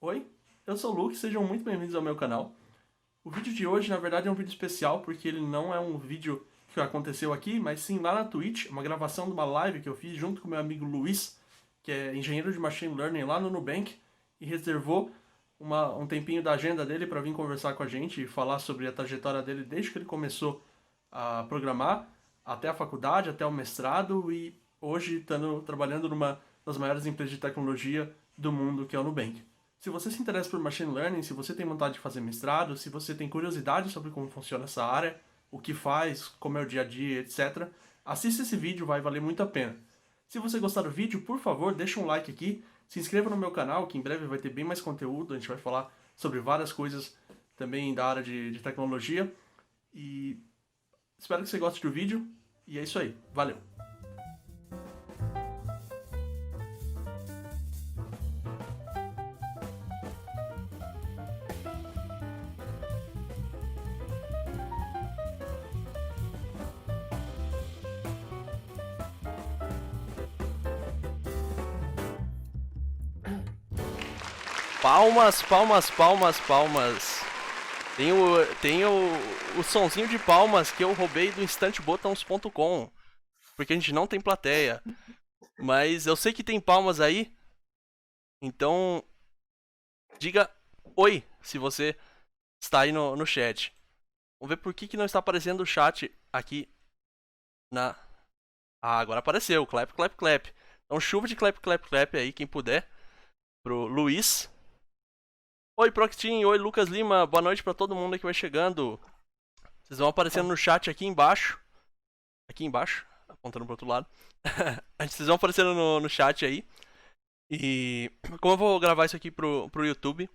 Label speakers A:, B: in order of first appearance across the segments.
A: Oi, eu sou o Luke, sejam muito bem-vindos ao meu canal. O vídeo de hoje, na verdade, é um vídeo especial porque ele não é um vídeo que aconteceu aqui, mas sim lá na Twitch, uma gravação de uma live que eu fiz junto com meu amigo Luiz, que é engenheiro de Machine Learning lá no Nubank, e reservou um tempinho da agenda dele para vir conversar com a gente e falar sobre a trajetória dele desde que ele começou a programar, até a faculdade, até o mestrado e hoje estando trabalhando numa das maiores empresas de tecnologia do mundo, que é o Nubank. Se você se interessa por machine learning, se você tem vontade de fazer mestrado, se você tem curiosidade sobre como funciona essa área, o que faz, como é o dia a dia, etc., assista esse vídeo, vai valer muito a pena. Se você gostar do vídeo, por favor, deixa um like aqui, se inscreva no meu canal, que em breve vai ter bem mais conteúdo, a gente vai falar sobre várias coisas também da área de tecnologia. E espero que você goste do vídeo, e é isso aí, valeu!
B: Palmas, palmas, palmas, palmas. Tem o sonzinho de palmas que eu roubei do instantbuttons.com, porque a gente não tem plateia. Mas eu sei que tem palmas aí, então diga oi se você está aí no chat. Vamos ver por que não está aparecendo o chat aqui na. Ah, agora apareceu. Clap, clap, clap. Então chuva de clap, clap, clap aí, quem puder. Pro Luiz. Oi, Proctin. Oi, Lucas Lima. Boa noite pra todo mundo que vai chegando. Vocês vão aparecendo no chat aqui embaixo. Aqui embaixo, apontando pro outro lado. Vocês vão aparecendo no chat aí. E como eu vou gravar isso aqui pro YouTube,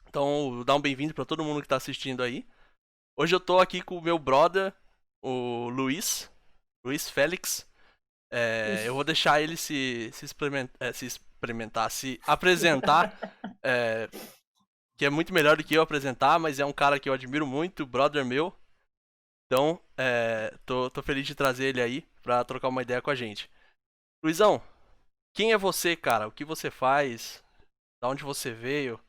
B: então dá um bem-vindo pra todo mundo que tá assistindo aí. Hoje eu tô aqui com o meu brother, o Luiz Félix. Eu vou
C: Isso.
B: deixar ele se apresentar, é, que é muito melhor do que eu apresentar, mas é um cara que eu admiro muito, brother meu. Então, tô feliz de trazer ele aí pra trocar uma ideia com a gente. Luizão, quem é você, cara? O que você faz? Da onde você veio?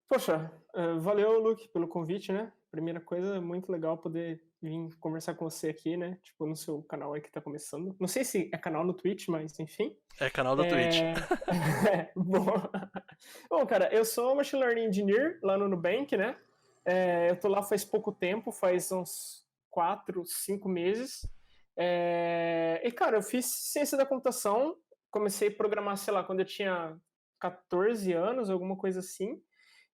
C: Poxa, valeu, Luke, pelo convite, né? Primeira coisa, muito legal poder vir conversar com você aqui, né? Tipo, no seu canal aí que tá começando. Não sei se é canal no Twitch, mas enfim.
B: É canal da Twitch.
C: É... Bom. Bom, cara, eu sou Machine Learning Engineer lá no Nubank, né? Eu tô lá faz pouco tempo, faz uns 4, 5 meses. E, cara, eu fiz ciência da computação, comecei a programar, sei lá, quando eu tinha 14 anos, alguma coisa assim.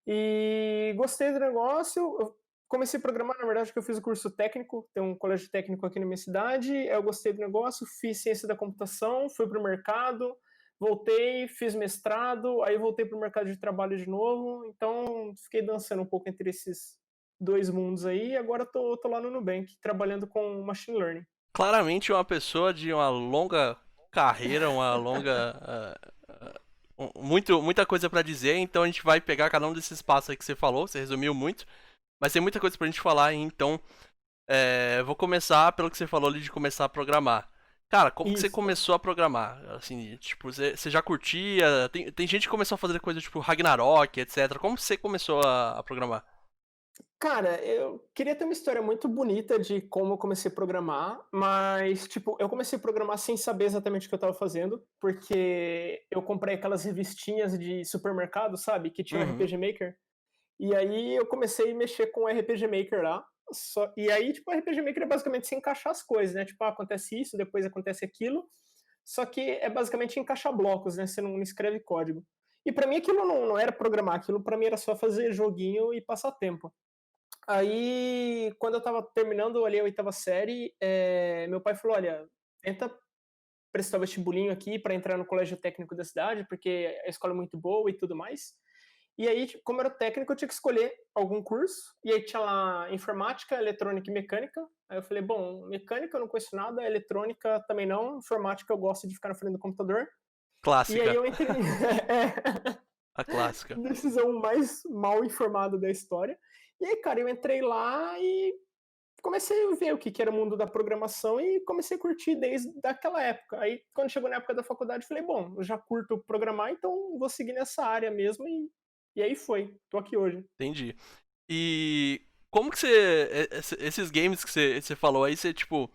C: E gostei do negócio. Eu comecei a programar, na verdade, que eu fiz o curso técnico, tem um colégio técnico aqui na minha cidade. Eu gostei do negócio, fiz ciência da computação, fui para o mercado, voltei, fiz mestrado, aí voltei para o mercado de trabalho de novo. Então, fiquei dançando um pouco entre esses dois mundos aí. E agora tô lá no Nubank, trabalhando com machine learning.
B: Claramente uma pessoa de uma longa carreira, uma longa. Muita coisa pra dizer, então a gente vai pegar cada um desses passos aí que você falou, você resumiu muito, mas tem muita coisa pra gente falar, então vou começar pelo que você falou ali de começar a programar. Cara, como que você
C: Isso.
B: começou a programar? Assim, tipo, você já curtia? Tem gente que começou a fazer coisa tipo Ragnarok, etc. Como você começou a programar?
C: Cara, eu queria ter uma história muito bonita de como eu comecei a programar, mas, tipo, eu comecei a programar sem saber exatamente o que eu estava fazendo, porque eu comprei aquelas revistinhas de supermercado, sabe, que tinha o
B: Uhum.
C: RPG Maker, e aí eu comecei a mexer com o RPG Maker lá, e aí, tipo, o RPG Maker é basicamente se encaixar as coisas, né, tipo, acontece isso, depois acontece aquilo, só que é basicamente encaixar blocos, né, você não escreve código. E pra mim aquilo não era programar, aquilo pra mim era só fazer joguinho e passar tempo. Aí, quando eu tava terminando ali a oitava série, meu pai falou: Olha, tenta prestar vestibulinho aqui para entrar no colégio técnico da cidade, porque a escola é muito boa e tudo mais. E aí, tipo, como era técnico, eu tinha que escolher algum curso. E aí tinha lá informática, eletrônica e mecânica. Aí eu falei: Bom, mecânica eu não conheço nada, eletrônica também não, informática eu gosto de ficar na frente do computador. E aí
B: Clássica.
C: eu entrei.
B: A clássica.
C: Decisão mais mal informada da história. E aí, cara, eu entrei lá e comecei a ver o que era o mundo da programação e comecei a curtir desde aquela época. Aí, quando chegou na época da faculdade, falei, bom, eu já curto programar, então vou seguir nessa área mesmo. E aí tô aqui hoje.
B: Entendi. E como que você. Esses games que você falou aí, você, tipo.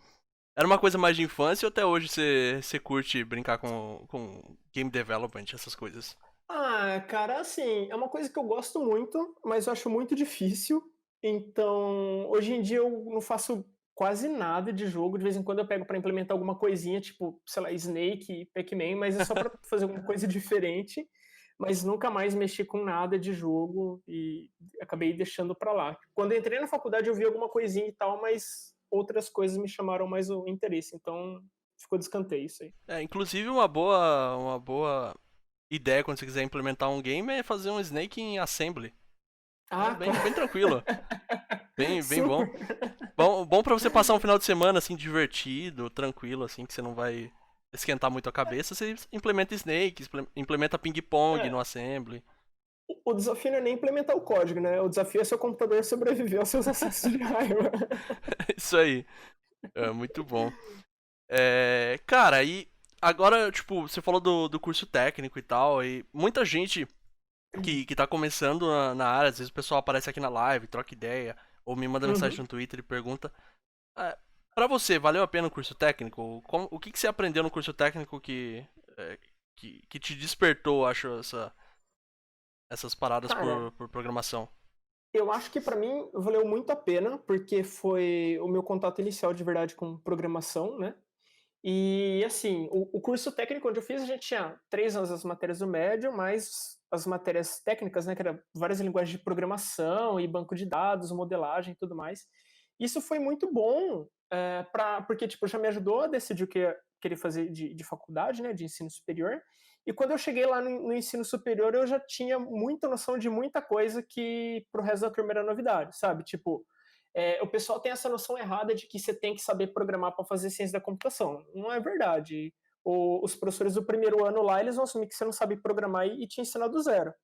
B: Era uma coisa mais de infância ou até hoje você curte brincar com game development, essas coisas?
C: Ah, cara, assim, é uma coisa que eu gosto muito, mas eu acho muito difícil. Então, hoje em dia eu não faço quase nada de jogo. De vez em quando eu pego pra implementar alguma coisinha, tipo, sei lá, Snake e Pac-Man, mas é só pra fazer alguma coisa diferente. Mas nunca mais mexi com nada de jogo e acabei deixando pra lá. Quando eu entrei na faculdade eu vi alguma coisinha e tal, mas outras coisas me chamaram mais o interesse. Então, ficou de escanteio isso aí.
B: Inclusive uma boa ideia quando você quiser implementar um game é fazer um Snake em Assembly. É
C: Ah,
B: bem tranquilo, bem bom.
C: super.
B: Bom pra você passar um final de semana, assim, divertido, tranquilo, assim, que você não vai esquentar muito a cabeça. Você implementa Snake, implementa ping-pong no
C: É,
B: Assembly.
C: o desafio não é nem implementar o código, né? O desafio é seu computador sobreviver aos seus acessos de raiva.
B: Isso aí. É muito bom. Cara, e agora, tipo, você falou do curso técnico e tal, e muita gente que tá começando na área, às vezes o pessoal aparece aqui na live, troca ideia, ou me manda mensagem
C: Uhum.
B: no Twitter e pergunta. É, Pra você, valeu a pena o curso técnico? O que você aprendeu no curso técnico que te despertou, acho, essas paradas
C: Cara,
B: por programação?
C: eu acho que pra mim valeu muito a pena, porque foi o meu contato inicial de verdade com programação, né? E assim, o curso técnico onde eu fiz, a gente tinha 3 anos as matérias do médio, mais as matérias técnicas, né? Que era várias linguagens de programação e banco de dados, modelagem e tudo mais. Isso foi muito bom, porque tipo, já me ajudou a decidir o que eu queria fazer de faculdade, né? De ensino superior. E quando eu cheguei lá no ensino superior, eu já tinha muita noção de muita coisa que pro resto da turma era novidade, sabe? Tipo, o pessoal tem essa noção errada de que você tem que saber programar para fazer ciência da computação. Não é verdade. Os professores do primeiro ano lá, eles vão assumir que você não sabe programar e te ensinar do zero.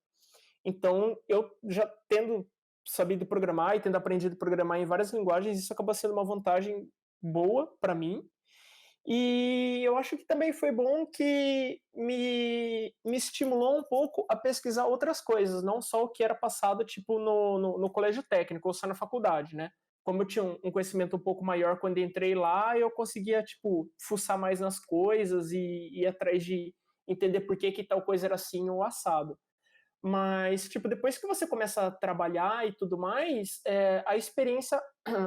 C: Então, eu já tendo sabido programar e tendo aprendido a programar em várias linguagens, isso acaba sendo uma vantagem boa para mim. E eu acho que também foi bom que me estimulou um pouco a pesquisar outras coisas, não só o que era passado tipo no colégio técnico ou só na faculdade, né? Como eu tinha um conhecimento um pouco maior quando entrei lá, eu conseguia tipo fuçar mais nas coisas e ir atrás de entender por que tal coisa era assim ou assado. Mas, tipo, depois que você começa a trabalhar e tudo mais, a experiência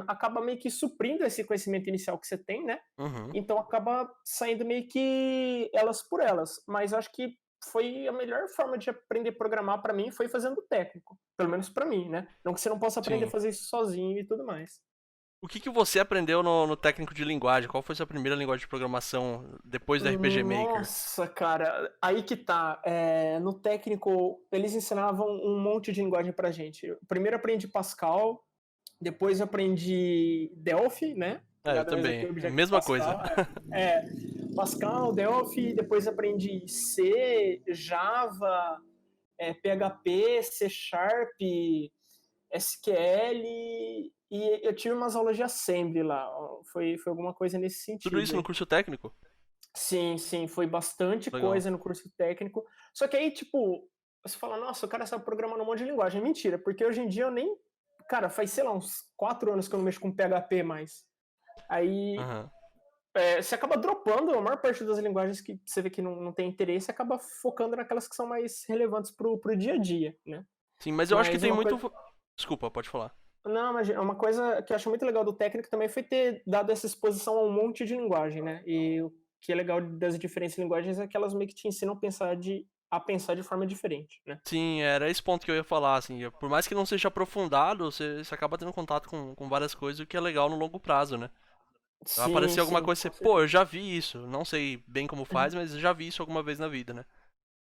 C: acaba meio que suprindo esse conhecimento inicial que você tem, né?
B: Uhum.
C: Então acaba saindo meio que elas por elas. Mas acho que foi a melhor forma de aprender a programar para mim foi fazendo técnico. Pelo menos para mim, né? Não que você não possa aprender a
B: Sim.
C: fazer isso sozinho e tudo mais.
B: O que você aprendeu no técnico de linguagem? Qual foi a sua primeira linguagem de programação depois do RPG Maker?
C: Nossa, cara, aí que tá. No técnico, eles ensinavam um monte de linguagem pra gente. Eu primeiro aprendi Pascal, depois aprendi Delphi, né?
B: Eu
C: Nada mais é que
B: também.
C: Object
B: Mesma coisa.
C: Pascal. Pascal, Delphi, depois aprendi C, Java, PHP, C Sharp, SQL, e eu tive umas aulas de assembly lá. Foi alguma coisa nesse
B: Tudo
C: sentido
B: isso no
C: aí.
B: curso técnico?
C: Sim, sim, foi bastante
B: Legal.
C: coisa no curso técnico. Só que aí, tipo, você fala, nossa, o cara sabe programar um monte de linguagem. Mentira, porque hoje em dia eu nem. Cara, faz, sei lá, uns 4 anos que eu não mexo com PHP mais. Aí
B: Aham.
C: você acaba dropando a maior parte das linguagens que você vê que não tem interesse, acaba focando naquelas que são mais relevantes pro dia a dia, né?
B: Sim, mas eu acho que
C: Mas
B: tem
C: uma
B: muito.
C: coisa.
B: Desculpa, pode falar.
C: Não, mas uma coisa que eu acho muito legal do técnico também foi ter dado essa exposição a um monte de linguagem, né? E o que é legal das diferentes linguagens é que elas meio que te ensinam a pensar de forma diferente, né?
B: Sim, era esse ponto que eu ia falar, assim. Por mais que não seja aprofundado, você acaba tendo contato com várias coisas, o que é legal no longo prazo, né? Vai
C: Sim,
B: aparecer alguma
C: sim,
B: coisa e você,
C: com
B: pô, eu
C: certeza.
B: já vi isso. Não sei bem como faz, mas eu já vi isso alguma vez na vida, né?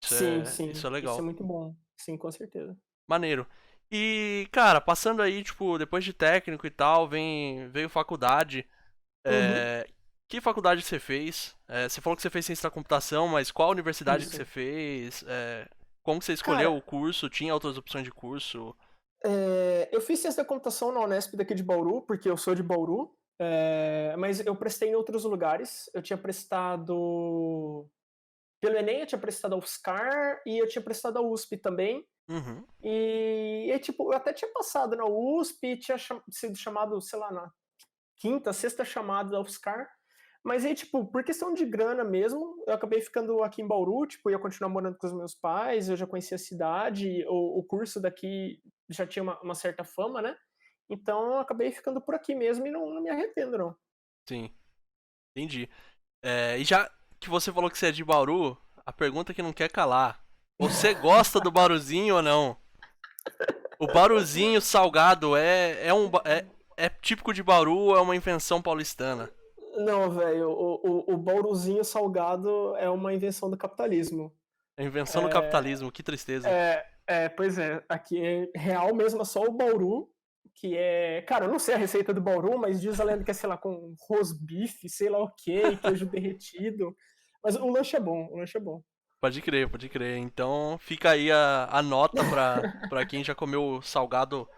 C: Sim,
B: Isso é
C: sim, isso é
B: legal.
C: muito bom. Sim, com certeza.
B: Maneiro. E, cara, passando aí, tipo, depois de técnico e tal, veio faculdade.
C: Uhum,
B: É, que faculdade você fez? Você falou que você fez ciência da computação, mas qual universidade que
C: isso.
B: você fez? Como que você escolheu o
C: Cara,
B: curso? Tinha outras opções de curso?
C: eu fiz ciência da computação na Unesp daqui de Bauru, porque eu sou de Bauru, mas eu prestei em outros lugares. Eu tinha prestado pelo Enem eu tinha prestado a UFSCar e eu tinha prestado a USP também.
B: Uhum.
C: E, tipo, eu até tinha passado na USP, tinha sido chamado, sei lá, na quinta, sexta chamada da UFSCar. Mas aí, tipo, por questão de grana mesmo, eu acabei ficando aqui em Bauru, tipo, ia continuar morando com os meus pais, eu já conhecia a cidade, o curso daqui já tinha uma certa fama, né? Então eu acabei ficando por aqui mesmo e não me arrependo, não.
B: Sim, entendi. E já que você falou que você é de Bauru, a pergunta que não quer calar. Você gosta do Bauruzinho ou não? O Bauruzinho salgado é típico de Bauru ou é uma invenção paulistana?
C: Não, velho, o Bauruzinho salgado é uma invenção do capitalismo.
B: É invenção do capitalismo, que tristeza.
C: Pois é, aqui é real mesmo, é só o Bauru, que é. Cara, eu não sei a receita do Bauru, mas diz a lenda que é, sei lá, com rosbife, sei lá o quê, queijo derretido. Mas o lanche é bom, o lanche é bom.
B: Pode crer, pode crer. Então fica aí a nota pra quem já comeu salgado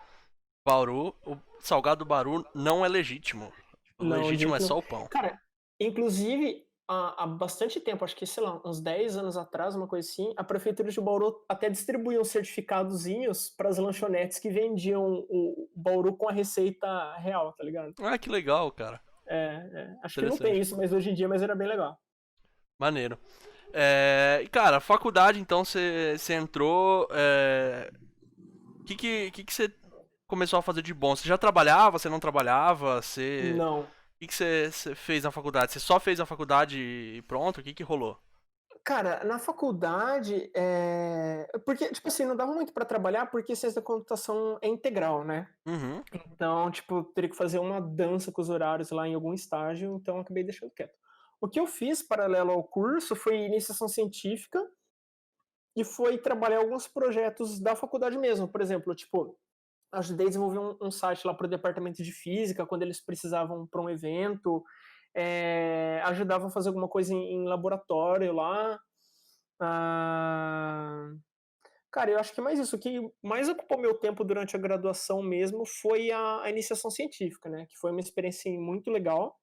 B: Bauru. O salgado Bauru não é legítimo. O
C: Não, de
B: legítimo é
C: jeito nenhum.
B: só o pão.
C: Cara, inclusive, há bastante tempo, acho que, sei lá, uns 10 anos atrás, uma coisa assim, a prefeitura de Bauru até distribuía uns certificadozinhos para as lanchonetes que vendiam o Bauru com a receita real, tá ligado?
B: Ah, que legal, cara.
C: Acho que não tem
B: Interessante.
C: isso, mas hoje em dia, mas era bem legal.
B: Maneiro. E, cara, faculdade, então, você entrou. Que você começou a fazer de bom? Você já trabalhava? Você não trabalhava?
C: Não.
B: Que você fez na faculdade? Você só fez a faculdade e pronto? O que rolou?
C: Cara, na faculdade, porque, tipo assim, não dava muito para trabalhar porque ciência da computação é integral, né?
B: Uhum.
C: Então, tipo, teria que fazer uma dança com os horários lá em algum estágio, então eu acabei deixando quieto. O que eu fiz paralelo ao curso foi iniciação científica e foi trabalhar em alguns projetos da faculdade mesmo. Por exemplo, tipo, ajudei a desenvolver um site lá para o departamento de física, quando eles precisavam para um evento, ajudava a fazer alguma coisa em laboratório lá. Ah, cara, eu acho que mais isso. O que mais ocupou meu tempo durante a graduação mesmo foi a iniciação científica, né? Que foi uma experiência muito legal,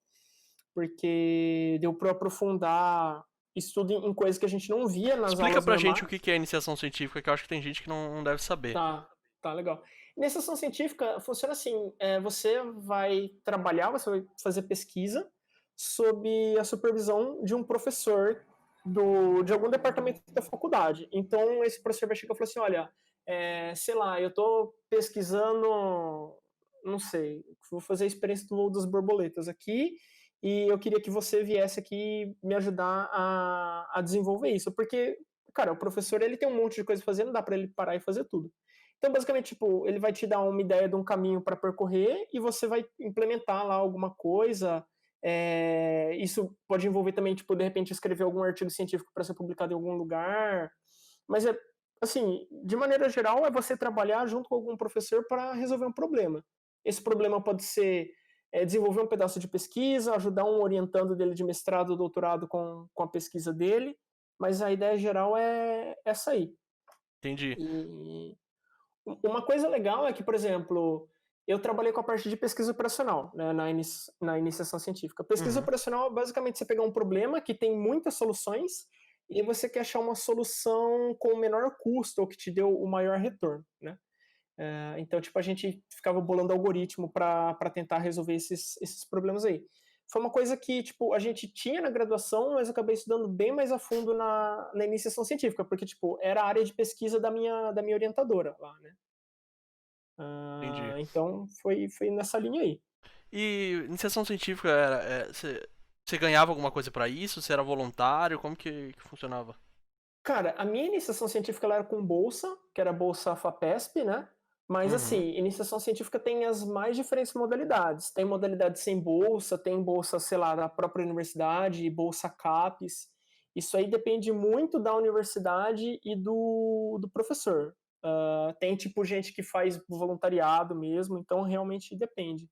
C: porque deu para aprofundar estudo em coisas que a gente não via nas
B: Explica
C: aulas
B: pra gente o
C: normais.
B: que é iniciação científica, que eu acho que tem gente que não deve saber.
C: Tá legal. Iniciação científica funciona assim: você vai trabalhar, você vai fazer pesquisa sob a supervisão de um professor de algum departamento da faculdade. Então, esse professor vai chegar e falar assim: olha, sei lá, eu estou pesquisando, não sei, vou fazer a experiência do voo das borboletas aqui e eu queria que você viesse aqui me ajudar a desenvolver isso. Porque, cara, o professor ele tem um monte de coisa a fazer, não dá para ele parar e fazer tudo. Então, basicamente, tipo, ele vai te dar uma ideia de um caminho para percorrer e você vai implementar lá alguma coisa. Isso pode envolver também, tipo, de repente, escrever algum artigo científico para ser publicado em algum lugar. Mas assim, de maneira geral, é você trabalhar junto com algum professor para resolver um problema. Esse problema pode ser desenvolver um pedaço de pesquisa, ajudar um orientando dele de mestrado ou doutorado com a pesquisa dele, mas a ideia geral é essa aí.
B: Entendi.
C: E uma coisa legal é que, por exemplo, eu trabalhei com a parte de pesquisa operacional, né, na iniciação científica. Pesquisa
B: Uhum.
C: operacional é basicamente você pegar um problema que tem muitas soluções e você quer achar uma solução com o menor custo ou que te deu o maior retorno, né? Então, tipo, a gente ficava bolando algoritmo para tentar resolver esses problemas aí. Foi uma coisa que, tipo, a gente tinha na graduação, mas eu acabei estudando bem mais a fundo na iniciação científica, porque, tipo, era a área de pesquisa da minha orientadora lá, né?
B: Entendi.
C: Então, foi nessa linha aí.
B: E iniciação científica era. Você ganhava alguma coisa pra isso? Você era voluntário? Como que funcionava?
C: Cara, a minha iniciação científica ela era com bolsa, que era a bolsa FAPESP, né? Mas assim,
B: Uhum.
C: iniciação científica tem as mais diferentes modalidades. Tem modalidade sem bolsa, tem bolsa, sei lá, da própria universidade, bolsa CAPES. Isso aí depende muito da universidade e do professor. Tem tipo gente que faz voluntariado mesmo, então realmente depende.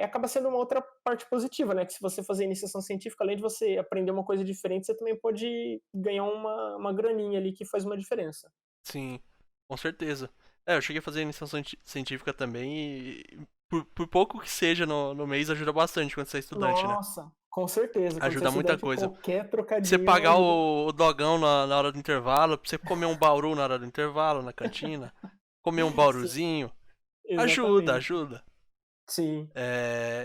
C: Acaba sendo uma outra parte positiva, né? Que se você fazer iniciação científica, além de você aprender uma coisa diferente, você também pode ganhar uma graninha ali que faz uma diferença.
B: Sim, com certeza. Eu cheguei a fazer iniciação científica também e por pouco que seja no mês ajuda bastante quando você é estudante, né?
C: Nossa, Com certeza, quando você
B: Ajuda
C: se der
B: muita
C: de
B: coisa.
C: qualquer
B: Você
C: trocadinho,
B: pagar
C: ajuda.
B: o dogão na hora do intervalo, pra você comer um bauru na hora do intervalo, na cantina, comer um
C: Sim,
B: bauruzinho, ajuda,
C: exatamente.
B: ajuda.
C: Sim.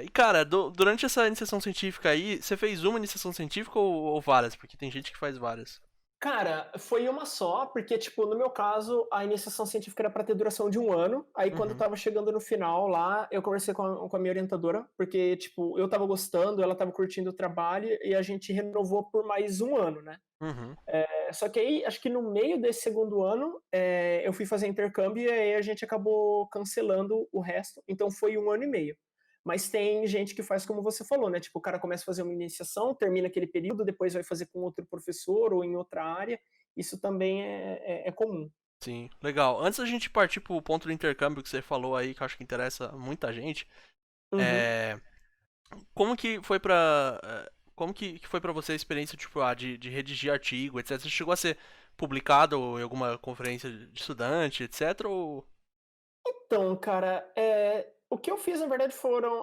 B: E cara, durante essa iniciação científica aí, você fez uma iniciação científica ou várias? Porque tem gente que faz várias.
C: Cara, foi uma só, porque, tipo, no meu caso, a iniciação científica era para ter duração de 1 ano. Aí, quando eu
B: Uhum,
C: tava chegando no final lá, eu conversei com a minha orientadora, porque, tipo, eu tava gostando, ela tava curtindo o trabalho, e a gente renovou por mais 1 ano, né?
B: uhum,
C: Só que aí, acho que no meio desse segundo ano, eu fui fazer intercâmbio e aí a gente acabou cancelando o resto. Então foi 1 ano e meio. Mas tem gente que faz como você falou, né? Tipo, o cara começa a fazer uma iniciação, termina aquele período, depois vai fazer com outro professor ou em outra área. Isso também é comum.
B: sim, legal. Antes da gente partir pro ponto do intercâmbio que você falou aí, que eu acho que interessa muita gente,
C: Uhum.
B: é, como que foi pra. Como que foi pra você a experiência, tipo, de redigir artigo, etc? Você chegou a ser publicado em alguma conferência de estudante, etc? Ou...
C: Então, cara, o que eu fiz, na verdade, foram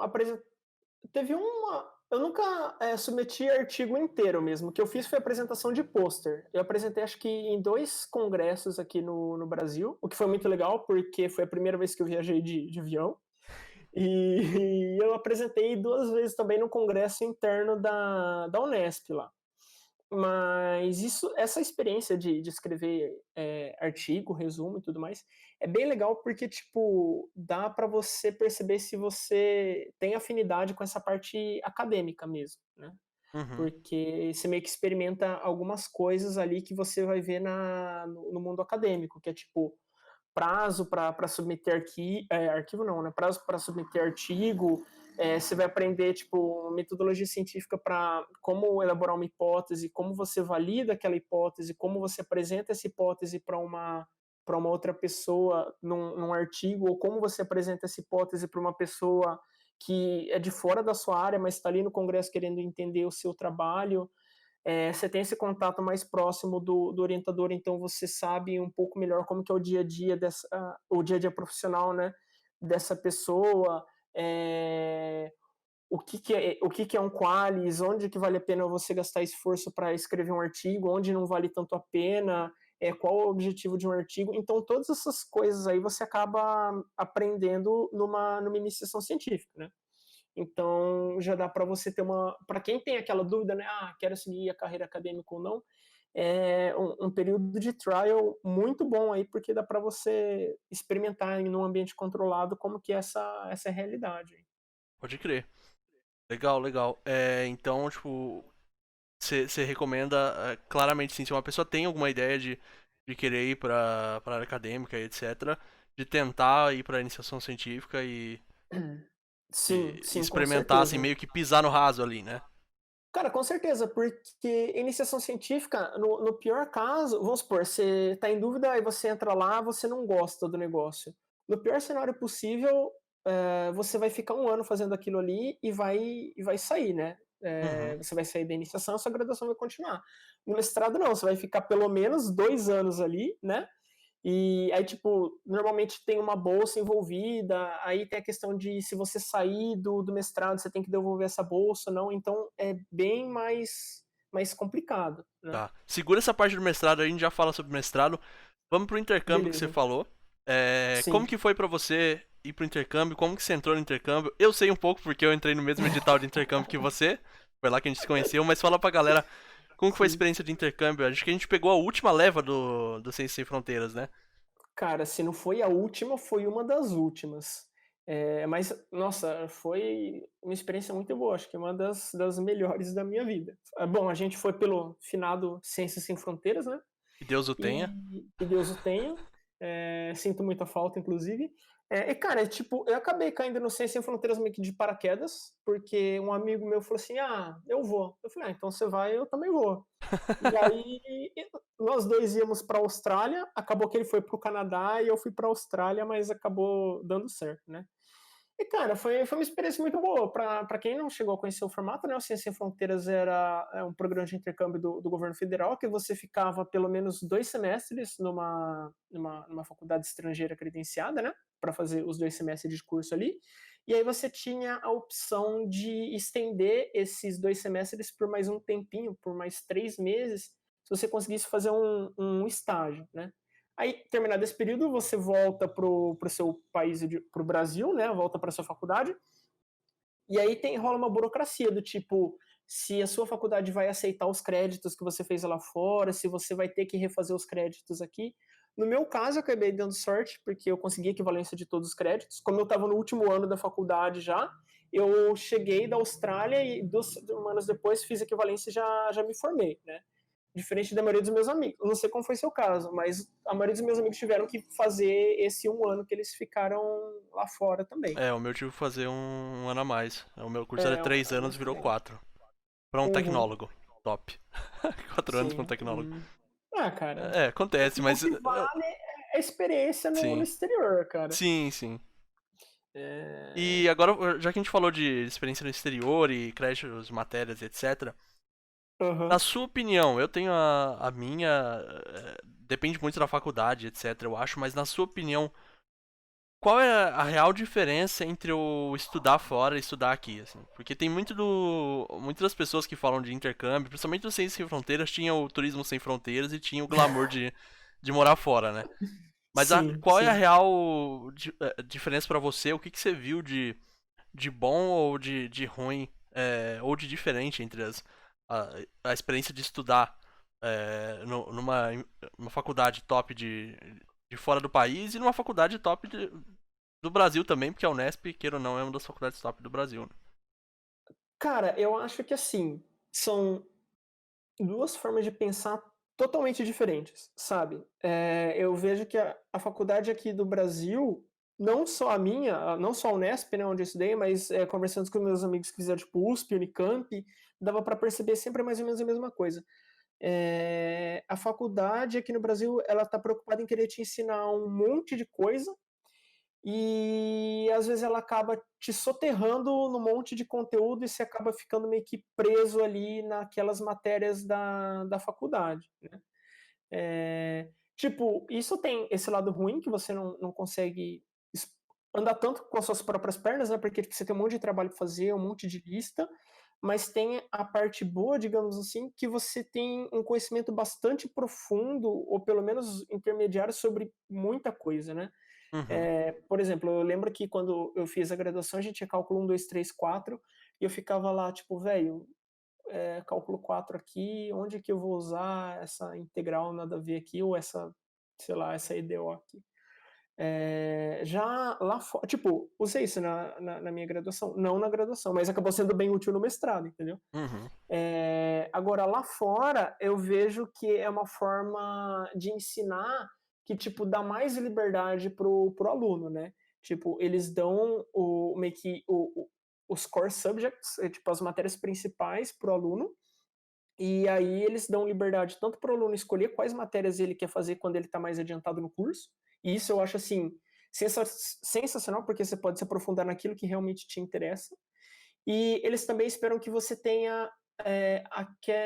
C: teve uma. Eu nunca submeti artigo inteiro mesmo. O que eu fiz foi apresentação de pôster. Eu apresentei, acho que em 2 congressos aqui no Brasil, o que foi muito legal, porque foi a primeira vez que eu viajei de avião. E eu apresentei 2 vezes também no congresso interno da Unesp lá. Mas essa experiência de escrever artigo, resumo e tudo mais, é bem legal porque, tipo, dá para você perceber se você tem afinidade com essa parte acadêmica mesmo, né?
B: Uhum,
C: Porque você meio que experimenta algumas coisas ali que você vai ver no mundo acadêmico, que é tipo prazo para submeter arquivo não, né? Prazo para submeter artigo, você vai aprender tipo metodologia científica para como elaborar uma hipótese, como você valida aquela hipótese, como você apresenta essa hipótese para uma outra pessoa num artigo, ou como você apresenta essa hipótese para uma pessoa que é de fora da sua área, mas está ali no congresso querendo entender o seu trabalho. Você tem esse contato mais próximo do orientador, então você sabe um pouco melhor como que é o dia a dia o dia a dia profissional, né, dessa pessoa, o que é um qualis, onde que vale a pena você gastar esforço para escrever um artigo, onde não vale tanto a pena, qual o objetivo de um artigo. Então, todas essas coisas aí você acaba aprendendo numa iniciação científica, né? Então, já dá para você ter para quem tem aquela dúvida, né? Ah, quero seguir a carreira acadêmica ou não, é um período de trial muito bom aí, porque dá para você experimentar em um ambiente controlado como que é essa realidade.
B: pode crer. Legal, legal. Então, tipo, você recomenda claramente, sim, se uma pessoa tem alguma ideia de querer ir pra área acadêmica e etc., de tentar ir pra iniciação científica
C: Sim,
B: e
C: sim, com
B: experimentar, assim,
C: certeza.
B: meio que pisar no raso ali, né?
C: Cara, com certeza, porque iniciação científica, no pior caso, vamos supor, você está em dúvida e você entra lá, você não gosta do negócio. No pior cenário possível, você vai ficar 1 ano fazendo aquilo ali e vai sair, né?
B: Uhum.
C: Você vai sair da iniciação, a sua graduação vai continuar. No mestrado, não, você vai ficar pelo menos 2 anos ali, né? E aí, tipo, normalmente tem uma bolsa envolvida, aí tem a questão de se você sair do mestrado, você tem que devolver essa bolsa, não, então é bem mais complicado, né?
B: Tá. Segura essa parte do mestrado aí, a gente já fala sobre mestrado. Vamos pro intercâmbio que você
C: Beleza.
B: falou. Como
C: Sim.
B: que foi pra você ir pro intercâmbio? Como que você entrou no intercâmbio? Eu sei um pouco porque eu entrei no mesmo edital de intercâmbio que você. Foi lá que a gente se conheceu, mas fala pra galera como que foi a
C: Sim.
B: experiência de intercâmbio. Acho que a gente pegou a última leva do Ciências Sem Fronteiras, né?
C: Cara, se não foi a última, foi uma das últimas. Mas, nossa, foi uma experiência muito boa, acho que é uma das melhores da minha vida. Bom, a gente foi pelo finado Ciências Sem Fronteiras, né?
B: Que Deus o tenha.
C: E Deus o tenha. Sinto muita falta, inclusive. Cara, tipo, eu acabei caindo no Ciência Sem Fronteiras meio que de paraquedas, porque um amigo meu falou assim: ah, eu vou. Eu falei: ah, então você vai, eu também vou. E aí nós dois íamos para a Austrália, acabou que ele foi para o Canadá e eu fui para a Austrália, mas acabou dando certo, né? E, cara, foi uma experiência muito boa. Para quem não chegou a conhecer o formato, né, o Ciência Sem Fronteiras era um programa de intercâmbio do governo federal, que você ficava pelo menos 2 semestres numa faculdade estrangeira credenciada, né, para fazer os 2 semestres de curso ali. e aí você tinha a opção de estender esses 2 semestres por mais um tempinho, por mais 3 meses, se você conseguisse fazer um estágio, né. Aí, terminado esse período, você volta para o seu país, para o Brasil, né, volta para sua faculdade, e aí rola uma burocracia do tipo, se a sua faculdade vai aceitar os créditos que você fez lá fora, se você vai ter que refazer os créditos aqui. No meu caso, eu acabei dando sorte, porque eu consegui a equivalência de todos os créditos. Como eu estava no último ano da faculdade já, eu cheguei da Austrália e 2 semanas depois fiz a equivalência e já me formei, né? Diferente da maioria dos meus amigos. Eu não sei como foi seu caso, mas a maioria dos meus amigos tiveram que fazer esse um ano que eles ficaram lá fora também.
B: O meu tive que fazer um ano a mais. O meu curso era
C: É,
B: 3
C: é um
B: anos,
C: ano
B: virou
C: também.
B: 4. Pra um
C: Uhum.
B: tecnólogo. Top. 4 anos pra um
C: Sim.
B: tecnólogo.
C: Ah, cara,
B: Acontece,
C: o
B: mas.
C: que vale é a experiência no
B: Sim.
C: exterior, cara.
B: Sim, sim.
C: É...
B: E agora, já que a gente falou de experiência no exterior e créditos, matérias, etc.
C: Uhum.
B: Na sua opinião, eu tenho a minha. Depende muito da faculdade, etc. Eu acho, mas na sua opinião, qual é a real diferença entre o estudar fora e estudar aqui, assim? Porque tem muitas das pessoas que falam de intercâmbio, principalmente o Ciências Sem Fronteiras, tinha o Turismo Sem Fronteiras e tinha o glamour de morar fora, né? Mas
C: Sim,
B: qual é a
C: sim.
B: real diferença pra você? O que você viu de bom ou de ruim, ou de diferente entre a, a experiência de estudar numa faculdade top de fora do país e numa faculdade top do Brasil também, porque a Unesp, queira ou não, é uma das faculdades top do Brasil, né?
C: Cara, eu acho que assim, são duas formas de pensar totalmente diferentes, sabe? Eu vejo que a faculdade aqui do Brasil, não só a minha, não só a Unesp, né, onde eu estudei, mas conversando com meus amigos que fizeram tipo USP, Unicamp, dava para perceber sempre mais ou menos a mesma coisa. A faculdade aqui no Brasil, ela está preocupada em querer te ensinar um monte de coisa e às vezes ela acaba te soterrando no monte de conteúdo e você acaba ficando meio que preso ali naquelas matérias da faculdade, né? Tipo, isso tem esse lado ruim que você não consegue andar tanto com as suas próprias pernas, né? Porque tipo, você tem um monte de trabalho para fazer, um monte de lista, mas tem a parte boa, digamos assim, que você tem um conhecimento bastante profundo, ou pelo menos intermediário, sobre muita coisa, né?
B: Uhum.
C: Por exemplo, eu lembro que quando eu fiz a graduação, a gente tinha cálculo 1, 2, 3, 4, e eu ficava lá, tipo, velho, cálculo 4 aqui, onde é que eu vou usar essa integral nada a ver aqui, ou essa, sei lá, essa EDO aqui. Já lá fora, tipo, usei isso na minha graduação, não na graduação, mas acabou sendo bem útil no mestrado, entendeu?
B: Uhum.
C: Agora, lá fora, eu vejo que é uma forma de ensinar que, tipo, dá mais liberdade pro aluno, né? Tipo, eles dão meio que os core subjects, tipo, as matérias principais pro aluno, e aí eles dão liberdade tanto para o aluno escolher quais matérias ele quer fazer quando ele está mais adiantado no curso, e isso eu acho, assim, sensacional, porque você pode se aprofundar naquilo que realmente te interessa, e eles também esperam que você tenha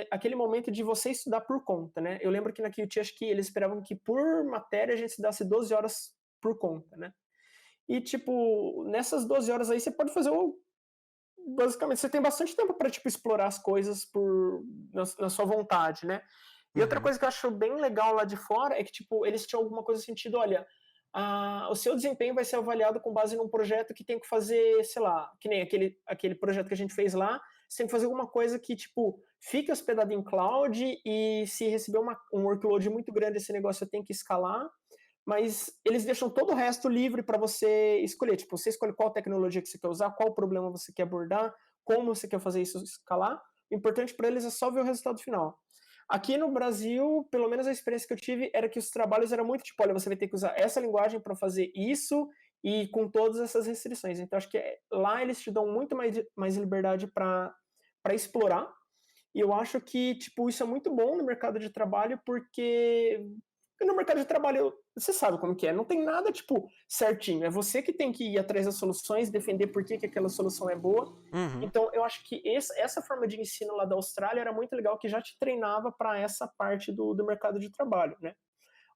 C: aquele momento de você estudar por conta, né? Eu lembro que na QT, acho que eles esperavam que por matéria a gente estudasse 12 horas por conta, né? E, tipo, nessas 12 horas aí você pode fazer basicamente, você tem bastante tempo para tipo, explorar as coisas na sua vontade, né? E outra
B: Uhum.
C: coisa que eu acho bem legal lá de fora é que, tipo, eles tinham alguma coisa no sentido, olha, o seu desempenho vai ser avaliado com base num projeto que tem que fazer, sei lá, que nem aquele projeto que a gente fez lá, você tem que fazer alguma coisa que, tipo, fique hospedado em cloud e se receber um workload muito grande, esse negócio tem que escalar, mas eles deixam todo o resto livre para você escolher. Tipo, você escolhe qual tecnologia que você quer usar, qual problema você quer abordar, como você quer fazer isso escalar. O importante para eles é só ver o resultado final. Aqui no Brasil, pelo menos a experiência que eu tive era que os trabalhos eram muito tipo, olha, você vai ter que usar essa linguagem para fazer isso e com todas essas restrições. Então, acho que lá eles te dão muito mais liberdade para explorar. E eu acho que, tipo, isso é muito bom no mercado de trabalho, porque no mercado de trabalho, você sabe como que é, não tem nada, tipo, certinho. É você que tem que ir atrás das soluções, defender por que aquela solução é boa.
B: Uhum.
C: Então, eu acho que essa forma de ensino lá da Austrália era muito legal, que já te treinava para essa parte do mercado de trabalho, né?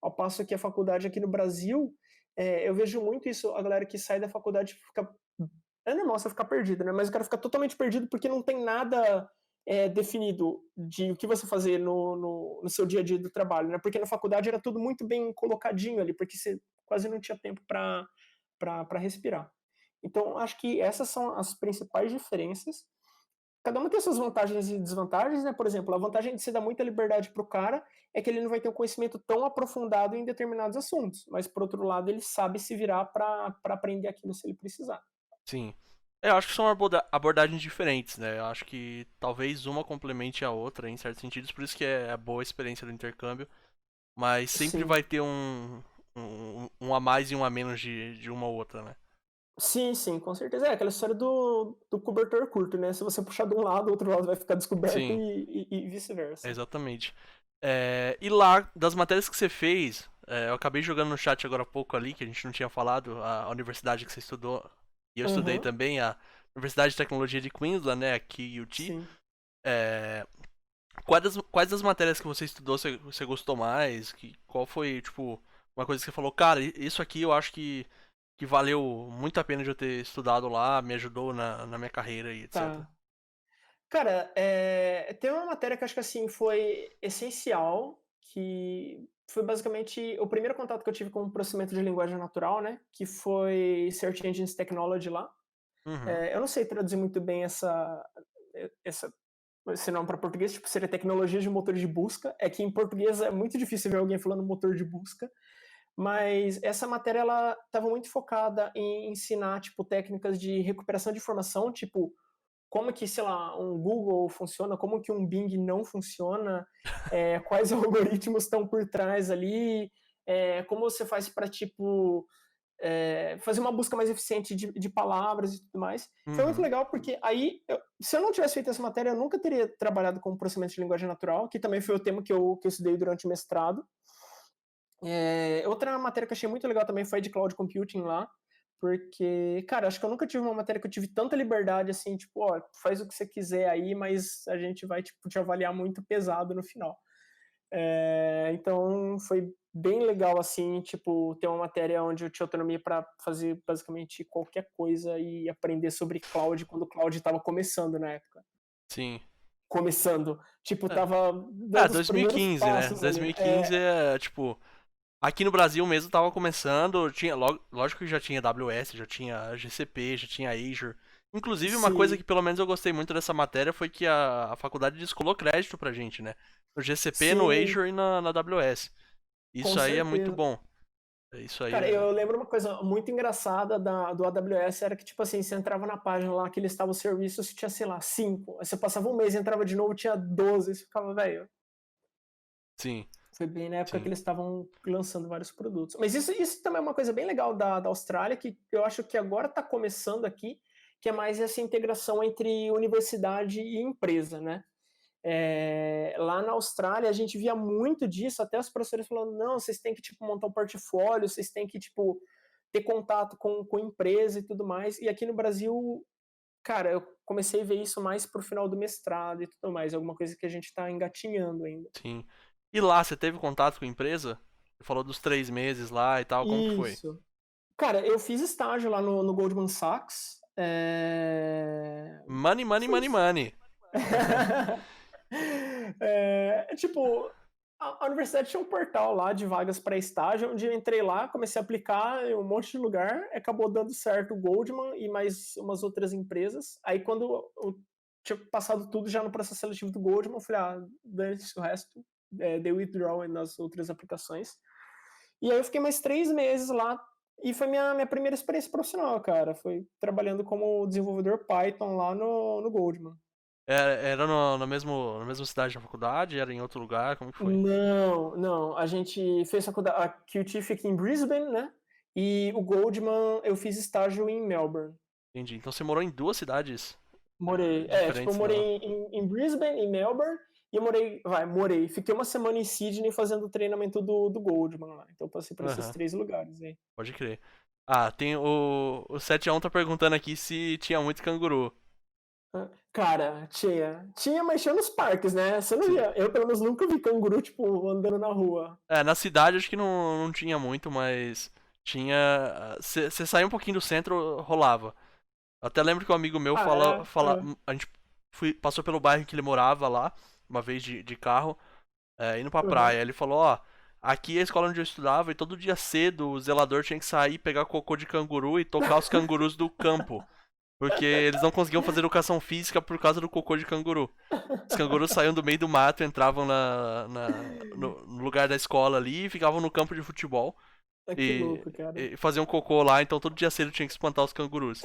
C: Ao passo que a faculdade aqui no Brasil, eu vejo muito isso, a galera que sai da faculdade fica é normal você ficar perdido, né? Mas o cara fica totalmente perdido porque não tem nada definido de o que você fazer no seu dia a dia do trabalho, né? Porque na faculdade era tudo muito bem colocadinho ali, porque você quase não tinha tempo para respirar. Então, acho que essas são as principais diferenças. Cada uma tem suas vantagens e desvantagens, né? Por exemplo, a vantagem de se dar muita liberdade para o cara é que ele não vai ter um conhecimento tão aprofundado em determinados assuntos, mas por outro lado ele sabe se virar para aprender aquilo se ele precisar.
B: Sim. Eu acho que são abordagens diferentes, né? Eu acho que talvez uma complemente a outra em certos sentidos, por isso que é a boa experiência do intercâmbio. Mas sempre
C: Sim.
B: vai ter um a mais e um a menos de uma ou outra, né?
C: Sim, sim, com certeza. É aquela história do cobertor curto, né? Se você puxar de um lado, o outro lado vai ficar descoberto
B: Sim,
C: e vice-versa.
B: exatamente. E lá, das matérias que você fez, eu acabei jogando no chat agora há pouco ali, que a gente não tinha falado, a universidade que você estudou, e eu estudei
C: Uhum,
B: também, a Universidade de Tecnologia de Queensland, né, aqui UT.
C: sim.
B: É, quais das matérias que você estudou você gostou mais? Qual foi, tipo, uma coisa que você falou, cara, isso aqui eu acho que valeu muito a pena de eu ter estudado lá, me ajudou na minha carreira e etc.
C: Tá. Cara, tem uma matéria que eu acho que assim foi essencial, que foi basicamente o primeiro contato que eu tive com o processamento de linguagem natural, né? Que foi Search Engines Technology lá.
B: Uhum.
C: Eu não sei traduzir muito bem essa esse nome para português, tipo, seria tecnologia de motor de busca. É que em português é muito difícil ver alguém falando motor de busca. Mas essa matéria ela estava muito focada em ensinar tipo técnicas de recuperação de informação, tipo como que, sei lá, um Google funciona, como que um Bing não funciona, quais algoritmos estão por trás ali, como você faz para tipo fazer uma busca mais eficiente de palavras e tudo mais. Foi muito
B: Uhum.
C: legal porque aí, se eu não tivesse feito essa matéria, eu nunca teria trabalhado com processamento de linguagem natural, que também foi o tema que eu estudei durante o mestrado. Outra matéria que eu achei muito legal também foi de cloud computing lá, porque, cara, acho que eu nunca tive uma matéria que eu tive tanta liberdade assim, tipo, ó, faz o que você quiser aí, mas a gente vai tipo, te avaliar muito pesado no final. Então foi bem legal assim, tipo, ter uma matéria onde eu tinha autonomia para fazer basicamente qualquer coisa e aprender sobre cloud quando o cloud estava começando na época.
B: Sim.
C: Começando, tipo,
B: É.
C: tava
B: Ah,
C: dando os primeiros
B: 2015, né?
C: passos ali, né?
B: 2015 tipo, aqui no Brasil mesmo tava começando, tinha, lógico que já tinha AWS, já tinha GCP, já tinha Azure. Inclusive, uma coisa
C: Sim,
B: que pelo menos eu gostei muito dessa matéria foi que a faculdade descolou crédito pra gente, né? No GCP, no
C: sim,
B: Azure e na AWS.
C: com
B: Isso aí é muito
C: certeza.
B: bom. Isso aí
C: Cara,
B: é.
C: eu lembro uma coisa muito engraçada do AWS, era que, tipo assim, você entrava na página lá que listava os serviços e tinha, sei lá, 5. Aí você passava um mês, entrava de novo, tinha 12. Aí você ficava, velho.
B: Sim,
C: Foi bem na época que
B: sim.
C: eles estavam lançando vários produtos. Mas isso também é uma coisa bem legal da Austrália, que eu acho que agora está começando aqui, que é mais essa integração entre universidade e empresa, né? Lá na Austrália a gente via muito disso, até os professores falando, não, vocês têm que tipo, montar um portfólio, vocês têm que tipo, ter contato com empresa e tudo mais. E aqui no Brasil, cara, eu comecei a ver isso mais pro final do mestrado e tudo mais, alguma coisa que a gente está engatinhando ainda.
B: Sim. E lá, você teve contato com a empresa? Você falou dos 3 meses lá e tal, como que foi?
C: Isso. Cara, eu fiz estágio lá no Goldman Sachs.
B: Money, money,
C: Foi
B: money,
C: isso.
B: money.
C: Tipo, a universidade tinha um portal lá de vagas para estágio, onde eu entrei lá, comecei a aplicar em um monte de lugar, acabou dando certo o Goldman e mais umas outras empresas. Aí quando eu tinha passado tudo já no processo seletivo do Goldman, eu falei, dane-se o resto, dei withdrawal nas outras aplicações. E aí eu fiquei mais 3 meses lá e foi minha primeira experiência profissional, cara. Foi trabalhando como desenvolvedor Python lá no Goldman.
B: Era na mesma cidade da faculdade? Era em outro lugar? Como que foi?
C: Não, não. A gente fez faculdade. A QT fica em Brisbane, né? E o Goldman eu fiz estágio em Melbourne.
B: Entendi. Então você morou em duas cidades
C: Morei. Tipo, eu
B: diferentes dela.
C: morei em Brisbane, em Melbourne, e eu morei. Fiquei uma semana em Sydney fazendo treinamento do Goldman lá. Então eu passei por esses
B: Aham,
C: 3 lugares aí.
B: pode crer. Ah, tem o 71 tá perguntando aqui se tinha muito canguru.
C: Cara, tinha, mas tinha nos parques, né? Você não
B: Sim.
C: via. Eu, pelo menos, nunca vi canguru, tipo, andando na rua.
B: Na cidade acho que não tinha muito, mas tinha. Você saía um pouquinho do centro, rolava. Até lembro que um amigo meu
C: Ah, é.
B: a gente passou pelo bairro que ele morava lá, uma vez de carro, indo pra
C: Uhum.
B: praia. Ele falou, ó, aqui é a escola onde eu estudava e todo dia cedo o zelador tinha que sair, pegar cocô de canguru e tocar os cangurus do campo. Porque eles não conseguiam fazer educação física por causa do cocô de canguru. Os cangurus saíam do meio do mato, entravam no lugar da escola ali e ficavam no campo de futebol
C: Ah, que
B: e,
C: louco, cara.
B: e faziam cocô lá, então todo dia cedo tinha que espantar os cangurus.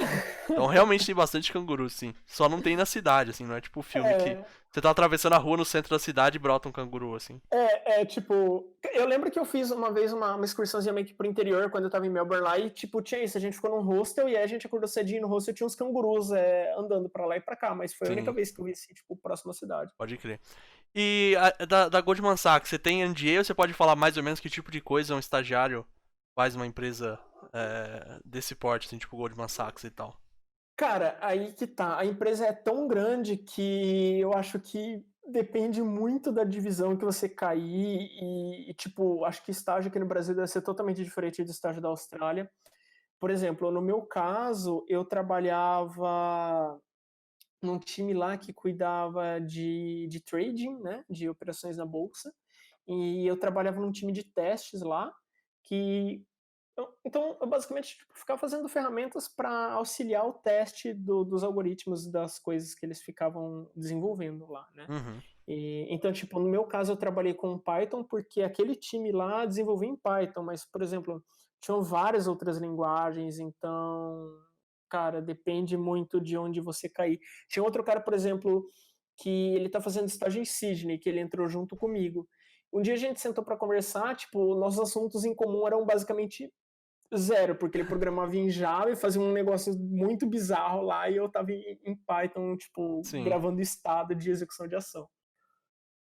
B: Então realmente tem bastante canguru, sim. Só não tem na cidade, assim, não é tipo o filme que
C: É,
B: você tá atravessando a rua no centro da cidade e brota um canguru, assim.
C: tipo, eu lembro que eu fiz uma vez uma excursãozinha meio que pro interior, quando eu tava em Melbourne lá, e tipo, tinha isso, a gente ficou num hostel, e aí a gente acordou cedinho no hostel, e tinha uns cangurus andando pra lá e pra cá, mas foi a única
B: Sim,
C: vez que eu vi, assim, tipo, próximo à cidade.
B: pode crer. E da Goldman Sachs, você tem NDA ou você pode falar mais ou menos que tipo de coisa um estagiário faz numa empresa desse porte, assim, tipo Goldman Sachs e tal?
C: Cara, aí que tá. A empresa é tão grande que eu acho que depende muito da divisão que você cair tipo, acho que estágio aqui no Brasil deve ser totalmente diferente do estágio da Austrália. Por exemplo, no meu caso, eu trabalhava num time lá que cuidava de trading, né, de operações na bolsa, e eu trabalhava num time de testes lá, que então, eu basicamente tipo, ficava fazendo ferramentas para auxiliar o teste dos algoritmos das coisas que eles ficavam desenvolvendo lá, né?
B: Uhum,
C: Então, tipo, no meu caso, eu trabalhei com Python porque aquele time lá desenvolvia em Python, mas, por exemplo, tinham várias outras linguagens, então, cara, depende muito de onde você cair. Tinha outro cara, por exemplo, que ele tá fazendo estágio em Sydney, que ele entrou junto comigo. Um dia a gente sentou para conversar, tipo, nossos assuntos em comum eram basicamente zero, porque ele programava em Java e fazia um negócio muito bizarro lá e eu tava em Python, tipo,
B: sim,
C: gravando estado de execução de ação.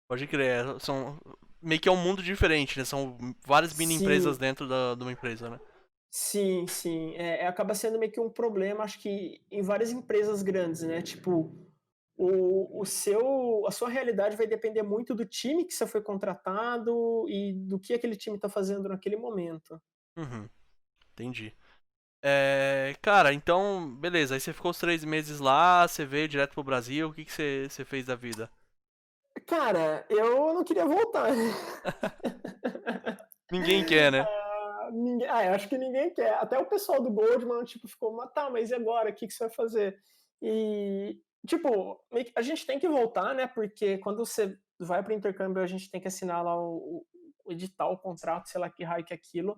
B: pode crer. São meio que é um mundo diferente, né? São várias mini empresas
C: Sim,
B: dentro de uma empresa, né?
C: sim, sim. Acaba sendo meio que um problema, acho que em várias empresas grandes, né? Tipo, a sua realidade vai depender muito do time que você foi contratado e do que aquele time está fazendo naquele momento.
B: Uhum, entendi. Cara, então, beleza. Aí você ficou os 3 meses lá, você veio direto pro Brasil. O que você fez da vida?
C: Cara, eu não queria voltar.
B: Ninguém quer, né?
C: Eu acho que ninguém quer. Até o pessoal do Goldman, tipo, ficou, mas tá, mas e agora? O que você vai fazer? E, tipo, a gente tem que voltar, né? Porque quando você vai para o intercâmbio, a gente tem que assinar lá o edital, o contrato, sei lá que raio que é aquilo,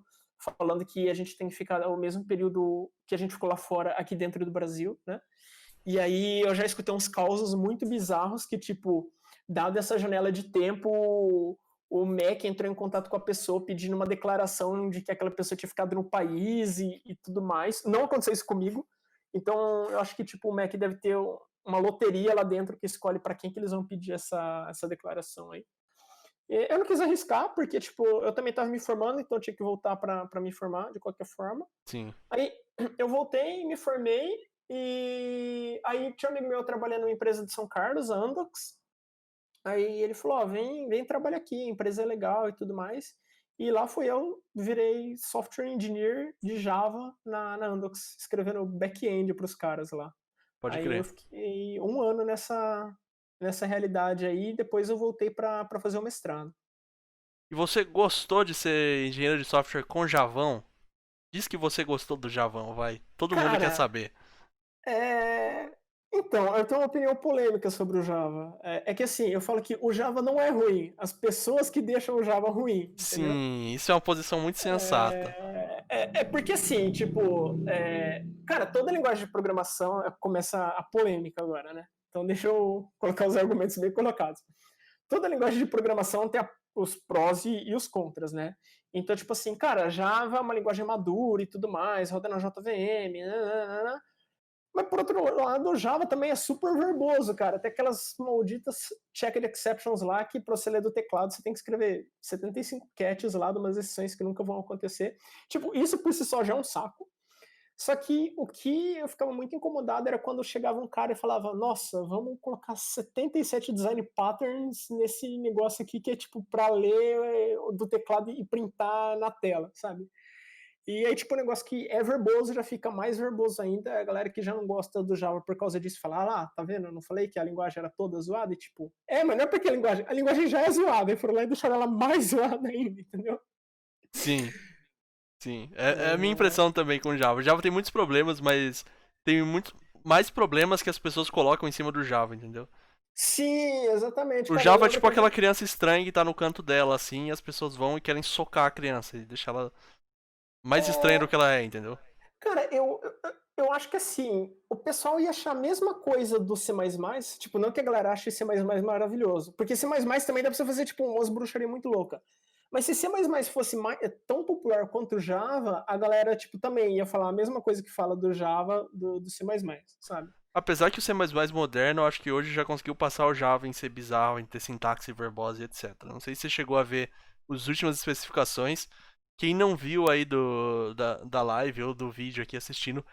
C: falando que a gente tem que ficar o mesmo período que a gente ficou lá fora, aqui dentro do Brasil, né? E aí eu já escutei uns causos muito bizarros que, tipo, dado essa janela de tempo, o MEC entrou em contato com a pessoa pedindo uma declaração de que aquela pessoa tinha ficado no país e tudo mais. Não aconteceu isso comigo. Então, eu acho que, tipo, o MEC deve ter uma loteria lá dentro que escolhe para quem que eles vão pedir essa declaração aí. Eu não quis arriscar, porque, tipo, eu também estava me formando, então eu tinha que voltar para me formar de qualquer forma.
B: Sim,
C: Aí eu voltei, me formei, e aí tinha um amigo meu trabalhando numa empresa de São Carlos, a Amdocs. Aí ele falou: Ó, vem trabalhar aqui, a empresa é legal e tudo mais. E lá fui eu, virei software engineer de Java na Amdocs, escrevendo back-end para os caras lá.
B: pode
C: Aí eu
B: crer.
C: fiquei um ano nessa realidade aí, depois eu voltei para fazer o mestrado.
B: E você gostou de ser engenheiro de software com Javão? Diz que você gostou do Javão, vai. Todo mundo quer
C: Cara,
B: saber.
C: É... Então, eu tenho uma opinião polêmica sobre o Java. É que assim, eu falo que o Java não é ruim, as pessoas que deixam o Java ruim, entendeu?
B: Sim, isso é uma posição muito sensata.
C: É porque assim, tipo, cara, toda linguagem de programação começa a polêmica agora, né? Então deixa eu colocar os argumentos bem colocados. Toda linguagem de programação tem os prós e os contras, né? Então, tipo assim, cara, Java é uma linguagem madura e tudo mais, roda na JVM, nananana. Mas por outro lado, o Java também é super verboso, cara. Tem aquelas malditas checked exceptions lá que para você ler do teclado você tem que escrever 75 catches lá de umas exceções que nunca vão acontecer. Tipo, isso por si só já é um saco. Só que o que eu ficava muito incomodado era quando chegava um cara e falava: Nossa, vamos colocar 77 design patterns nesse negócio aqui que é tipo para ler do teclado e printar na tela, sabe? E aí, tipo, um negócio que é verboso já fica mais verboso ainda. A galera que já não gosta do Java por causa disso fala, ah lá, tá vendo? Eu não falei que a linguagem era toda zoada? E tipo, mas não é porque a linguagem já é zoada. E foram lá e deixaram ela mais zoada ainda, entendeu?
B: Sim, sim. É a minha impressão também com o Java. O Java tem muitos problemas, mas tem muitos mais problemas que as pessoas colocam em cima do Java, entendeu?
C: Sim, exatamente.
B: O
C: Cara, eu
B: Java é
C: lembro
B: tipo
C: que
B: aquela criança estranha que tá no canto dela, assim, e as pessoas vão e querem socar a criança e deixar ela mais estranha do que ela é, entendeu?
C: Cara, eu acho que assim, o pessoal ia achar a mesma coisa do C++, tipo, não que a galera ache C++ maravilhoso, porque C++ também dá pra você fazer, tipo, umas bruxaria muito louca. Mas se C++ fosse tão popular quanto o Java, a galera, tipo, também ia falar a mesma coisa que fala do Java, do C++, sabe?
B: Apesar que o C++ moderno, eu acho que hoje já conseguiu passar o Java em ser bizarro, em ter sintaxe verbosa e etc. Não sei se você chegou a ver as últimas especificações. Quem não viu aí da live ou do vídeo aqui assistindo,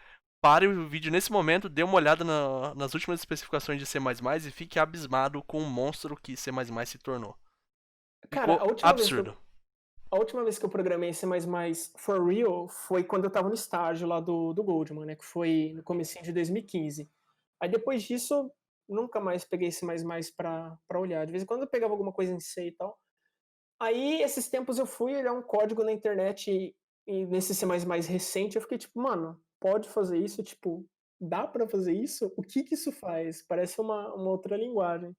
B: pare o vídeo nesse momento, dê uma olhada nas últimas especificações de C++ e fique abismado com o monstro que C++ se tornou.
C: Cara,
B: Ficou absurdo.
C: a última vez que eu programei C++ for real foi quando eu tava no estágio lá do Goldman, né? Que foi no comecinho de 2015. Aí depois disso, nunca mais peguei C++ pra olhar. De vez em quando eu pegava alguma coisa em C e tal. Aí, esses tempos eu fui olhar um código na internet e nesse C++ recente eu fiquei tipo, mano, pode fazer isso? Tipo, dá pra fazer isso? O que que isso faz? Parece uma outra linguagem.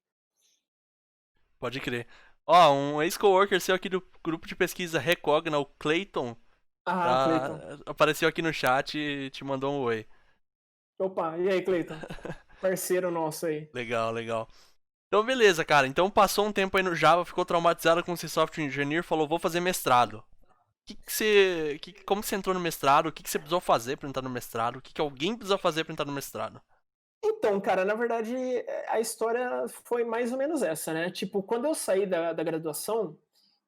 B: Pode crer. Ó, um ex-coworker seu aqui do grupo de pesquisa Recogna, o Clayton,
C: Ah, Cleiton.
B: apareceu aqui no chat e te mandou um oi.
C: Opa, e aí, Cleiton? Parceiro nosso aí.
B: Legal, legal. Então, beleza, cara. Então, passou um tempo aí no Java, ficou traumatizado com o Software Engineer, falou, vou fazer mestrado. Como você entrou no mestrado? O que você precisou fazer pra entrar no mestrado? O que alguém precisa fazer pra entrar no mestrado?
C: Então, cara, na verdade, a história foi mais ou menos essa, né? Tipo, quando eu saí da graduação,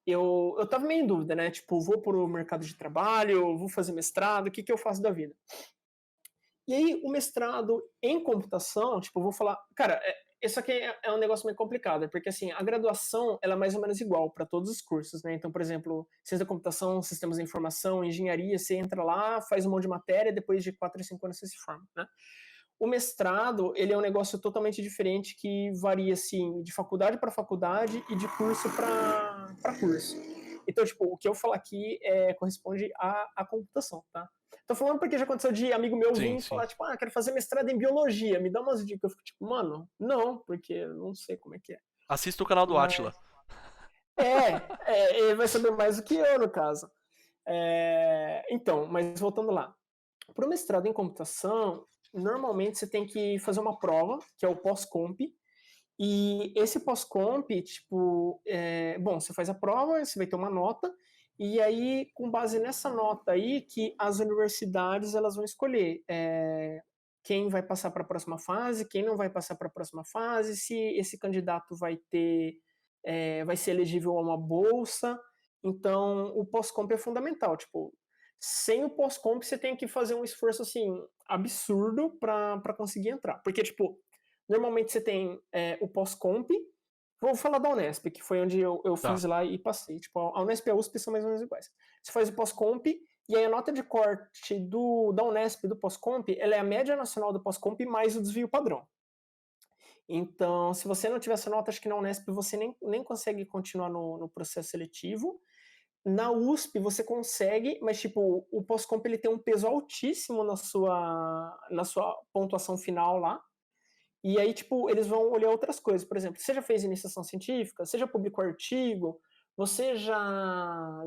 C: eu tava meio em dúvida, né? Tipo, vou pro mercado de trabalho, vou fazer mestrado, o que que eu faço da vida? E aí, o mestrado em computação, tipo, eu vou falar. Cara, isso aqui é um negócio meio complicado, porque assim, a graduação ela é mais ou menos igual para todos os cursos, né? Então, por exemplo, ciência da computação, sistemas de informação, engenharia, você entra lá, faz um monte de matéria, depois de 4 ou 5 anos você se forma, né? O mestrado, ele é um negócio totalmente diferente que varia, assim, de faculdade para faculdade e de curso para curso. Então, tipo, o que eu falar aqui corresponde à computação, tá? Tô falando porque já aconteceu de amigo meu
B: Sim,
C: vir
B: sim.
C: falar, tipo, quero fazer mestrado em biologia, me dá umas dicas. Eu fico tipo, mano, não, porque eu não sei como é que é.
B: Assista o canal do
C: Mas,
B: Atila.
C: ele vai saber mais do que eu, no caso. Então, mas voltando lá. Para o mestrado em computação, normalmente você tem que fazer uma prova, que é o pós-comp, e esse pós-comp, tipo, bom, você faz a prova, você vai ter uma nota, e aí, com base nessa nota aí, que as universidades elas vão escolher quem vai passar para a próxima fase, quem não vai passar para a próxima fase, se esse candidato vai ser elegível a uma bolsa. Então, o pós-comp é fundamental. Tipo, sem o pós-comp você tem que fazer um esforço assim absurdo para conseguir entrar, porque tipo normalmente você tem o pós-comp. Vou falar da Unesp, que foi onde eu
B: Tá.
C: fiz lá e passei. Tipo, a Unesp e a USP são mais ou menos iguais. Você faz o pós-comp, e aí a nota de corte da Unesp do pós-comp, ela é a média nacional do pós-comp mais o desvio padrão. Então, se você não tiver essa nota, acho que na Unesp você nem consegue continuar no processo seletivo. Na USP você consegue, mas tipo, o pós-comp ele tem um peso altíssimo na sua pontuação final lá. E aí, tipo, eles vão olhar outras coisas. Por exemplo, você já fez iniciação científica? Você já publicou artigo? Você já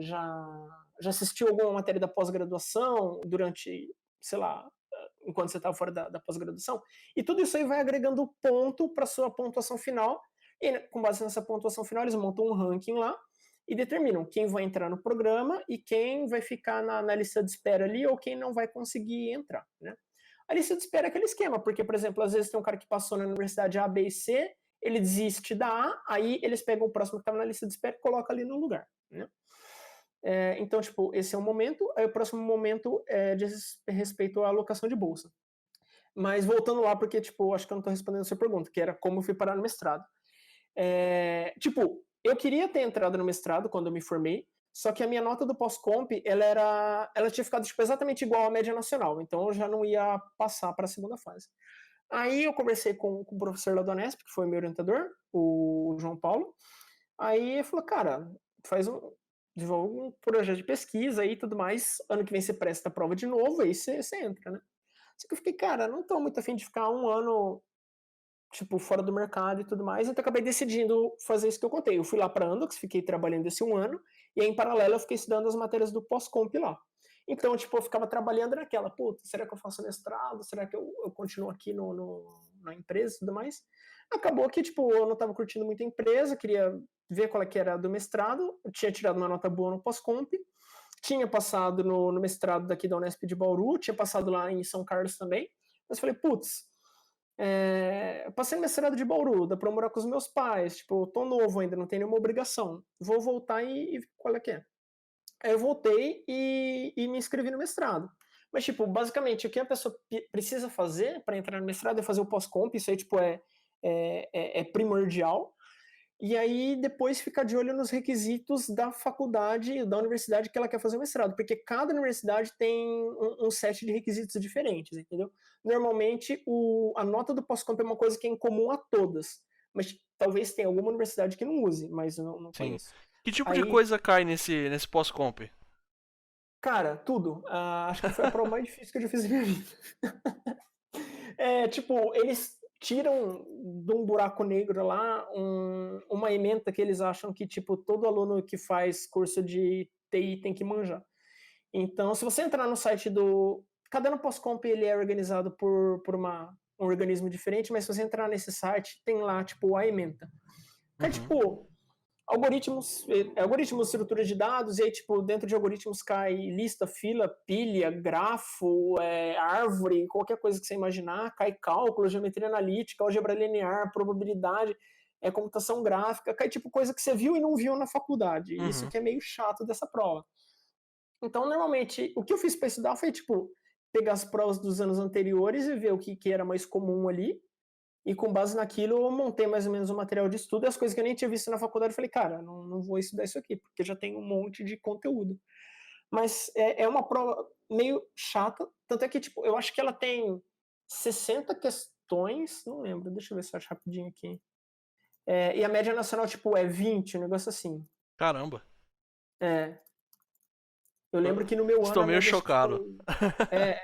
C: assistiu alguma matéria da pós-graduação durante, sei lá, enquanto você estava fora da pós-graduação? E tudo isso aí vai agregando ponto para sua pontuação final. E com base nessa pontuação final, eles montam um ranking lá e determinam quem vai entrar no programa e quem vai ficar na lista de espera ali ou quem não vai conseguir entrar, né? A lista de espera é aquele esquema, porque, por exemplo, às vezes tem um cara que passou na universidade A, B e C, ele desiste da A, aí eles pegam o próximo que estava na lista de espera e colocam ali no lugar, né? Então, tipo, esse é um momento, aí o próximo momento diz respeito à alocação de bolsa. Mas voltando lá, porque, tipo, acho que eu não estou respondendo a sua pergunta, que era como eu fui parar no mestrado. Tipo, eu queria ter entrado no mestrado quando eu me formei, Só que a minha nota do pós-comp, ela tinha ficado tipo, exatamente igual à média nacional, então eu já não ia passar para a segunda fase. Aí eu conversei com o professor lá do Unesp, que foi meu orientador, o João Paulo. Aí ele falou, cara, desenvolve um projeto de pesquisa aí e tudo mais, ano que vem você presta a prova de novo, aí você entra, né? Só que eu fiquei, cara, não tô muito afim de ficar um ano, tipo, fora do mercado e tudo mais, então eu acabei decidindo fazer isso que eu contei. Eu fui lá para Andox, fiquei trabalhando esse um ano, e aí em paralelo eu fiquei estudando as matérias do pós-comp lá. Então, tipo, eu ficava trabalhando naquela, puta, será que eu faço mestrado? Será que eu continuo aqui na empresa e tudo mais? Acabou que, tipo, eu não estava curtindo muito a empresa, queria ver qual é que era do mestrado, eu tinha tirado uma nota boa no pós-comp, tinha passado no mestrado daqui da Unesp de Bauru, tinha passado lá em São Carlos também, mas falei, putz, passei no mestrado de Bauru, dá pra morar com os meus pais, tipo, eu tô novo ainda, não tenho nenhuma obrigação, vou voltar e qual é que é? Aí eu voltei e me inscrevi no mestrado. Mas, tipo, basicamente, o que a pessoa precisa fazer para entrar no mestrado é fazer o pós-comp, isso aí, tipo, é primordial. E aí, depois, ficar de olho nos requisitos da faculdade, da universidade que ela quer fazer o mestrado, porque cada universidade tem um set de requisitos diferentes, entendeu? Normalmente, a nota do pós-comp é uma coisa que é em comum a todas, mas talvez tenha alguma universidade que não use, mas eu não
B: Sim.
C: conheço.
B: Que tipo de
C: Aí,
B: coisa cai nesse pós-comp?
C: cara, tudo. Acho que foi a prova mais difícil que eu já fiz na minha vida. Tipo, eles tiram de um buraco negro lá uma ementa que eles acham que, tipo, todo aluno que faz curso de TI tem que manjar. Então, se você entrar no site Cada ano pós-comp ele é organizado por um organismo diferente, mas se você entrar nesse site, tem lá, tipo, a ementa. Que é, tipo, algoritmos, estrutura de dados, e aí, tipo, dentro de algoritmos cai lista, fila, pilha, grafo, árvore, qualquer coisa que você imaginar, cai cálculo, geometria analítica, álgebra linear, probabilidade, computação gráfica, cai, tipo, coisa que você viu e não viu na faculdade. Isso que é meio chato dessa prova. Então, normalmente, o que eu fiz para estudar foi, tipo, pegar as provas dos anos anteriores e ver o que era mais comum ali, e com base naquilo, eu montei mais ou menos um material de estudo. E as coisas que eu nem tinha visto na faculdade, eu falei, cara, não vou estudar isso aqui, porque já tem um monte de conteúdo. Mas é uma prova meio chata. Tanto é que, tipo, eu acho que ela tem 60 questões. Não lembro, deixa eu ver se eu acho rapidinho aqui. E a média nacional, tipo, é 20, um negócio assim.
B: Caramba.
C: Eu lembro que no meu ano
B: Estou
C: a
B: meio
C: média
B: chocado.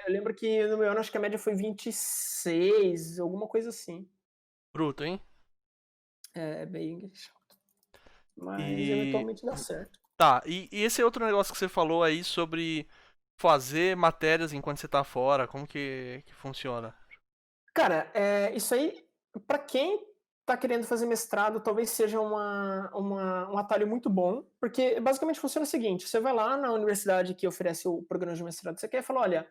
C: eu lembro que no meu ano acho que a média foi 26, alguma coisa assim.
B: Bruto, hein?
C: É bem chato. Mas
B: E.
C: eventualmente dá certo.
B: Tá, e esse outro negócio que você falou aí sobre fazer matérias enquanto você tá fora, como que funciona?
C: Cara, isso aí, para quem tá querendo fazer mestrado, talvez seja um atalho muito bom, porque basicamente funciona o seguinte: você vai lá na universidade que oferece o programa de mestrado que você quer e fala, olha,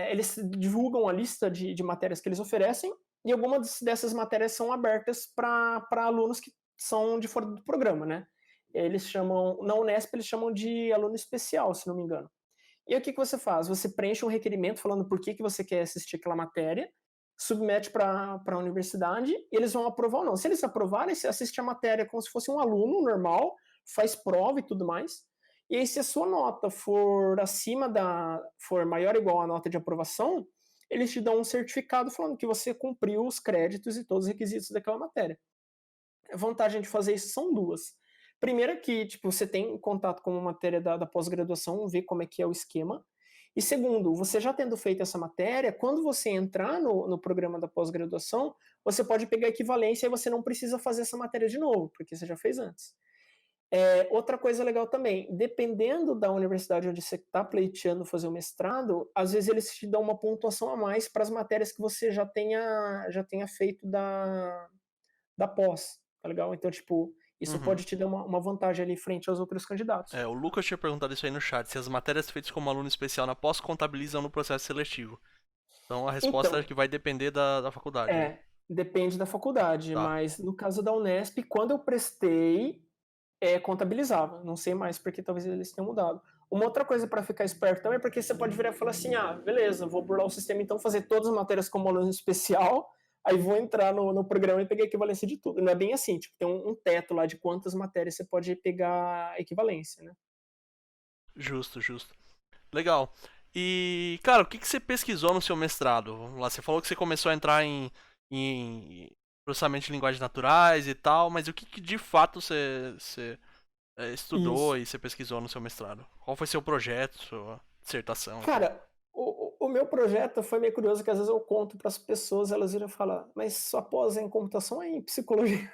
C: eles divulgam a lista de matérias que eles oferecem, e algumas dessas matérias são abertas para alunos que são de fora do programa, né? Eles chamam, na Unesp, eles chamam de aluno especial, se não me engano. E aí o que você faz? Você preenche um requerimento falando por que você quer assistir aquela matéria, submete para a universidade e eles vão aprovar ou não. Se eles aprovarem, você assiste a matéria como se fosse um aluno normal, faz prova e tudo mais. E aí, se a sua nota for for maior ou igual à nota de aprovação, eles te dão um certificado falando que você cumpriu os créditos e todos os requisitos daquela matéria. A vantagem de fazer isso são duas. Primeiro que, tipo, você tem contato com uma matéria da pós-graduação, vê como é que é o esquema. E segundo, você já tendo feito essa matéria, quando você entrar no programa da pós-graduação, você pode pegar a equivalência e você não precisa fazer essa matéria de novo, porque você já fez antes. Outra coisa legal também, dependendo da universidade onde você está pleiteando fazer o mestrado, às vezes eles te dão uma pontuação a mais para as matérias que você já tenha feito da pós, tá legal? Então, tipo, isso pode te dar uma vantagem ali frente aos outros candidatos.
B: O Lucas tinha perguntado isso aí no chat, se as matérias feitas como aluno especial na pós contabilizam no processo seletivo. Então a resposta é
C: Então,
B: que vai depender da faculdade, né?
C: depende da faculdade,
B: Tá.
C: mas no caso da Unesp, quando eu prestei, contabilizava. Não sei mais porque talvez eles tenham mudado. Uma outra coisa para ficar esperto também é porque você pode virar e falar assim, beleza, vou burlar o sistema então, fazer todas as matérias como aluno especial, aí vou entrar no programa e pegar a equivalência de tudo. Não é bem assim, tipo, tem um teto lá de quantas matérias você pode pegar equivalência, né?
B: Justo, justo. Legal. E, cara, o que que você pesquisou no seu mestrado? Vamos lá, você falou que você começou a entrar em processamento de linguagens naturais e tal, mas o que que de fato você estudou
C: Isso.
B: e você pesquisou no seu mestrado? Qual foi seu projeto, sua dissertação e tal?
C: Cara, o meu projeto foi meio curioso que às vezes eu conto para as pessoas, elas viram falar, mas sua pós é em computação ou é em psicologia?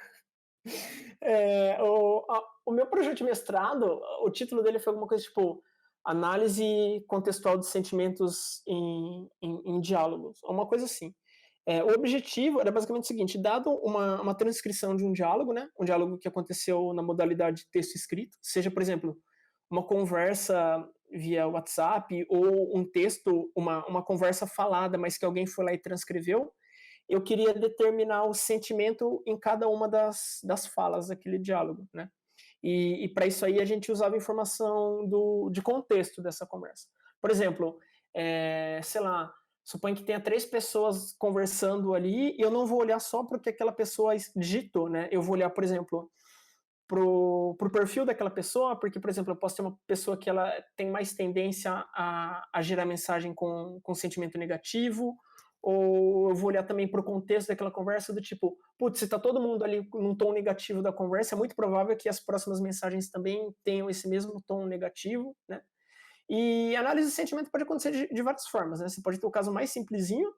C: O meu projeto de mestrado, o título dele foi alguma coisa tipo Análise Contextual de Sentimentos em Diálogos, uma coisa assim. O objetivo era basicamente o seguinte: dado uma transcrição de um diálogo, né, um diálogo que aconteceu na modalidade texto escrito, seja, por exemplo, uma conversa via WhatsApp ou um texto, uma conversa falada, mas que alguém foi lá e transcreveu, eu queria determinar o sentimento em cada uma das falas daquele diálogo, né? E para isso aí a gente usava informação de contexto dessa conversa. Por exemplo, sei lá, suponho que tenha 3 pessoas conversando ali e eu não vou olhar só para o que aquela pessoa digitou, né? Eu vou olhar, por exemplo, pro perfil daquela pessoa, porque, por exemplo, eu posso ter uma pessoa que ela tem mais tendência a gerar mensagem com sentimento negativo, ou eu vou olhar também para o contexto daquela conversa do tipo, putz, se tá todo mundo ali num tom negativo da conversa, é muito provável que as próximas mensagens também tenham esse mesmo tom negativo, né? E análise de sentimento pode acontecer de várias formas, né? Você pode ter o caso mais simplesinho,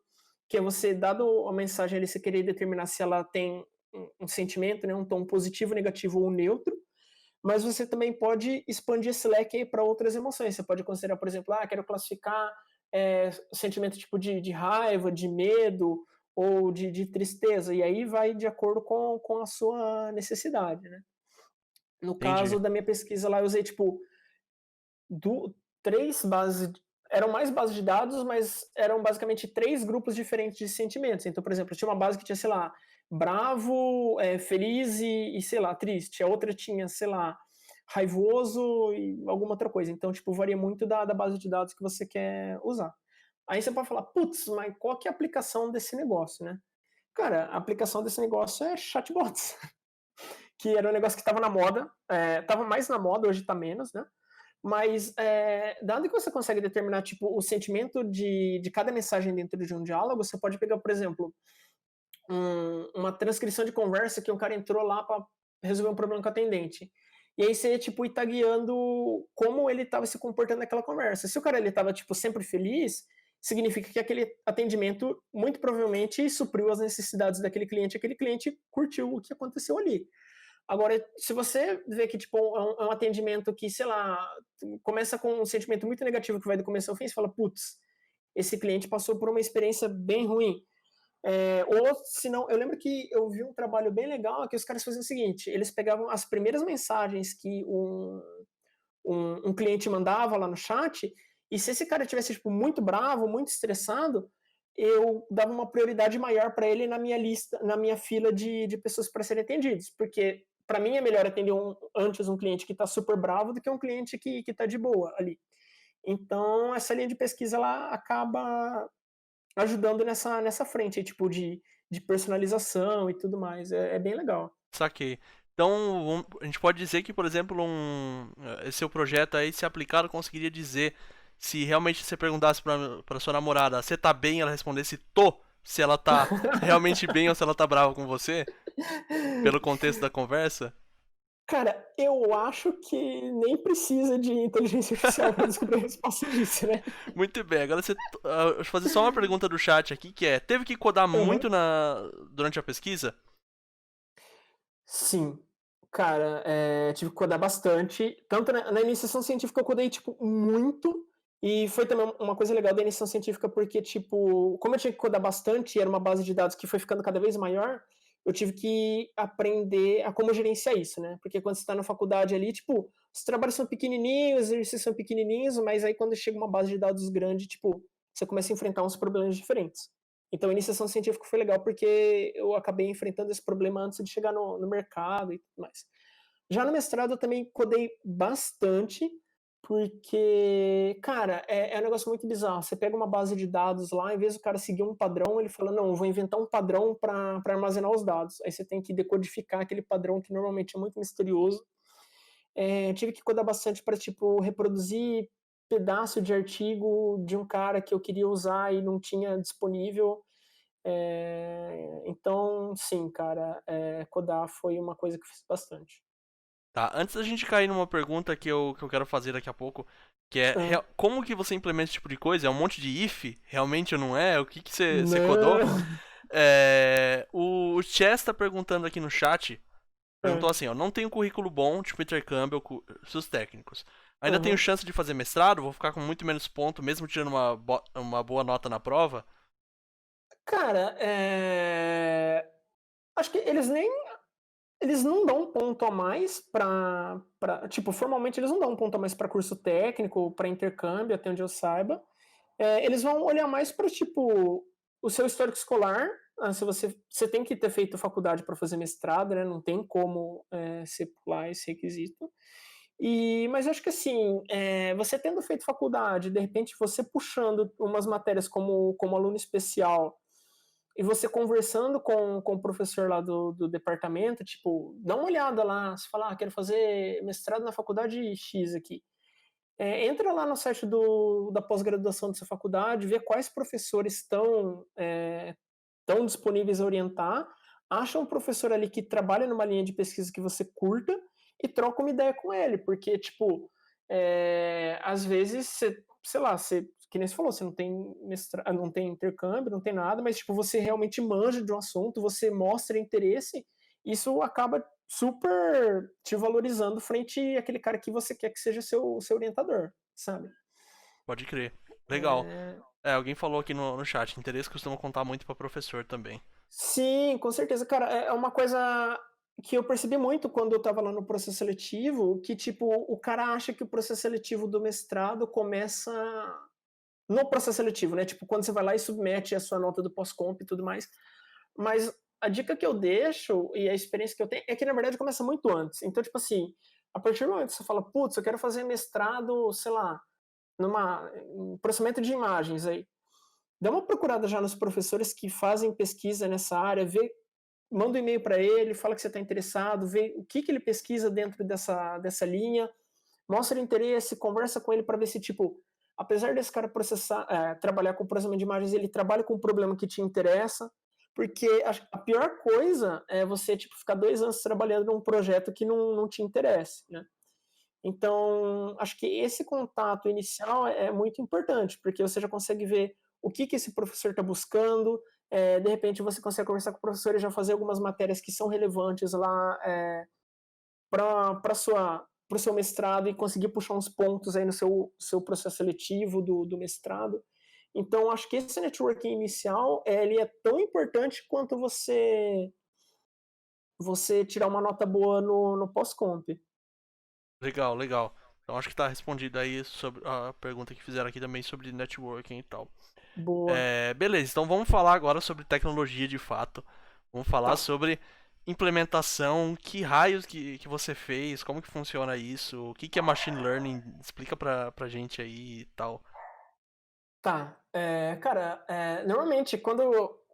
C: que é você, dado a mensagem ali, você querer determinar se ela tem um sentimento, né, um tom positivo, negativo ou neutro, mas você também pode expandir esse leque para outras emoções. Você pode considerar, por exemplo, quero classificar sentimento tipo de raiva, de medo ou de tristeza, e aí vai de acordo com a sua necessidade, né? No
B: Entendi.
C: caso da minha pesquisa lá, eu usei, tipo, 3 bases, eram mais bases de dados, mas eram basicamente 3 grupos diferentes de sentimentos. Então, por exemplo, tinha uma base que tinha, sei lá, bravo, feliz sei lá, triste. A outra tinha, sei lá, raivoso e alguma outra coisa. Então, tipo, varia muito da base de dados que você quer usar. Aí você pode falar, putz, mas qual que é a aplicação desse negócio, né? Cara, a aplicação desse negócio é chatbots, que era um negócio que estava na moda, estava mais na moda, hoje está menos, né? Mas, dado que você consegue determinar, tipo, o sentimento de cada mensagem dentro de um diálogo, você pode pegar, por exemplo, uma transcrição de conversa que um cara entrou lá para resolver um problema com o atendente. E aí você, tipo, ir tagueando como ele estava se comportando naquela conversa. Se o cara ele estava, tipo, sempre feliz, significa que aquele atendimento muito provavelmente supriu as necessidades daquele cliente, aquele cliente curtiu o que aconteceu ali. Agora, se você vê que tipo, é um atendimento que, sei lá, começa com um sentimento muito negativo que vai do começo ao fim, você fala, putz, esse cliente passou por uma experiência bem ruim. Ou se não, eu lembro que eu vi um trabalho bem legal que os caras faziam o seguinte: eles pegavam as primeiras mensagens que um cliente mandava lá no chat, e se esse cara tivesse tipo, muito bravo, muito estressado, eu dava uma prioridade maior para ele na minha lista, na minha fila de pessoas para serem atendidos, porque para mim é melhor atender antes um cliente que está super bravo do que um cliente que está de boa ali. Então, essa linha de pesquisa ela acaba ajudando nessa frente, tipo, de personalização e tudo mais. É bem legal.
B: Saquei. Então, a gente pode dizer que, por exemplo, esse seu projeto aí, se aplicado, conseguiria dizer se realmente você perguntasse pra sua namorada, você tá bem, ela respondesse tô, se ela tá realmente bem ou se ela tá brava com você, pelo contexto da conversa?
C: Cara, eu acho que nem precisa de inteligência artificial para descobrir a resposta disso, né?
B: Muito bem, agora deixa eu fazer só uma pergunta do chat aqui, que é, teve que codar
C: Uhum.
B: muito durante a pesquisa?
C: Sim. Cara, tive que codar bastante. Tanto na iniciação científica eu codei, tipo, muito. E foi também uma coisa legal da iniciação científica, porque, tipo, como eu tinha que codar bastante, e era uma base de dados que foi ficando cada vez maior, eu tive que aprender a como gerenciar isso, né? Porque quando você está na faculdade ali, tipo, os trabalhos são pequenininhos, os exercícios são pequenininhos, mas aí quando chega uma base de dados grande, tipo, você começa a enfrentar uns problemas diferentes. Então, a iniciação científica foi legal porque eu acabei enfrentando esse problema antes de chegar no mercado e tudo mais. Já no mestrado eu também codei bastante, porque, cara, é um negócio muito bizarro. Você pega uma base de dados lá, em vez do cara seguir um padrão, ele fala, não, eu vou inventar um padrão para armazenar os dados. Aí você tem que decodificar aquele padrão que normalmente é muito misterioso. tive que codar bastante para, tipo, reproduzir pedaço de artigo de um cara que eu queria usar e não tinha disponível. Então, sim, cara, codar foi uma coisa que eu fiz bastante.
B: Tá, antes da gente cair numa pergunta que eu quero fazer daqui a pouco, que é
C: Ah,
B: como que você implementa esse tipo de coisa? É um monte de if? Realmente não é? O que que você codou?
C: não.
B: O Chess tá perguntando aqui no chat,
C: Ah,
B: perguntou assim, ó, não tenho currículo bom, tipo intercâmbio, cursos técnicos. Ainda tenho
C: aham.
B: chance de fazer mestrado? Vou ficar com muito menos ponto, mesmo tirando uma boa nota na prova?
C: Cara, acho que eles não dão um ponto a mais tipo, formalmente eles não dão um ponto a mais para curso técnico, para intercâmbio, até onde eu saiba. Eles vão olhar mais para, tipo, o seu histórico escolar. Se você tem que ter feito faculdade para fazer mestrado, né? Não tem como você pular esse requisito. Mas eu acho que assim, você tendo feito faculdade, de repente você puxando umas matérias como aluno especial e você conversando com o professor lá do departamento, tipo, dá uma olhada lá, você fala, quero fazer mestrado na faculdade X aqui. Entra lá no site da pós-graduação dessa faculdade, vê quais professores estão disponíveis a orientar, acha um professor ali que trabalha numa linha de pesquisa que você curta e troca uma ideia com ele, porque, tipo, às vezes, sei lá, que nem você falou, você não tem não tem intercâmbio, não tem nada, mas, tipo, você realmente manja de um assunto, você mostra interesse, isso acaba super te valorizando frente àquele cara que você quer que seja seu orientador, sabe?
B: Pode crer. Legal.
C: É,
B: Alguém falou aqui no chat, interesse costuma contar muito pra professor também.
C: Sim, com certeza, cara. É uma coisa que eu percebi muito quando eu estava lá no processo seletivo, que, tipo, o cara acha que o processo seletivo do mestrado começa no processo seletivo, né? Tipo, quando você vai lá e submete a sua nota do pós-comp e tudo mais. Mas a dica que eu deixo e a experiência que eu tenho é que, na verdade, começa muito antes. Então, tipo assim, a partir do momento que você fala, putz, eu quero fazer mestrado, sei lá, em processamento de imagens aí. Dá uma procurada já nos professores que fazem pesquisa nessa área, manda um e-mail para ele, fala que você está interessado, vê o que ele pesquisa dentro dessa linha, mostra interesse, conversa com ele para ver se, tipo, apesar desse cara trabalhar com processamento de imagens, ele trabalha com um problema que te interessa, porque a pior coisa é você, tipo, ficar 2 anos trabalhando num projeto que não te interessa, né? Então, acho que esse contato inicial é muito importante, porque você já consegue ver o que esse professor está buscando. De repente, você consegue conversar com o professor e já fazer algumas matérias que são relevantes lá para o seu mestrado e conseguir puxar uns pontos aí no seu processo seletivo do mestrado. Então, acho que esse networking inicial ele é tão importante quanto você tirar uma nota boa no pós-comp.
B: Legal, legal. Então acho que tá respondido aí sobre a pergunta que fizeram aqui também sobre networking e tal.
C: Boa.
B: Beleza, então vamos falar agora sobre tecnologia de fato. Vamos falar
C: Tá.
B: sobre implementação, que raios que você fez, como que funciona isso, o que que é machine learning, explica pra gente aí e tal.
C: Tá. Cara, normalmente, quando eu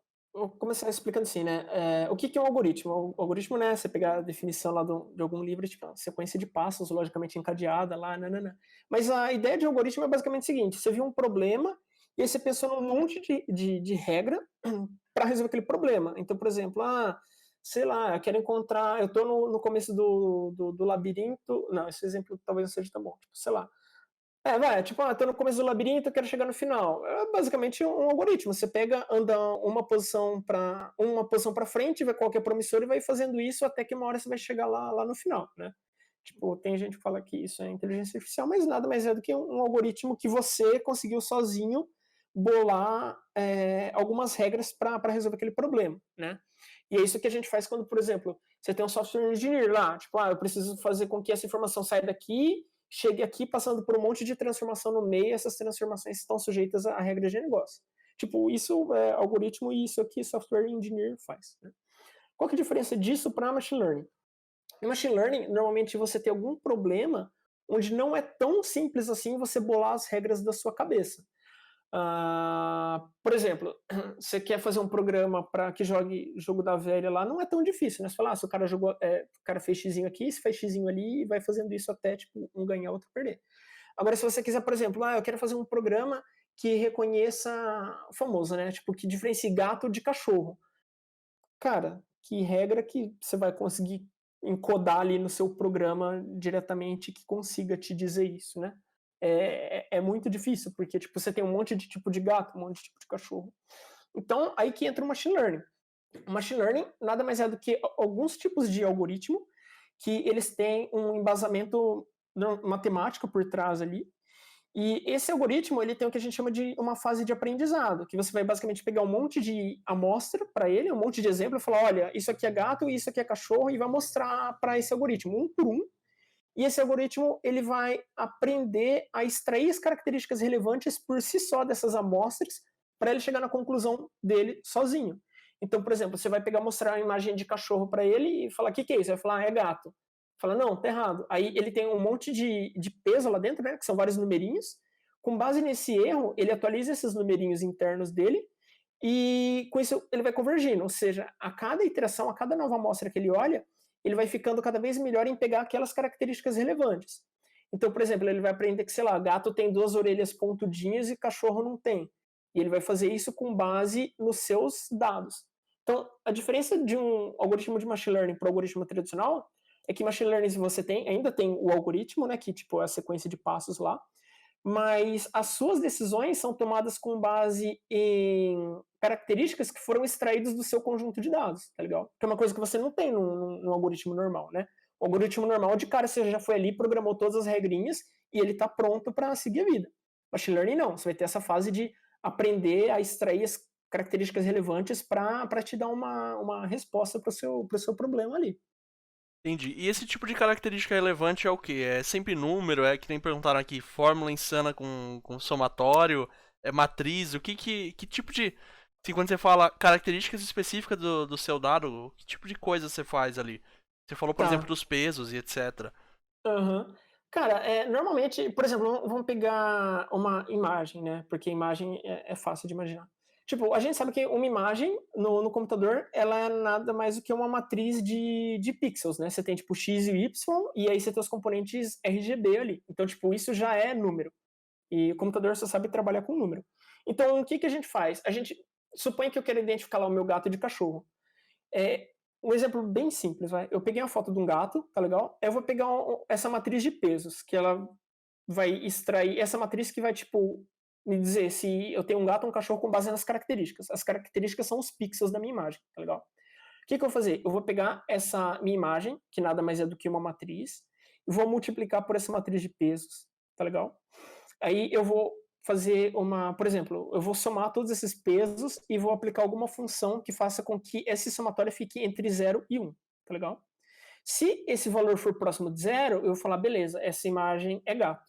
C: começar explicando assim, né? O que é um algoritmo? O algoritmo, né? Você pegar a definição lá de algum livro, tipo, uma sequência de passos logicamente encadeada lá, nanana. Mas a ideia de algoritmo é basicamente o seguinte: você viu um problema e aí você pensou num monte de regra para resolver aquele problema. Então, por exemplo, sei lá, eu quero encontrar. Eu estou no começo do labirinto. Não, esse exemplo talvez não seja tão bom. Tipo, sei lá. Tipo, tô no começo do labirinto, eu quero chegar no final. É basicamente um algoritmo. Você pega, anda uma posição para frente, vê qual que é promissor e vai fazendo isso até que uma hora você vai chegar lá no final, né? Tipo, tem gente que fala que isso é inteligência artificial, mas nada mais é do que um algoritmo que você conseguiu sozinho bolar algumas regras para resolver aquele problema, né? E é isso que a gente faz quando, por exemplo, você tem um software engineer lá, tipo, eu preciso fazer com que essa informação saia daqui, chegue aqui passando por um monte de transformação no meio, essas transformações estão sujeitas a regras de negócio. Tipo, isso é algoritmo e isso aqui software engineer faz, né? Qual que é a diferença disso para machine learning? Em machine learning, normalmente você tem algum problema onde não é tão simples assim você bolar as regras da sua cabeça. Por exemplo, você quer fazer um programa para que jogue jogo da velha lá, não é tão difícil, né? Você fala, se o cara jogou, o cara fez xizinho aqui, se fez xizinho ali, e vai fazendo isso até, tipo, um ganhar, outro perder. Agora, se você quiser, por exemplo, eu quero fazer um programa que reconheça, famoso, né? Tipo, que diferencie gato de cachorro. Cara, que regra que você vai conseguir encodar ali no seu programa diretamente que consiga te dizer isso, né? É muito difícil, porque tipo, você tem um monte de tipo de gato, um monte de tipo de cachorro. Então, aí que entra o machine learning. O machine learning nada mais é do que alguns tipos de algoritmo que eles têm um embasamento matemático por trás ali, e esse algoritmo, ele tem o que a gente chama de uma fase de aprendizado, que você vai basicamente pegar um monte de amostra para ele, um monte de exemplo, e falar, olha, isso aqui é gato, isso aqui é cachorro, e vai mostrar para esse algoritmo, um por um, e esse algoritmo, ele vai aprender a extrair as características relevantes por si só dessas amostras, para ele chegar na conclusão dele sozinho. Então, por exemplo, você vai pegar, mostrar uma imagem de cachorro para ele e falar, o que é isso? Vai falar, é gato. Fala, não, tá errado. Aí ele tem um monte de peso lá dentro, né, que são vários numerinhos. Com base nesse erro, ele atualiza esses numerinhos internos dele e com isso ele vai convergindo. Ou seja, a cada iteração, a cada nova amostra que ele olha, ele vai ficando cada vez melhor em pegar aquelas características relevantes. Então, por exemplo, ele vai aprender que, sei lá, gato tem 2 orelhas pontudinhas e cachorro não tem. E ele vai fazer isso com base nos seus dados. Então, a diferença de um algoritmo de machine learning para o algoritmo tradicional é que machine learning você ainda tem o algoritmo, né, que tipo é a sequência de passos lá, mas as suas decisões são tomadas com base em características que foram extraídas do seu conjunto de dados, tá legal? Que é uma coisa que você não tem no algoritmo normal, né? O algoritmo normal, de cara, você já foi ali, programou todas as regrinhas e ele está pronto para seguir a vida. Machine learning não, você vai ter essa fase de aprender a extrair as características relevantes para te dar uma resposta para o seu problema ali.
B: Entendi. E esse tipo de característica relevante é o quê? É sempre número? É que nem perguntaram aqui, fórmula insana com somatório? É matriz? Que tipo de... Assim, quando você fala características específicas do seu dado, que tipo de coisa você faz ali? Você falou, por exemplo,
C: Tá.
B: dos pesos e etc.
C: Aham. Cara, normalmente, por exemplo, vamos pegar uma imagem, né? Porque imagem é fácil de imaginar. Tipo, a gente sabe que uma imagem no computador, ela é nada mais do que uma matriz de pixels, né? Você tem, tipo, X e Y, e aí você tem os componentes RGB ali. Então, tipo, isso já é número. E o computador só sabe trabalhar com número. Então, o que que a gente faz? A gente supõe que eu quero identificar lá o meu gato de cachorro. É, um exemplo bem simples, vai. Eu peguei uma foto de um gato, tá legal? Eu vou pegar essa matriz de pesos, que ela vai extrair essa matriz que vai, tipo, me dizer se eu tenho um gato ou um cachorro com base nas características. As características são os pixels da minha imagem, tá legal? O que que eu vou fazer? Eu vou pegar essa minha imagem, que nada mais é do que uma matriz, e vou multiplicar por essa matriz de pesos, tá legal? Aí eu vou fazer por exemplo, eu vou somar todos esses pesos e vou aplicar alguma função que faça com que esse somatório fique entre 0 e 1, tá legal? Se esse valor for próximo de 0, eu vou falar, beleza, essa imagem é gato.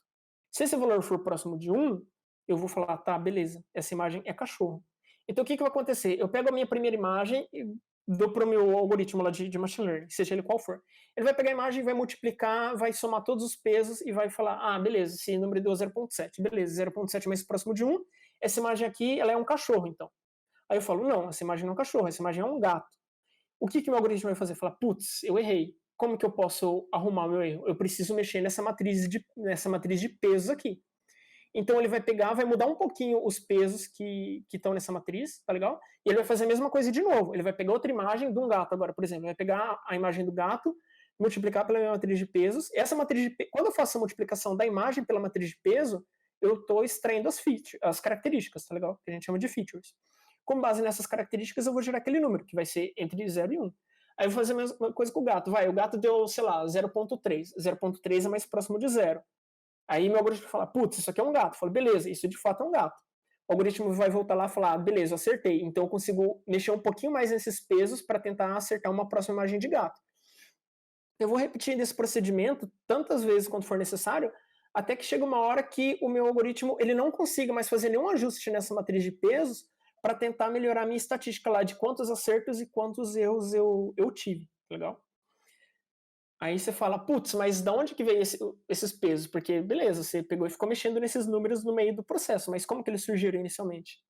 C: Se esse valor for próximo de 1, eu vou falar, tá, beleza, essa imagem é cachorro. Então o que vai acontecer? Eu pego a minha primeira imagem e dou para o meu algoritmo lá de machine learning, seja ele qual for. Ele vai pegar a imagem, vai multiplicar, vai somar todos os pesos e vai falar, ah, beleza, esse número deu 0.7, beleza, 0.7 mais próximo de 1, essa imagem aqui, ela é um cachorro, então. Aí eu falo, não, essa imagem não é um cachorro, essa imagem é um gato. O que o meu algoritmo vai fazer? Falar, putz, eu errei. Como que eu posso arrumar o meu erro? Eu preciso mexer nessa matriz de pesos aqui. Então ele vai pegar, vai mudar um pouquinho os pesos que estão nessa matriz, tá legal? E ele vai fazer a mesma coisa de novo. Ele vai pegar outra imagem de um gato agora, por exemplo. Ele vai pegar a imagem do gato, multiplicar pela minha matriz de pesos. Essa matriz de quando eu faço a multiplicação da imagem pela matriz de peso, eu estou extraindo as características, tá legal? Que a gente chama de features. Com base nessas características, eu vou gerar aquele número, que vai ser entre 0 e 1. Aí eu vou fazer a mesma coisa com o gato. O gato deu, sei lá, 0.3. 0.3 é mais próximo de 0. Aí meu algoritmo fala, putz, isso aqui é um gato. Eu falo, beleza, isso de fato é um gato. O algoritmo vai voltar lá e falar, beleza, eu acertei. Então eu consigo mexer um pouquinho mais nesses pesos para tentar acertar uma próxima imagem de gato. Eu vou repetindo esse procedimento tantas vezes quanto for necessário, até que chega uma hora que o meu algoritmo ele não consiga mais fazer nenhum ajuste nessa matriz de pesos para tentar melhorar a minha estatística lá de quantos acertos e quantos erros eu tive. Legal? Aí você fala, putz, mas da onde que veio esses pesos? Porque, beleza, você pegou e ficou mexendo nesses números no meio do processo, mas como que eles surgiram inicialmente?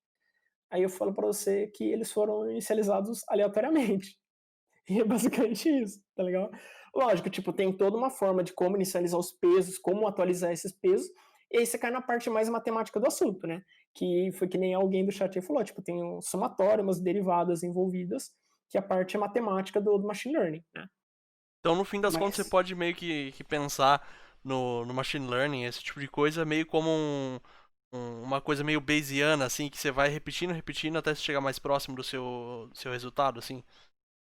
C: Aí eu falo para você que eles foram inicializados aleatoriamente. E é basicamente isso, tá legal? Lógico, tipo, tem toda uma forma de como inicializar os pesos, como atualizar esses pesos, e aí você cai na parte mais matemática do assunto, né? Que foi que nem alguém do chat aí falou, tipo, tem um somatório, umas derivadas envolvidas, que a parte é matemática do machine learning, né?
B: Então, no fim das contas, você
C: Mas,
B: pode meio que pensar no machine learning, esse tipo de coisa, meio como uma coisa meio bayesiana, assim, que você vai repetindo, repetindo até você chegar mais próximo do seu resultado, assim.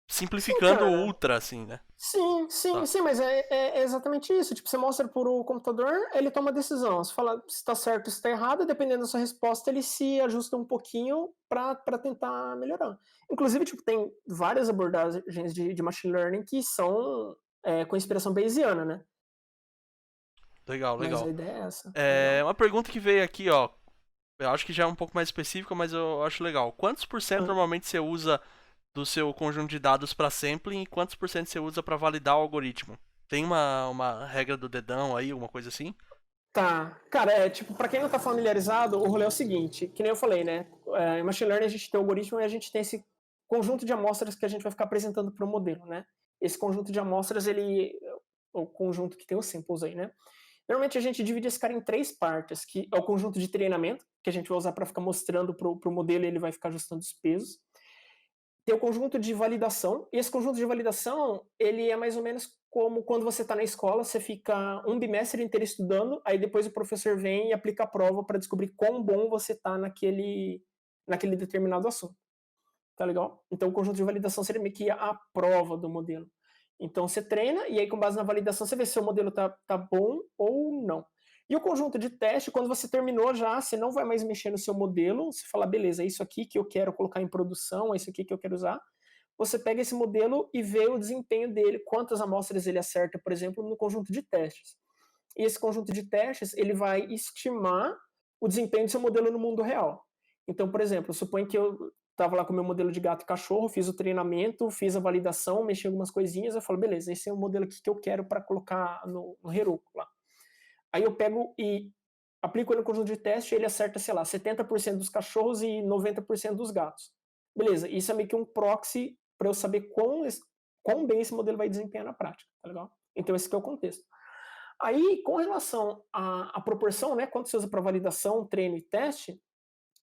C: sim,
B: Simplificando
C: cara.
B: ultra, assim, né?
C: Sim, sim,
B: Tá.
C: sim, mas é exatamente isso. Tipo, você mostra para o computador, ele toma a decisão. Você fala se está certo ou se está errado, dependendo da sua resposta, ele se ajusta um pouquinho para tentar melhorar. Inclusive, tipo, tem várias abordagens de machine learning que são com inspiração bayesiana, né?
B: Legal,
C: Mas a
B: legal.
C: ideia é essa, tá
B: É
C: legal?
B: uma pergunta que veio aqui, ó. Eu acho que já é um pouco mais específica, mas eu acho legal. Quantos por cento
C: Ah,
B: normalmente você usa do seu conjunto de dados para sampling e quantos por cento você usa para validar o algoritmo? Tem uma regra do dedão aí, alguma coisa assim?
C: tá. Cara, tipo, para quem não tá familiarizado, o rolê é o seguinte, que nem eu falei, né? Em machine learning a gente tem o algoritmo e a gente tem esse conjunto de amostras que a gente vai ficar apresentando para o modelo, né? Esse conjunto de amostras, ele o conjunto que tem os samples aí, né? Normalmente a gente divide esse cara em três partes, que é o conjunto de treinamento, que a gente vai usar para ficar mostrando para o modelo e ele vai ficar ajustando os pesos. Tem o conjunto de validação, e esse conjunto de validação, ele é mais ou menos como quando você está na escola, você fica um bimestre inteiro estudando, aí depois o professor vem e aplica a prova para descobrir quão bom você está naquele determinado assunto. Tá legal? Então o conjunto de validação seria meio que a prova do modelo. Então você treina e aí com base na validação você vê se o modelo tá bom ou não. E o conjunto de teste, quando você terminou já, você não vai mais mexer no seu modelo, você fala, beleza, é isso aqui que eu quero colocar em produção, é isso aqui que eu quero usar. Você pega esse modelo e vê o desempenho dele, quantas amostras ele acerta, por exemplo, no conjunto de testes. E esse conjunto de testes, ele vai estimar o desempenho do seu modelo no mundo real. Então, por exemplo, suponho que eu estava lá com o meu modelo de gato e cachorro, fiz o treinamento, fiz a validação, mexi algumas coisinhas, eu falo, beleza, esse é o modelo aqui que eu quero para colocar no Heroku lá. Aí eu pego e aplico ele no conjunto de teste e ele acerta, sei lá, 70% dos cachorros e 90% dos gatos. Beleza, isso é meio que um proxy para eu saber quão bem esse modelo vai desempenhar na prática, tá legal? Então esse que é o contexto. Aí, com relação à proporção, né, quanto você usa para validação, treino e teste,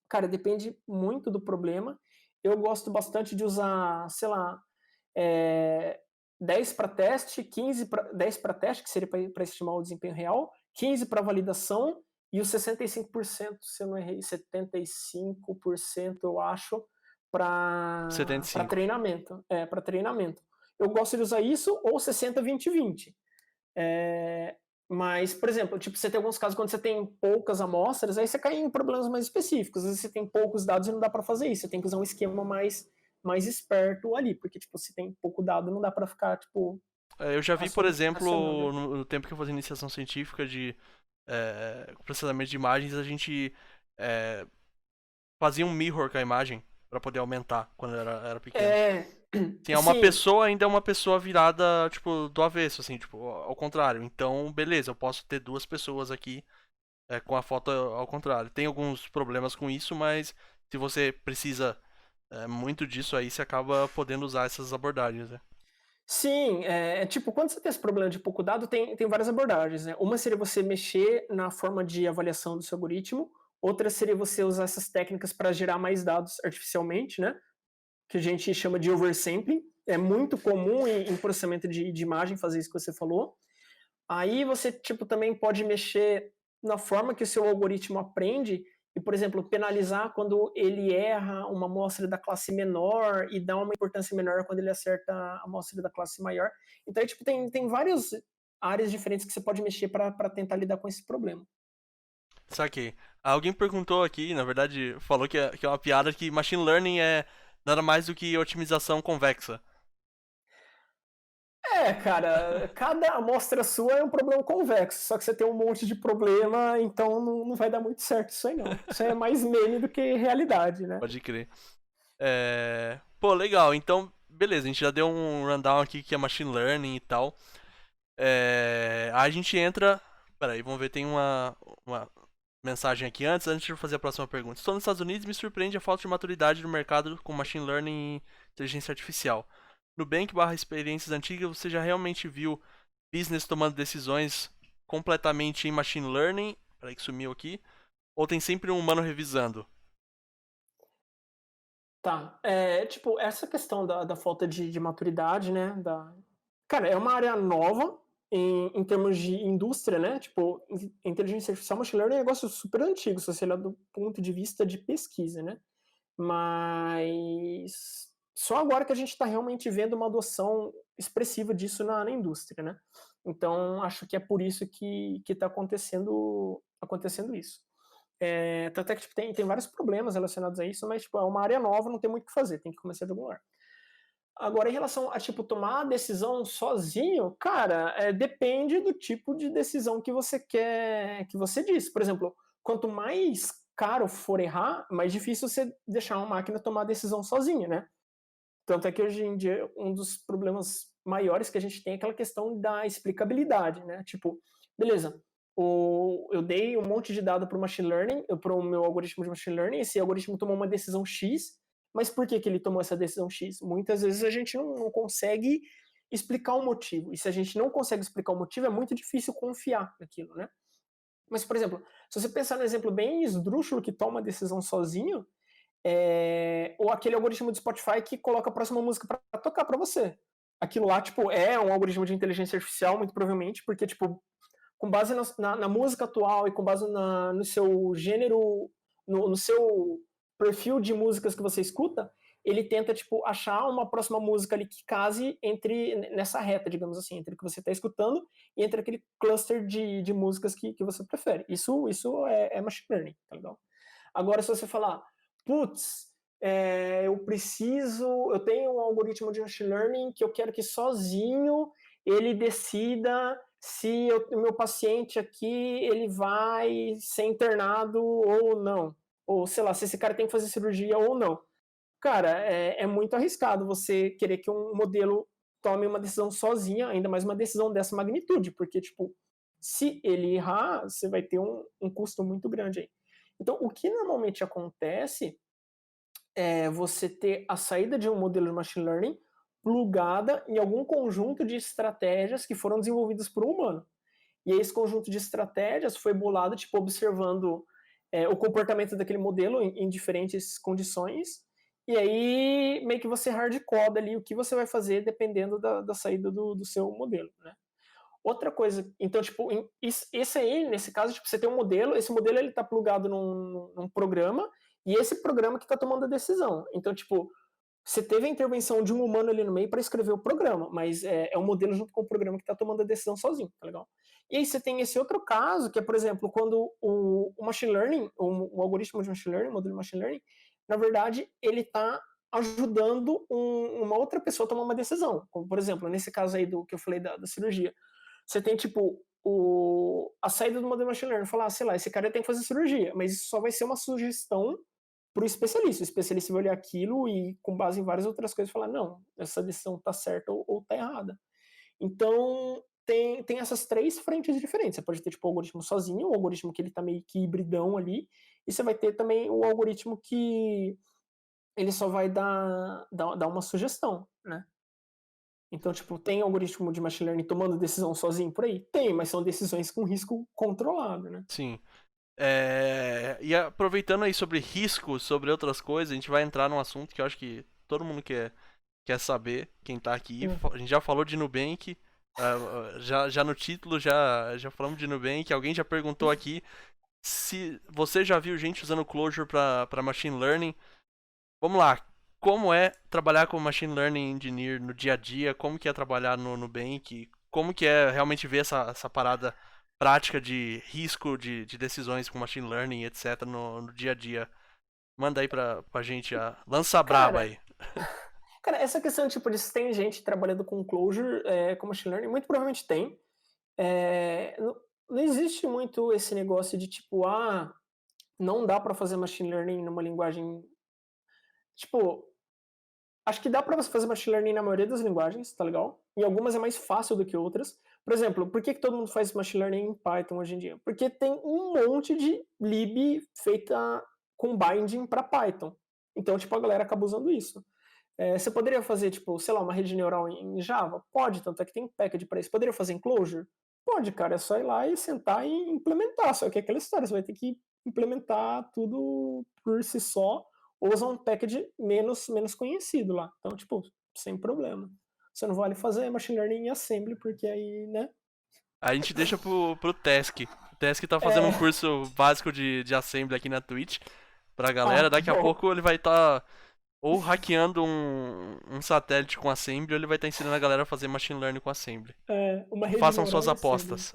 C: cara, depende muito do problema. Eu gosto bastante de usar, sei lá, 10 para teste, 10 para teste, que seria para estimar o desempenho real, 15 para validação e os 65%, se eu não errei, 75% eu acho, para
B: 75.
C: treinamento. Para treinamento. Eu gosto de usar isso ou 60, 20, 20. Mas, por exemplo, tipo, você tem alguns casos quando você tem poucas amostras, aí você cai em problemas mais específicos. Às vezes você tem poucos dados e não dá para fazer isso. Você tem que usar um esquema mais esperto ali, porque, tipo, se tem pouco dado, não dá para ficar, tipo,
B: Eu já vi, por exemplo,
C: racionando.
B: no tempo que eu fazia iniciação científica de processamento de imagens, a gente é, fazia um mirror com a imagem para poder aumentar quando era pequeno.
C: É,
B: Sim, é uma
C: sim,
B: pessoa, ainda é uma pessoa virada, tipo, do avesso, assim, tipo, ao contrário. Então, beleza, eu posso ter duas pessoas aqui com a foto ao contrário. Tem alguns problemas com isso, mas se você precisa muito disso aí, você acaba podendo usar essas abordagens, né?
C: sim, tipo, quando você tem esse problema de pouco dado, tem várias abordagens, né? Uma seria você mexer na forma de avaliação do seu algoritmo, outra seria você usar essas técnicas para gerar mais dados artificialmente, né? Que a gente chama de oversampling. É muito comum em processamento de imagem fazer isso que você falou. Aí você, tipo, também pode mexer na forma que o seu algoritmo aprende e, por exemplo, penalizar quando ele erra uma amostra da classe menor e dá uma importância menor quando ele acerta a amostra da classe maior. Então, tipo, tem várias áreas diferentes que você pode mexer para tentar lidar com esse problema.
B: Saquei. Alguém perguntou aqui, na verdade, falou que é uma piada que machine learning é nada mais do que otimização convexa.
C: Cara, cada amostra sua é um problema convexo, só que você tem um monte de problema, então não vai dar muito certo isso aí não. Isso aí é mais meme do que realidade, né?
B: Pode crer. Pô, legal. Então, beleza, a gente já deu um rundown aqui que é machine learning e tal. Aí a gente entra. Peraí, vamos ver, tem uma mensagem aqui antes de eu fazer a próxima pergunta. Estou nos Estados Unidos e me surpreende a falta de maturidade no mercado com machine learning e inteligência artificial. Nubank / experiências antigas, você já realmente viu business tomando decisões completamente em machine learning? Peraí que sumiu aqui. Ou tem sempre um humano revisando?
C: Tá. Tipo, essa questão da falta de maturidade, né? Cara, é uma área nova em termos de indústria, né? Tipo, inteligência artificial, machine learning é um negócio super antigo, se você olhar do ponto de vista de pesquisa, né? Mas só agora que a gente está realmente vendo uma adoção expressiva disso na indústria, né? Então, acho que é por isso que está acontecendo isso. Até que tipo, tem vários problemas relacionados a isso, mas tipo, é uma área nova, não tem muito o que fazer, tem que começar de algum lugar. Agora, em relação a tipo, tomar a decisão sozinho, cara, depende do tipo de decisão que você quer, que você diz. Por exemplo, quanto mais caro for errar, mais difícil você deixar uma máquina tomar a decisão sozinha, né? Tanto é que hoje em dia um dos problemas maiores que a gente tem é aquela questão da explicabilidade, né? Tipo, beleza, eu dei um monte de dado para o machine learning, para o meu algoritmo de machine learning, esse algoritmo tomou uma decisão X, mas por que ele tomou essa decisão X? Muitas vezes a gente não consegue explicar o motivo, e se a gente não consegue explicar o motivo, é muito difícil confiar naquilo, né? Mas, por exemplo, se você pensar no exemplo bem esdrúxulo que toma a decisão sozinho, ou aquele algoritmo do Spotify que coloca a próxima música para tocar para você. Aquilo lá, tipo, é um algoritmo de inteligência artificial, muito provavelmente, porque, tipo, com base na música atual e com base no seu gênero, no seu perfil de músicas que você escuta, ele tenta, tipo, achar uma próxima música ali que case nessa reta, digamos assim, entre o que você está escutando e entre aquele cluster de músicas que você prefere. Isso é machine learning, tá legal? Agora, se você falar, putz, eu tenho um algoritmo de machine learning que eu quero que sozinho ele decida se o meu paciente aqui ele vai ser internado ou não. Ou, sei lá, se esse cara tem que fazer cirurgia ou não. Cara, é muito arriscado você querer que um modelo tome uma decisão sozinha, ainda mais uma decisão dessa magnitude, porque, tipo, se ele errar, você vai ter um custo muito grande aí. Então, o que normalmente acontece é você ter a saída de um modelo de machine learning plugada em algum conjunto de estratégias que foram desenvolvidas por um humano. E aí esse conjunto de estratégias foi bolado, tipo, observando o comportamento daquele modelo em diferentes condições, e aí meio que você hardcoda ali o que você vai fazer dependendo da saída do seu modelo, né? Outra coisa, então, tipo, esse aí, nesse caso, tipo, você tem um modelo, esse modelo ele tá plugado num programa, e esse programa que tá tomando a decisão. Então, tipo, você teve a intervenção de um humano ali no meio para escrever o programa, mas é um modelo junto com o programa que está tomando a decisão sozinho, tá legal? E aí você tem esse outro caso, que é, por exemplo, quando o machine learning, o algoritmo de machine learning, o modelo de machine learning, na verdade, ele está ajudando uma outra pessoa a tomar uma decisão. Como, por exemplo, nesse caso aí do que eu falei da cirurgia. Você tem, tipo, a saída do modelo machine learning, falar, sei lá, esse cara tem que fazer cirurgia, mas isso só vai ser uma sugestão para o especialista. O especialista vai olhar aquilo e, com base em várias outras coisas, falar, não, essa decisão está certa ou está errada. Então, tem essas três frentes diferentes. Você pode ter, tipo, o algoritmo sozinho, o algoritmo que ele está meio que hibridão ali, e você vai ter também o algoritmo que ele só vai dar uma sugestão, né? Então, tipo, tem algoritmo de machine learning tomando decisão sozinho por aí? Tem, mas são decisões com risco controlado, né?
B: Sim. E aproveitando aí sobre risco, sobre outras coisas, a gente vai entrar num assunto que eu acho que todo mundo quer saber, quem tá aqui. A gente já falou de Nubank, já no título já falamos de Nubank. Alguém já perguntou aqui se você já viu gente usando Clojure para machine learning. Vamos lá, como é trabalhar como machine learning engineer no dia a dia? Como que é trabalhar no Nubank? Como que é realmente ver essa parada prática de risco de decisões com machine learning, etc. no dia a dia? Manda aí pra gente lança a braba aí.
C: Cara, essa questão tipo, de se tem gente trabalhando com Clojure, com machine learning, muito provavelmente tem. Não existe muito esse negócio de tipo, não dá para fazer machine learning numa linguagem. Tipo, acho que dá para você fazer machine learning na maioria das linguagens, tá legal? Em algumas é mais fácil do que outras, Por exemplo, por que todo mundo faz machine learning em Python hoje em dia? Porque tem um monte de lib feita com binding para Python. Então, tipo, a galera acaba usando isso. Você poderia fazer, tipo, sei lá, uma rede neural em Java? Pode, tanto é que tem package para isso. Poderia fazer em Clojure? Pode, cara. É só ir lá e sentar e implementar. Só que é aquela história, você vai ter que implementar tudo por si só ou usar um package menos conhecido lá. Então, tipo, sem problema. Você não vale fazer machine learning em assembly, porque aí, né?
B: A gente deixa pro Task. O Task tá fazendo um
C: É.
B: curso básico de Assembly aqui na Twitch pra galera. Daqui a
C: Bom.
B: pouco ele vai estar ou hackeando um satélite com Assembly, ou ele vai estar ensinando a galera a fazer Machine Learning com Assembly.
C: Uma rede
B: Façam
C: neural
B: suas
C: em assembly.
B: apostas.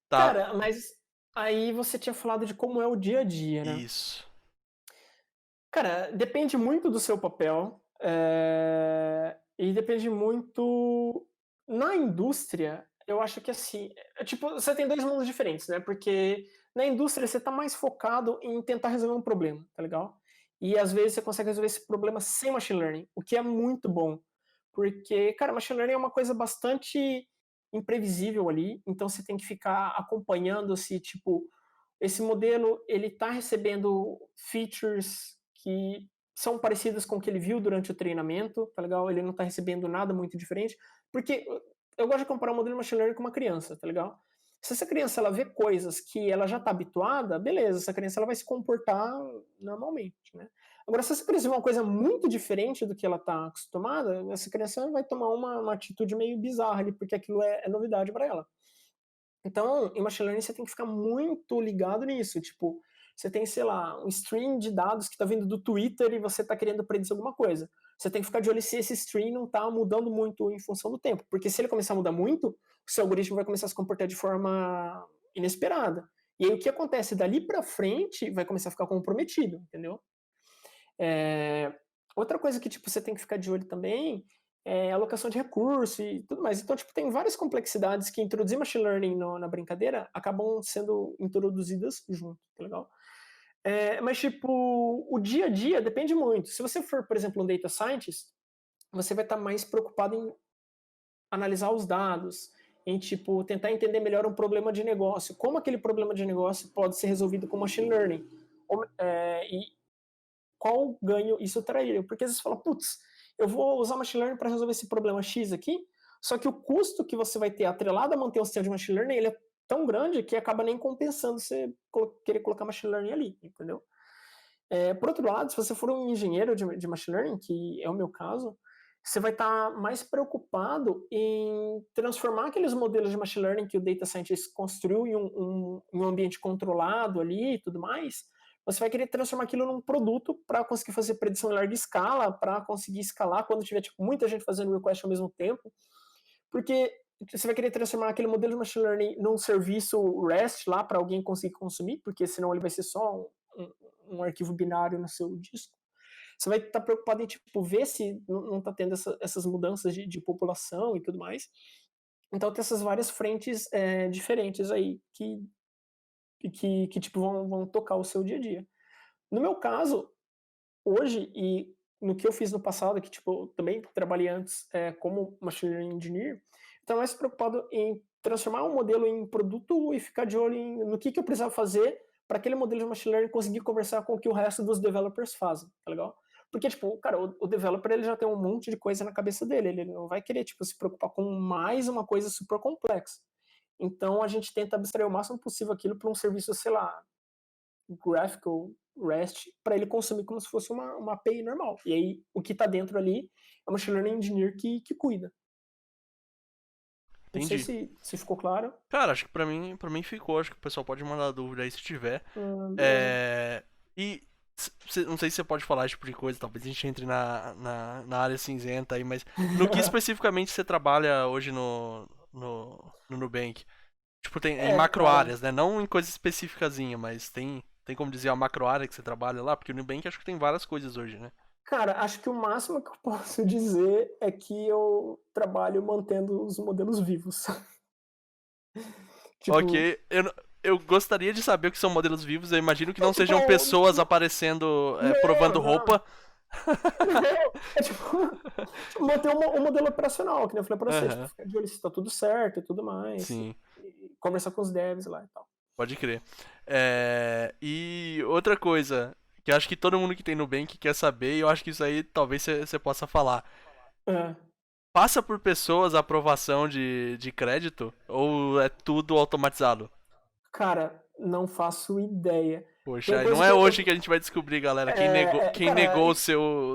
B: Tá,
C: Cara, mas aí você tinha falado de como é o dia a dia, né?
B: isso.
C: Cara, depende muito do seu papel. E depende muito. Na indústria, eu acho que assim. Tipo, você tem dois mundos diferentes, né? Porque na indústria você tá mais focado em tentar resolver um problema, tá legal? E às vezes você consegue resolver esse problema sem machine learning, o que é muito bom. Porque, cara, machine learning é uma coisa bastante imprevisível ali, então você tem que ficar acompanhando se, tipo, esse modelo ele está recebendo features que são parecidas com o que ele viu durante o treinamento, tá legal? Ele não está recebendo nada muito diferente, porque eu gosto de comparar o modelo de machine learning com uma criança, tá legal? Se essa criança ela vê coisas que ela já está habituada, beleza, essa criança ela vai se comportar normalmente, né? Agora, se essa criança vê uma coisa muito diferente do que ela está acostumada, essa criança vai tomar uma atitude meio bizarra ali, porque aquilo é novidade para ela. Então, em machine learning você tem que ficar muito ligado nisso, tipo, você tem, sei lá, um stream de dados que está vindo do Twitter e você está querendo predizer alguma coisa. Você tem que ficar de olho se esse stream não está mudando muito em função do tempo, porque se ele começar a mudar muito, o seu algoritmo vai começar a se comportar de forma inesperada. E aí o que acontece dali para frente vai começar a ficar comprometido, entendeu? Outra coisa que tipo, você tem que ficar de olho também é alocação de recursos e tudo mais. Então, tipo, tem várias complexidades que introduzir machine learning na brincadeira acabam sendo introduzidas junto, tá legal? Mas, tipo, o dia a dia depende muito. Se você for, por exemplo, um data scientist, você vai estar mais preocupado em analisar os dados, em, tipo, tentar entender melhor um problema de negócio. Como aquele problema de negócio pode ser resolvido com machine learning. E qual ganho isso traria? Porque às vezes você fala, putz, eu vou usar machine learning para resolver esse problema X aqui, só que o custo que você vai ter atrelado a manter o sistema de machine learning, ele é tão grande que acaba nem compensando você querer colocar machine learning ali, entendeu? Por outro lado, se você for um engenheiro de machine learning, que é o meu caso, você vai estar mais preocupado em transformar aqueles modelos de machine learning que o data scientist construiu em um ambiente controlado ali e tudo mais. Você vai querer transformar aquilo num produto para conseguir fazer predição em larga escala, para conseguir escalar quando tiver tipo, muita gente fazendo request ao mesmo tempo. Porque você vai querer transformar aquele modelo de machine learning num serviço REST lá para alguém conseguir consumir, porque senão ele vai ser só um arquivo binário no seu disco. Você vai estar preocupado em tipo, ver se não está tendo essas mudanças de população e tudo mais. Então tem essas várias frentes diferentes aí que tipo, vão tocar o seu dia a dia. No meu caso, hoje, e no que eu fiz no passado, que tipo, eu também trabalhei antes como Machine Learning Engineer, estou mais preocupado em transformar um modelo em produto e ficar de olho no que eu precisava fazer para aquele modelo de Machine Learning conseguir conversar com o que o resto dos developers fazem, tá legal? Porque, tipo, cara, o developer ele já tem um monte de coisa na cabeça dele, ele não vai querer, tipo, se preocupar com mais uma coisa super complexa. Então, a gente tenta abstrair o máximo possível aquilo para um serviço, sei lá, graphical, REST, para ele consumir como se fosse uma API normal. E aí, o que está dentro ali é o Machine Learning Engineer que cuida. Não sei
B: Entendi.
C: se ficou claro.
B: Cara, acho que pra mim ficou. Acho que o pessoal pode mandar dúvida aí se tiver.
C: Beleza.
B: E não sei se você pode falar esse tipo de coisa, talvez a gente entre na área cinzenta aí, mas no que especificamente você trabalha hoje no Nubank? Tipo, tem em macro
C: Cara,
B: áreas, né? Não em coisa específicazinha, mas tem como dizer a macro área que você trabalha lá? Porque o Nubank acho que tem várias coisas hoje, né?
C: cara, acho que o máximo que eu posso dizer é que eu trabalho mantendo os modelos vivos. Tipo,
B: Ok, eu gostaria de saber o que são modelos vivos. Eu imagino que não
C: tipo,
B: sejam pessoas aparecendo, provando
C: não.
B: roupa.
C: É tipo manter um modelo operacional, que nem eu falei pra você, tipo,
B: Aham,
C: ficar de olho se tá tudo certo e tudo mais,
B: sim,
C: e conversar com os devs lá e tal.
B: pode crer. E outra coisa, que eu acho que todo mundo que tem Nubank quer saber, e eu acho que isso aí talvez você possa falar.
C: É.
B: Passa por pessoas a aprovação de crédito ou é tudo automatizado?
C: Cara, não faço ideia. Tem
B: Poxa, não
C: coisa
B: é hoje que a gente vai descobrir, galera, quem
C: cara,
B: negou o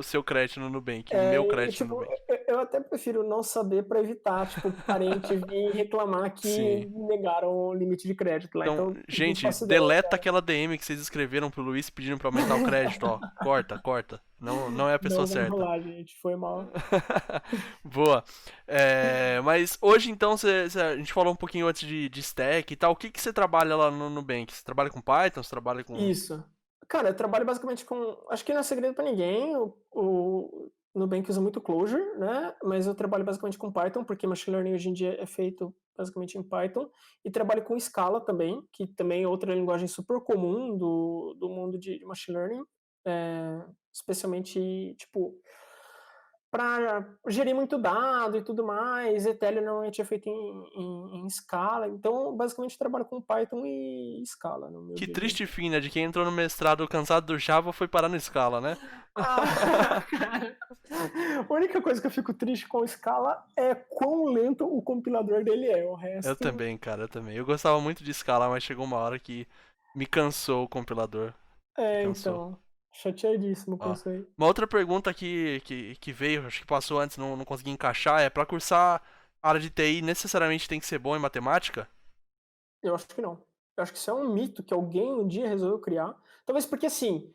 B: seu crédito no Nubank, o meu crédito no
C: tipo,
B: Nubank.
C: eu até prefiro não saber para evitar, tipo, parente vir reclamar que
B: Sim.
C: megaram o limite de crédito lá.
B: Então,
C: Então, não
B: gente,
C: faço ideia,
B: deleta
C: cara.
B: aquela DM que vocês escreveram pro Luiz pedindo pra aumentar o crédito, ó. Corta, corta. Não, não é a pessoa
C: Não vai
B: certa.
C: rolar, gente. Foi mal.
B: Boa. Mas hoje, então, a gente falou um pouquinho antes de stack e tal. O que que você trabalha lá no Nubank? Você trabalha com Python? Você trabalha com...
C: Isso. Cara, eu trabalho basicamente com. Acho que não é segredo para ninguém. O Nubank usa muito Clojure, né? Mas eu trabalho basicamente com Python, porque Machine Learning hoje em dia é feito basicamente em Python. E trabalho com Scala também, que também é outra linguagem super comum do mundo de Machine Learning. Especialmente, tipo, para gerir muito dado e tudo mais. Ethereum normalmente é feito em Scala. Então, basicamente, eu trabalho com Python e Scala no meu
B: Que
C: dia a dia.
B: triste fim, né? De quem entrou no mestrado cansado do Java foi parar no Scala, né?
C: Ah, cara. A única coisa que eu fico triste com o Scala é quão lento o compilador dele é. O
B: Eu
C: resto,
B: também, cara, eu também. Eu gostava muito de Scala, mas chegou uma hora que me cansou o compilador. Me cansou.
C: então, chateadíssimo com
B: Ó,
C: isso aí.
B: uma outra pergunta que veio, acho que passou antes, não consegui encaixar, é pra cursar a área de TI necessariamente tem que ser bom em matemática?
C: Eu acho que não. Eu acho que isso é um mito que alguém um dia resolveu criar. Talvez porque, assim,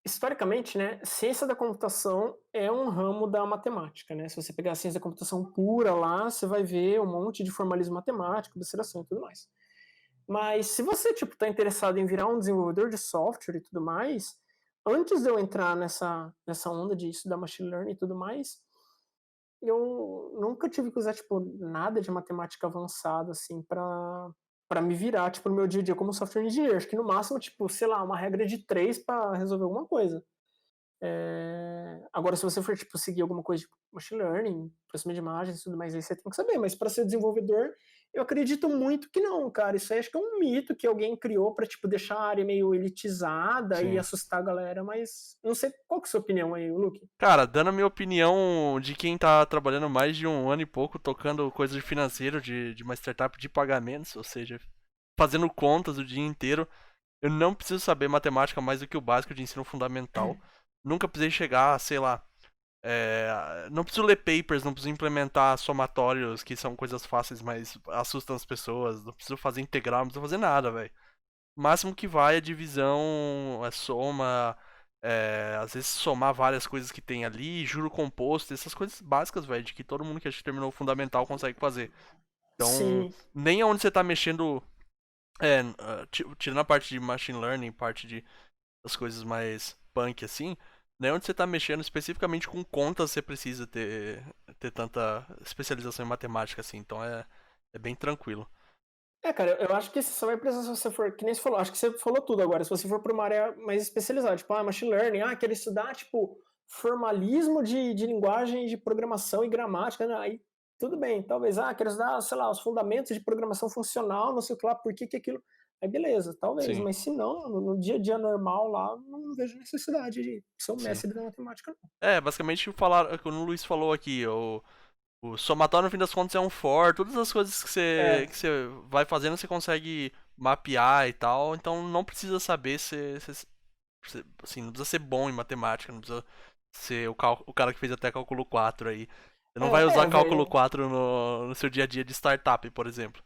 C: historicamente, né, ciência da computação é um ramo da matemática, né? Se você pegar a ciência da computação pura lá, você vai ver um monte de formalismo matemático, abstração e tudo mais. Mas se você, tipo, tá interessado em virar um desenvolvedor de software e tudo mais, antes de eu entrar nessa onda de estudar machine learning e tudo mais, eu nunca tive que usar, tipo, nada de matemática avançada, assim, para me virar, tipo, no meu dia a dia como software engineer. Acho que no máximo, tipo, sei lá, uma regra de 3 para resolver alguma coisa. Agora, se você for, tipo, seguir alguma coisa de machine learning, processamento de imagens e tudo mais, aí você tem que saber. Mas para ser desenvolvedor, eu acredito muito que não, cara. Isso aí acho que é um mito que alguém criou para tipo, deixar a área meio elitizada e
B: Sim.
C: assustar a galera. Mas não sei qual que é a sua opinião aí, Luke.
B: Cara, dando a minha opinião de quem tá trabalhando mais de um ano e pouco tocando coisa de financeiro de uma startup de pagamentos, ou seja, fazendo contas o dia inteiro, eu não preciso saber matemática mais do que o básico de ensino fundamental. Nunca precisei chegar, sei lá, não preciso ler papers, não preciso implementar somatórios, que são coisas fáceis, mas assustam as pessoas. Não preciso fazer integral, não preciso fazer nada, velho. O máximo que vai é divisão, é soma, às vezes somar várias coisas que tem ali, juro composto, essas coisas básicas, velho, de que todo mundo que acho que terminou o fundamental consegue fazer. Então,
C: Sim.
B: nem aonde você tá mexendo, tirando a parte de machine learning, parte de as coisas mais punk assim, nem onde você tá mexendo especificamente com contas você precisa ter tanta especialização em matemática assim, então é bem tranquilo.
C: Cara, eu acho que você só vai precisar se você for, que nem você falou, acho que você falou tudo agora, se você for para uma área mais especializada, tipo, machine learning, quero estudar, tipo, formalismo de linguagem de programação e gramática, né? Aí tudo bem, talvez, quero estudar, sei lá, os fundamentos de programação funcional, não sei o que lá, por que que aquilo, aí beleza, talvez,
B: Sim,
C: mas se não, no dia a dia normal lá, não vejo necessidade de ser um
B: sim.
C: mestre da matemática, não.
B: Basicamente falar, quando o Luiz falou aqui, o somatório no fim das contas é um for, todas as coisas que você,
C: É,
B: que você vai fazendo você consegue mapear e tal, então não precisa saber assim, não precisa ser bom em matemática, não precisa ser o cara que fez até cálculo 4 aí. Você não vai usar cálculo
C: velho.
B: 4 no seu dia a dia de startup, por exemplo.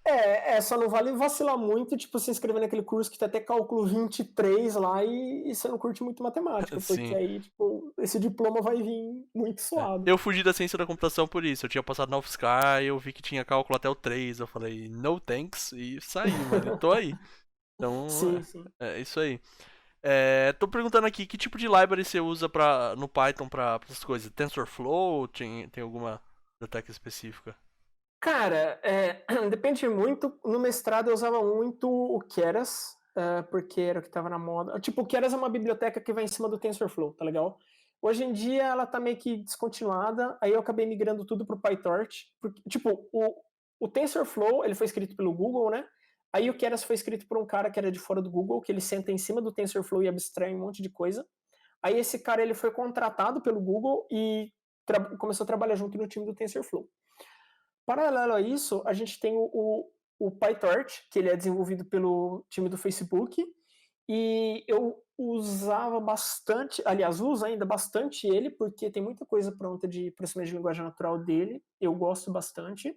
C: Só não vale vacilar muito, tipo, se inscrever naquele curso que tem até cálculo 23 lá e você não curte muito matemática, porque
B: Sim.
C: aí, tipo, esse diploma vai vir muito suado.
B: Eu fugi da ciência da computação por isso. Eu tinha passado na UFSCar e eu vi que tinha cálculo até o 3. Eu falei, no thanks, e saí, mano. E tô aí. Então,
C: Sim, sim.
B: é isso aí. Tô perguntando aqui, que tipo de library você usa no Python pra essas coisas? TensorFlow? Tem alguma biblioteca específica?
C: Cara, depende muito. No mestrado eu usava muito o Keras, porque era o que tava na moda. Tipo, o Keras é uma biblioteca que vai em cima do TensorFlow, tá legal? Hoje em dia ela tá meio que descontinuada, aí eu acabei migrando tudo pro PyTorch, porque, tipo, o TensorFlow, ele foi escrito pelo Google, né? Aí o Keras foi escrito por um cara que era de fora do Google, que ele senta em cima do TensorFlow e abstrai um monte de coisa. Aí esse cara, ele foi contratado pelo Google e começou a trabalhar junto no time do TensorFlow. Paralelo a isso, a gente tem o PyTorch, que ele é desenvolvido pelo time do Facebook, e eu usava bastante, aliás, uso ainda bastante ele, porque tem muita coisa pronta de processamento de linguagem natural dele, eu gosto bastante,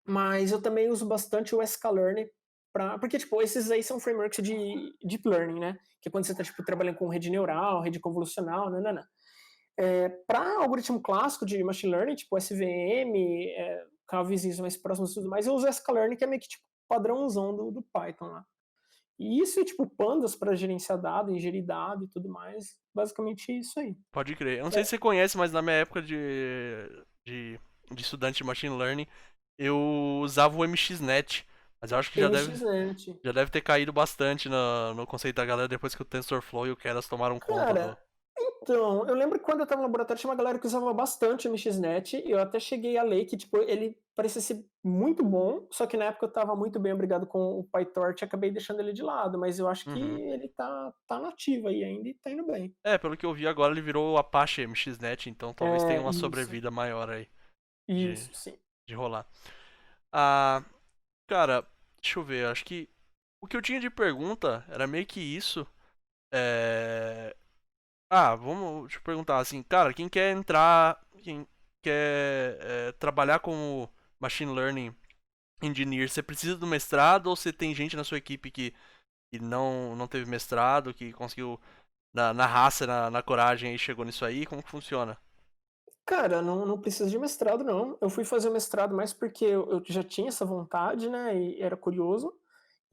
C: mas eu também uso bastante o sklearn, porque, tipo, esses aí são frameworks de deep learning, né? Que é quando você está, tipo, trabalhando com rede neural, rede convolucional, nanana. Para algoritmo clássico de machine learning, tipo SVM, vizinhos mais próximos e tudo mais, eu uso sklearn, que é meio que, tipo, padrãozão do Python lá. E isso é tipo pandas para gerenciar dado, ingerir dado e tudo mais. Basicamente isso aí.
B: Pode crer. Eu não sei se você conhece, mas na minha época de, de estudante de Machine Learning, eu usava o MXNet. Mas eu acho que
C: MXNet.
B: já deve ter caído bastante no conceito da galera depois que o TensorFlow e o Keras tomaram conta do...
C: Cara, então, eu lembro que quando eu tava no laboratório tinha uma galera que usava bastante o MXNet, e eu até cheguei a ler que, tipo, ele parecia ser muito bom, só que na época eu tava muito bem obrigado com o PyTorch e acabei deixando ele de lado, mas eu acho que
B: Uhum.
C: ele tá nativo aí ainda e tá indo bem.
B: É, pelo que eu vi agora ele virou o Apache MXNet, então talvez tenha uma
C: Isso,
B: sobrevida maior aí de,
C: isso, sim.
B: de rolar. Ah, cara, deixa eu ver, acho que o que eu tinha de pergunta era meio que isso. É... Ah, vamos te perguntar assim, cara, quem quer entrar, quem quer trabalhar como Machine Learning Engineer, você precisa do mestrado ou você tem gente na sua equipe que não teve mestrado, que conseguiu na raça, na coragem e chegou nisso aí? Como que funciona?
C: Cara, não preciso de mestrado, não. Eu fui fazer o mestrado mais porque eu já tinha essa vontade, né, e era curioso.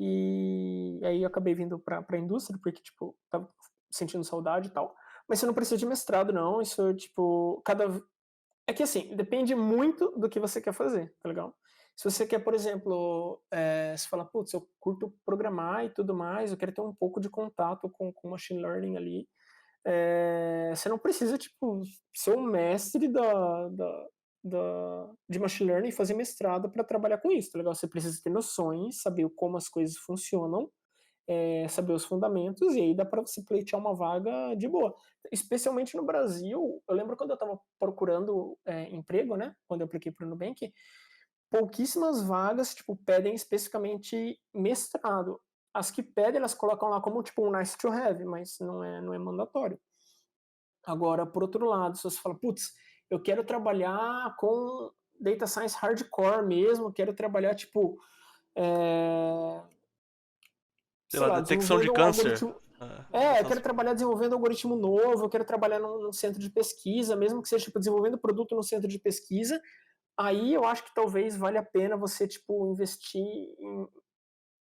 C: E aí eu acabei vindo para a indústria, porque, tipo, tava sentindo saudade e tal. Mas você não precisa de mestrado, não. Isso, tipo, É que, assim, depende muito do que você quer fazer, tá legal? Se você quer, por exemplo, você fala, putz, eu curto programar e tudo mais, eu quero ter um pouco de contato com machine learning ali, você não precisa, tipo, ser um mestre de machine learning e fazer mestrado para trabalhar com isso, tá legal? Você precisa ter noções, saber como as coisas funcionam, saber os fundamentos, e aí dá para você pleitear uma vaga de boa. Especialmente no Brasil, eu lembro quando eu estava procurando emprego, né? Quando eu apliquei para o Nubank, pouquíssimas vagas, tipo, pedem especificamente mestrado. As que pedem, elas colocam lá como, tipo, um nice to have, mas não é mandatório. Agora, por outro lado, se você fala, putz, eu quero trabalhar com data science hardcore mesmo, quero trabalhar, tipo, é,
B: Sei
C: sei
B: lá,
C: lá,
B: detecção de
C: desenvolvendo um
B: câncer.
C: algoritmo. Eu
B: Essas...
C: quero trabalhar desenvolvendo um algoritmo novo, eu quero trabalhar num centro de pesquisa, mesmo que seja, tipo, desenvolvendo produto no centro de pesquisa, aí eu acho que talvez valha a pena você, tipo, investir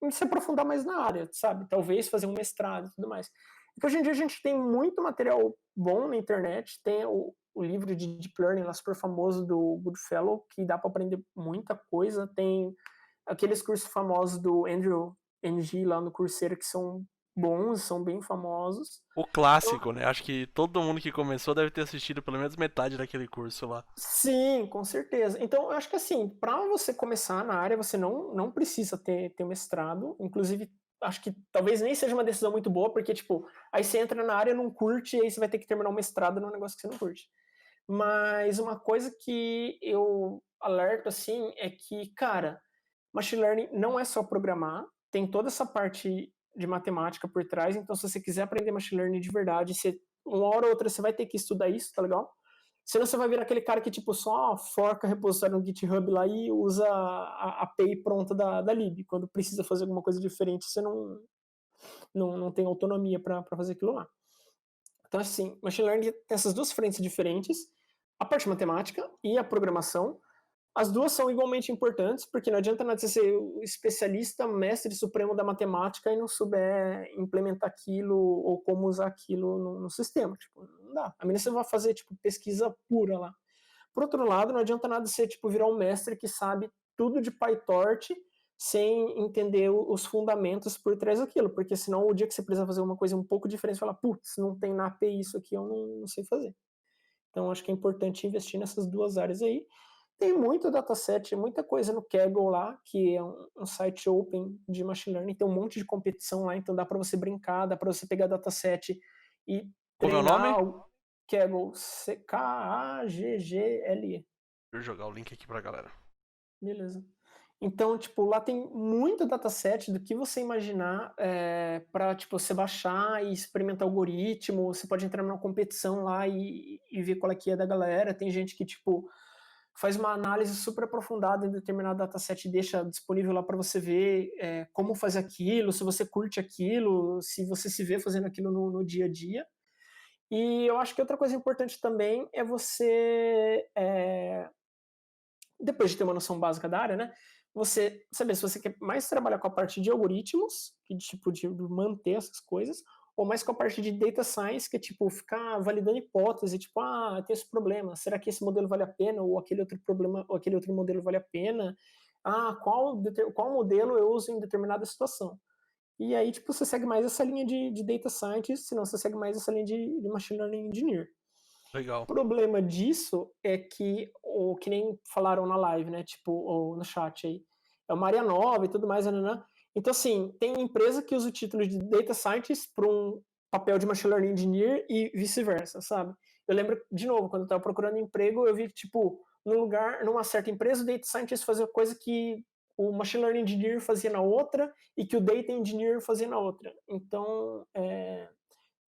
C: em se aprofundar mais na área, sabe? Talvez fazer um mestrado e tudo mais. Porque hoje em dia a gente tem muito material bom na internet, tem o livro de Deep Learning lá super famoso do Goodfellow, que dá para aprender muita coisa, tem aqueles cursos famosos do Andrew Ng lá no Coursera que são bons, são bem famosos.
B: O
C: Então,
B: clássico, né? Acho que todo mundo que começou deve ter assistido pelo menos metade daquele curso lá.
C: sim, com certeza. Então, eu acho que assim, para você começar na área, você não precisa ter mestrado. Inclusive, acho que talvez nem seja uma decisão muito boa, porque, tipo, aí você entra na área, não curte, e aí você vai ter que terminar o mestrado num negócio que você não curte. Mas uma coisa que eu alerto, assim, é que, cara, machine learning não é só programar, tem toda essa parte de matemática por trás, então se você quiser aprender machine learning de verdade, uma hora ou outra você vai ter que estudar isso, tá legal? Senão você vai virar aquele cara que, tipo, só forca repositório no GitHub lá e usa a API pronta da lib. Quando precisa fazer alguma coisa diferente, você não tem autonomia para fazer aquilo lá. Então, assim, machine learning tem essas duas frentes diferentes, a parte matemática e a programação. As duas são igualmente importantes, porque não adianta nada você ser o especialista, mestre supremo da matemática e não souber implementar aquilo ou como usar aquilo no sistema. Tipo, não dá. A menos que você vai fazer, tipo, pesquisa pura lá. Por outro lado, não adianta nada você, tipo, virar um mestre que sabe tudo de PyTorch, sem entender os fundamentos por trás daquilo, porque senão o dia que você precisa fazer uma coisa um pouco diferente, você fala, putz, não tem na API isso aqui, eu não sei fazer. Então, acho que é importante investir nessas duas áreas aí. Tem muito dataset, muita coisa no Kaggle lá, que é um site open de machine learning, tem um monte de competição lá, então dá para você brincar, dá para você pegar dataset e
B: Como é o nome?
C: treinar o Kaggle, Kaggle.
B: Deixa eu jogar o link aqui pra galera.
C: Beleza. Então, tipo, lá tem muito dataset do que você imaginar para tipo, você baixar e experimentar algoritmo. Você pode entrar numa competição lá e ver qual é que é da galera. Tem gente que, tipo, faz uma análise super aprofundada em determinado dataset e deixa disponível lá para você ver como fazer aquilo, se você curte aquilo, se você se vê fazendo aquilo no dia a dia. E eu acho que outra coisa importante também é você depois de ter uma noção básica da área, né? Você saber se você quer mais trabalhar com a parte de algoritmos, que tipo de manter essas coisas, ou mais com a parte de data science, que é tipo ficar validando hipótese, tipo, tem esse problema, será que esse modelo vale a pena, ou aquele outro problema, ou aquele outro modelo vale a pena? Qual modelo eu uso em determinada situação? E aí, tipo, você segue mais essa linha de data scientist, senão você segue mais essa linha de machine learning engineer.
B: Legal.
C: O problema disso é que, que nem falaram na live, né? Tipo, ou no chat aí, é uma área nova e tudo mais, né? Então, assim, tem empresa que usa o título de Data Scientist para um papel de Machine Learning Engineer e vice-versa, sabe? Eu lembro, de novo, quando eu estava procurando emprego, eu vi que, tipo, numa certa empresa, o Data Scientist fazia coisa que o Machine Learning Engineer fazia na outra e que o Data Engineer fazia na outra. Então,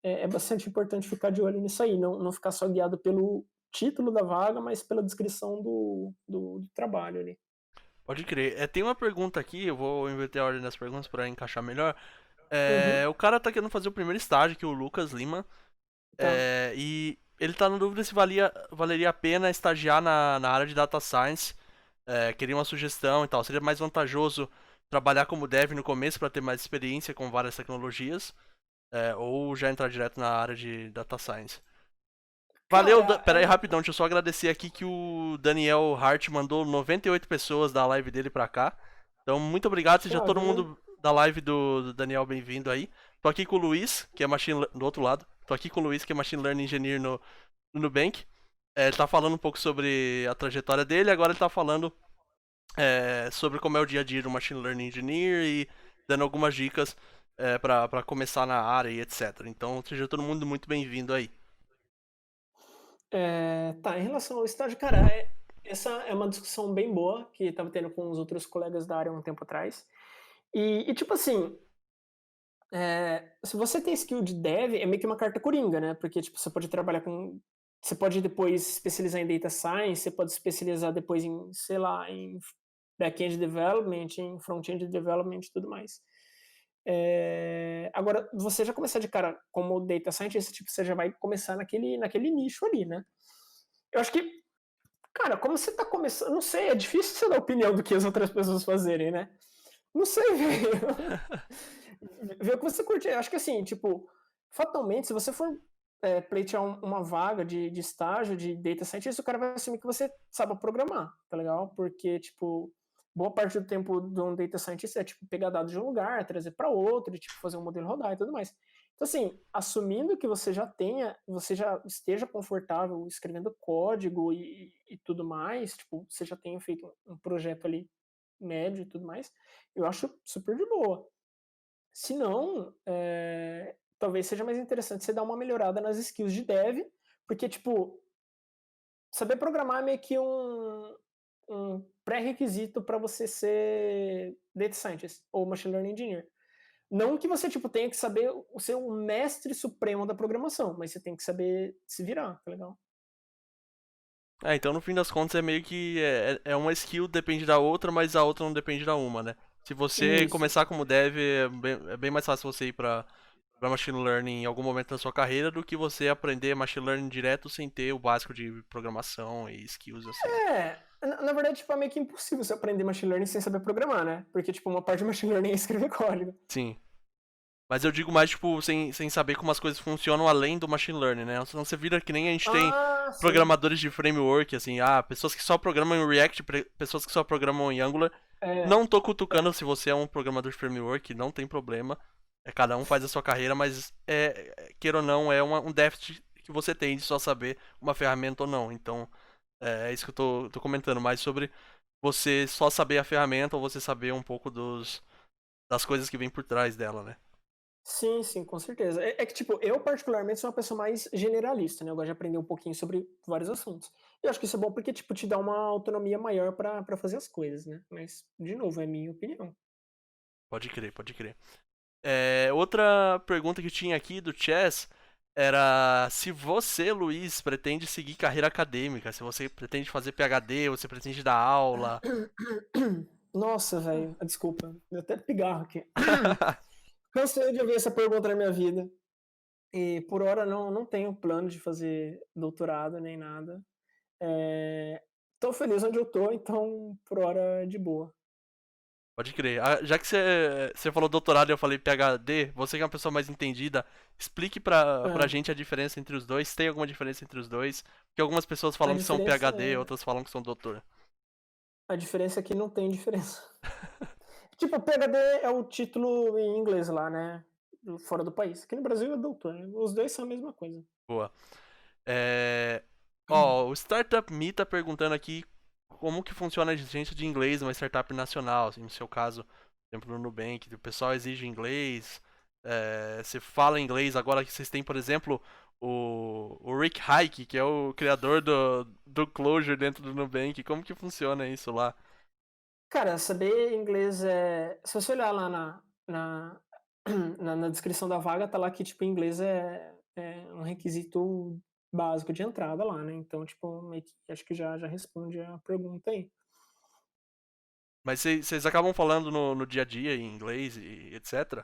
C: é bastante importante ficar de olho nisso aí, não ficar só guiado pelo título da vaga, mas pela descrição do trabalho ali.
B: Pode crer. Tem uma pergunta aqui, eu vou inverter a ordem das perguntas pra encaixar melhor.
C: Uhum,
B: O cara tá querendo fazer o primeiro estágio, que é o Lucas Lima.
C: tá.
B: E ele tá na dúvida se valeria a pena estagiar na área de Data Science. Queria uma sugestão e tal. Seria mais vantajoso trabalhar como dev no começo para ter mais experiência com várias tecnologias. Ou já entrar direto na área de Data Science. Valeu,
C: Cara,
B: pera aí rapidão, deixa eu só agradecer aqui que o Daniel Hart mandou 98 pessoas da live dele pra cá. Então, muito obrigado, seja todo
C: beleza.
B: mundo da live do Daniel bem-vindo aí. Tô aqui com o Luiz, que é do outro lado. Tô aqui com o Luiz, que é Machine Learning Engineer no Nubank. Ele tá falando um pouco sobre a trajetória dele, agora ele tá falando sobre como é o dia a dia do Machine Learning Engineer e dando algumas dicas pra começar na área e etc. Então, seja todo mundo muito bem-vindo aí.
C: Tá, em relação ao estágio, cara, essa é uma discussão bem boa que estava tendo com os outros colegas da área um tempo atrás. E tipo assim, se você tem skill de dev, é meio que uma carta coringa, né? Porque tipo, você pode trabalhar com. Você pode depois especializar em data science, você pode especializar depois em, sei lá, em back-end development, em front-end development e tudo mais. Agora, você já começar de cara como data scientist, tipo, você já vai começar naquele nicho ali, né? Eu acho que, cara, como você tá começando, não sei, é difícil você dar opinião do que as outras pessoas fazerem, né? Não sei, velho. Ver o que você curte. Eu acho que assim, tipo, fatalmente, se você for pleitear uma vaga de estágio de data scientist, o cara vai assumir que você sabe programar, tá legal? Porque, tipo, boa parte do tempo de um data scientist é, tipo, pegar dados de um lugar, trazer para outro, e, tipo, fazer um modelo rodar e tudo mais. Então, assim, assumindo que você já esteja confortável escrevendo código e tudo mais, tipo, você já tenha feito um projeto ali médio e tudo mais, eu acho super de boa. Se não, talvez seja mais interessante você dar uma melhorada nas skills de dev, porque, tipo, saber programar é meio que um pré-requisito para você ser data scientist ou machine learning engineer. Não que você, tipo, tenha que saber ser o mestre supremo da programação, mas você tem que saber se virar, tá legal?
B: Então no fim das contas é meio que uma skill depende da outra, mas a outra não depende da uma, né? Se você
C: Isso.
B: começar como dev, é bem mais fácil você ir pra machine learning em algum momento da sua carreira do que você aprender machine learning direto sem ter o básico de programação e skills assim.
C: Na verdade, tipo, é meio que impossível você aprender machine learning sem saber programar, né? Porque, tipo, uma parte de machine learning é escrever código.
B: Sim. Mas eu digo mais, tipo, sem saber como as coisas funcionam além do machine learning, né? Senão você vira que nem a gente tem
C: Ah, sim.
B: programadores de framework, assim, pessoas que só programam em React, pessoas que só programam em Angular.
C: É,
B: Não tô cutucando se você é um programador de framework, não tem problema. Cada um faz a sua carreira, mas queira ou não, é um déficit que você tem de só saber uma ferramenta ou não. Então, é isso que eu tô comentando, mais sobre você só saber a ferramenta ou você saber um pouco das coisas que vem por trás dela, né?
C: sim, sim, com certeza. É que, tipo, eu particularmente sou uma pessoa mais generalista, né? Eu gosto de aprender um pouquinho sobre vários assuntos. E eu acho que isso é bom porque, tipo, te dá uma autonomia maior pra fazer as coisas, né? Mas, de novo, é minha opinião.
B: Pode crer, pode crer. Outra pergunta que tinha aqui do Chess era se você, Luiz, pretende seguir carreira acadêmica, se você pretende fazer PhD, você pretende dar aula.
C: Nossa, velho, desculpa, deu até pigarro aqui. Cansei de ouvir essa pergunta na minha vida. E por hora não tenho plano de fazer doutorado nem nada. Tô feliz onde eu tô, então por hora de boa.
B: Pode crer. Já que você falou doutorado e eu falei PhD, você que é uma pessoa mais entendida, explique pra
C: Ah,
B: gente a diferença entre os dois. Tem alguma diferença entre os dois? Porque algumas pessoas
C: a
B: falam que são
C: diferença
B: PhD,
C: é,
B: outras falam que são doutor.
C: a diferença é que não tem diferença. Tipo, PhD é o título em inglês lá, né? Fora do país. Aqui no Brasil é doutor, né? Os dois são a mesma coisa.
B: Boa. É... Ó, o Startup Me tá perguntando aqui como que funciona a exigência de inglês numa startup nacional. Assim, no seu caso, por exemplo, no Nubank, o pessoal exige inglês. Você fala inglês, agora que vocês têm, por exemplo, o Rick Hayek, que é o criador do Clojure dentro do Nubank. Como que funciona isso lá?
C: Cara, saber inglês é. Se você olhar lá na, na descrição da vaga, tá lá que, tipo, inglês é um requisito básico de entrada lá, né? Então, tipo, meio que acho que já responde a pergunta aí.
B: Mas vocês acabam falando no dia a dia em inglês e etc?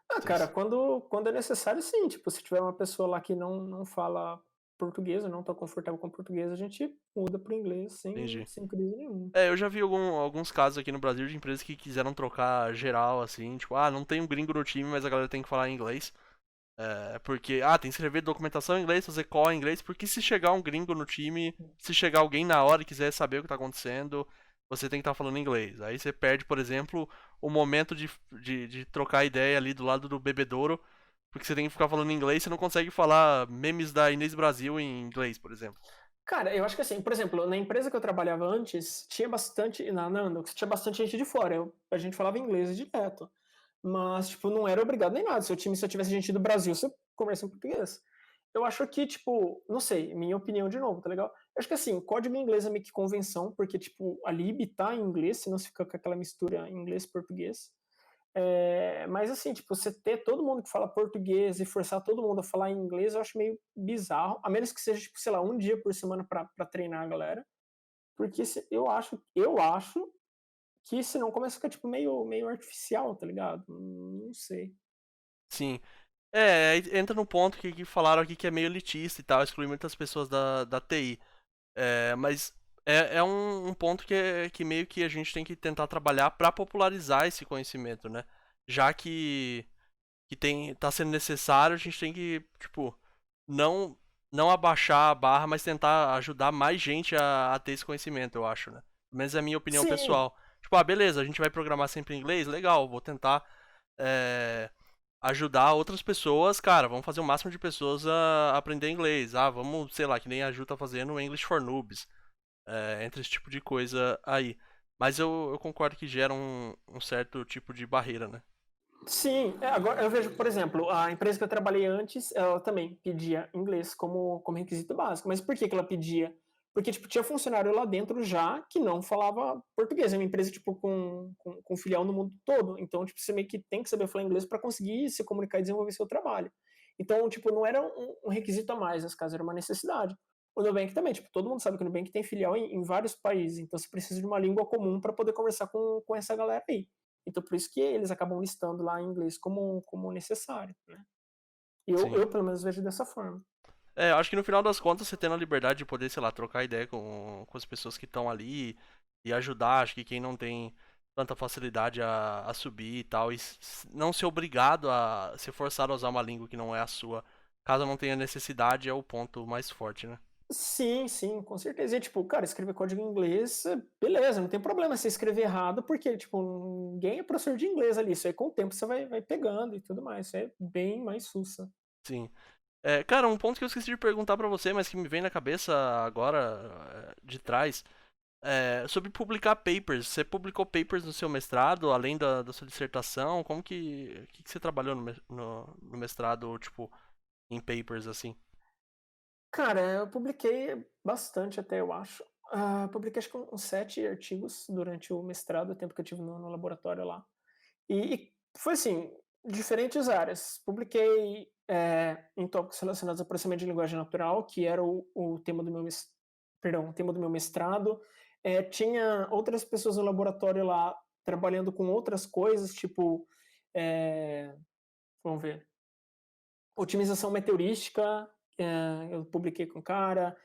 C: Ah, cara,
B: Vocês...
C: quando é necessário, sim. Tipo, se tiver uma pessoa lá que não fala português ou não tá confortável com português, a gente muda pro inglês
B: Entendi.
C: sem crise nenhuma.
B: Eu já vi alguns casos aqui no Brasil de empresas que quiseram trocar geral, assim, tipo, não tem um gringo no time, mas a galera tem que falar inglês. Porque, tem que escrever documentação em inglês, fazer call em inglês, porque se chegar um gringo no time, se chegar alguém na hora e quiser saber o que tá acontecendo, você tem que estar falando inglês. Aí você perde, por exemplo, o momento de trocar ideia ali do lado do bebedouro, porque você tem que ficar falando inglês, você não consegue falar memes da Inês Brasil em inglês, por exemplo.
C: Cara, eu acho que assim, por exemplo, na empresa que eu trabalhava antes, tinha bastante, na Nandox, tinha bastante gente de fora. A gente falava inglês direto. Mas, tipo, não era obrigado nem nada. Seu time, se eu tivesse gente do Brasil, você conversa em português. Eu acho que, tipo, não sei, minha opinião de novo, tá legal? Eu acho que assim, código em inglês é meio que convenção, porque, tipo, a lib tá em inglês, senão você fica com aquela mistura inglês-português. Mas assim, tipo, você ter todo mundo que fala português e forçar todo mundo a falar inglês, eu acho meio bizarro, a menos que seja, tipo, sei lá, um dia por semana pra treinar a galera. Porque eu acho que senão começa a ficar, tipo, meio artificial, tá ligado? Não sei.
B: Sim. Aí entra no ponto que falaram aqui que é meio elitista e tal, exclui muitas pessoas da TI. Mas é um ponto que meio que a gente tem que tentar trabalhar para popularizar esse conhecimento, né? Já que tá sendo necessário, a gente tem que, tipo, não, não abaixar a barra, mas tentar ajudar mais gente a ter esse conhecimento, eu acho, né? Pelo menos é a minha opinião
C: Sim,
B: pessoal. Tipo, beleza, a gente vai programar sempre em inglês, legal, vou tentar é, ajudar outras pessoas, cara, vamos fazer o máximo de pessoas a aprender inglês. Vamos, sei lá, que nem a Ju tá fazendo o English for Noobs, entre esse tipo de coisa aí. Mas eu concordo que gera um certo tipo de barreira, né?
C: sim. Agora eu vejo, por exemplo, a empresa que eu trabalhei antes, ela também pedia inglês como requisito básico. Mas por que ela pedia? Porque, tipo, tinha funcionário lá dentro já que não falava português. É uma empresa, tipo, com filial no mundo todo. Então, tipo, você meio que tem que saber falar inglês para conseguir se comunicar e desenvolver seu trabalho. Então, tipo, não era um requisito a mais, nesse caso, era uma necessidade. O Nubank também, tipo, todo mundo sabe que o Nubank tem filial em vários países. Então, você precisa de uma língua comum para poder conversar com essa galera aí. Então, por isso que eles acabam listando lá em inglês como necessário, né?
B: Sim.
C: Eu, pelo menos, vejo dessa forma.
B: Eu acho que no final das contas você tendo a liberdade de poder, sei lá, trocar ideia com as pessoas que estão ali e ajudar. Acho que quem não tem tanta facilidade a subir e tal, e não ser obrigado a ser forçado a usar uma língua que não é a sua. Caso não tenha necessidade, é o ponto mais forte, né?
C: Sim, sim, com certeza. E, tipo, cara, escrever código em inglês, beleza, não tem problema você escrever errado, porque, tipo, ninguém é professor de inglês ali. Isso aí, com o tempo, você vai pegando e tudo mais. Isso é bem mais sussa.
B: Sim. Cara, um ponto que eu esqueci de perguntar pra você, mas que me vem na cabeça agora, de trás, sobre publicar papers. Você publicou papers no seu mestrado, além da sua dissertação? Como que você trabalhou no mestrado, tipo, em papers, assim?
C: Cara, eu publiquei bastante até, eu acho. Publiquei acho que uns 7 artigos durante o mestrado, o tempo que eu tive no laboratório lá. E foi assim, diferentes áreas. Publiquei em tópicos relacionados ao processamento de linguagem natural, que era o tema do meu, perdão, o tema do meu mestrado. Tinha outras pessoas no laboratório lá trabalhando com outras coisas, tipo, vamos ver, otimização meteorística, eu publiquei com o cara.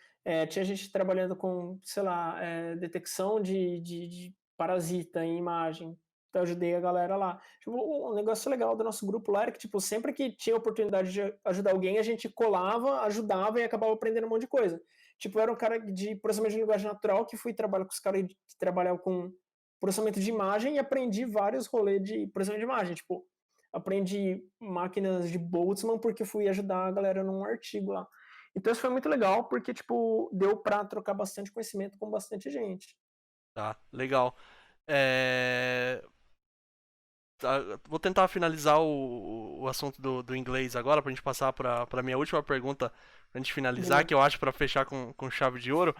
C: Tinha gente trabalhando com, sei lá, detecção de parasita em imagem. Então, eu ajudei a galera lá. Tipo, um negócio legal do nosso grupo lá era que, tipo, sempre que tinha oportunidade de ajudar alguém, a gente colava, ajudava e acabava aprendendo um monte de coisa. Tipo, eu era um cara de processamento de linguagem natural que fui trabalhar com os caras que trabalhavam com processamento de imagem e aprendi vários rolês de processamento de imagem. Tipo, aprendi máquinas de Boltzmann porque fui ajudar a galera num artigo lá. Então isso foi muito legal porque, tipo, deu pra trocar bastante conhecimento com bastante gente.
B: Tá, legal. É, tá, vou tentar finalizar o assunto do inglês agora, pra gente passar pra minha última pergunta, pra gente finalizar,
C: Beleza.
B: que eu acho pra fechar com chave de ouro.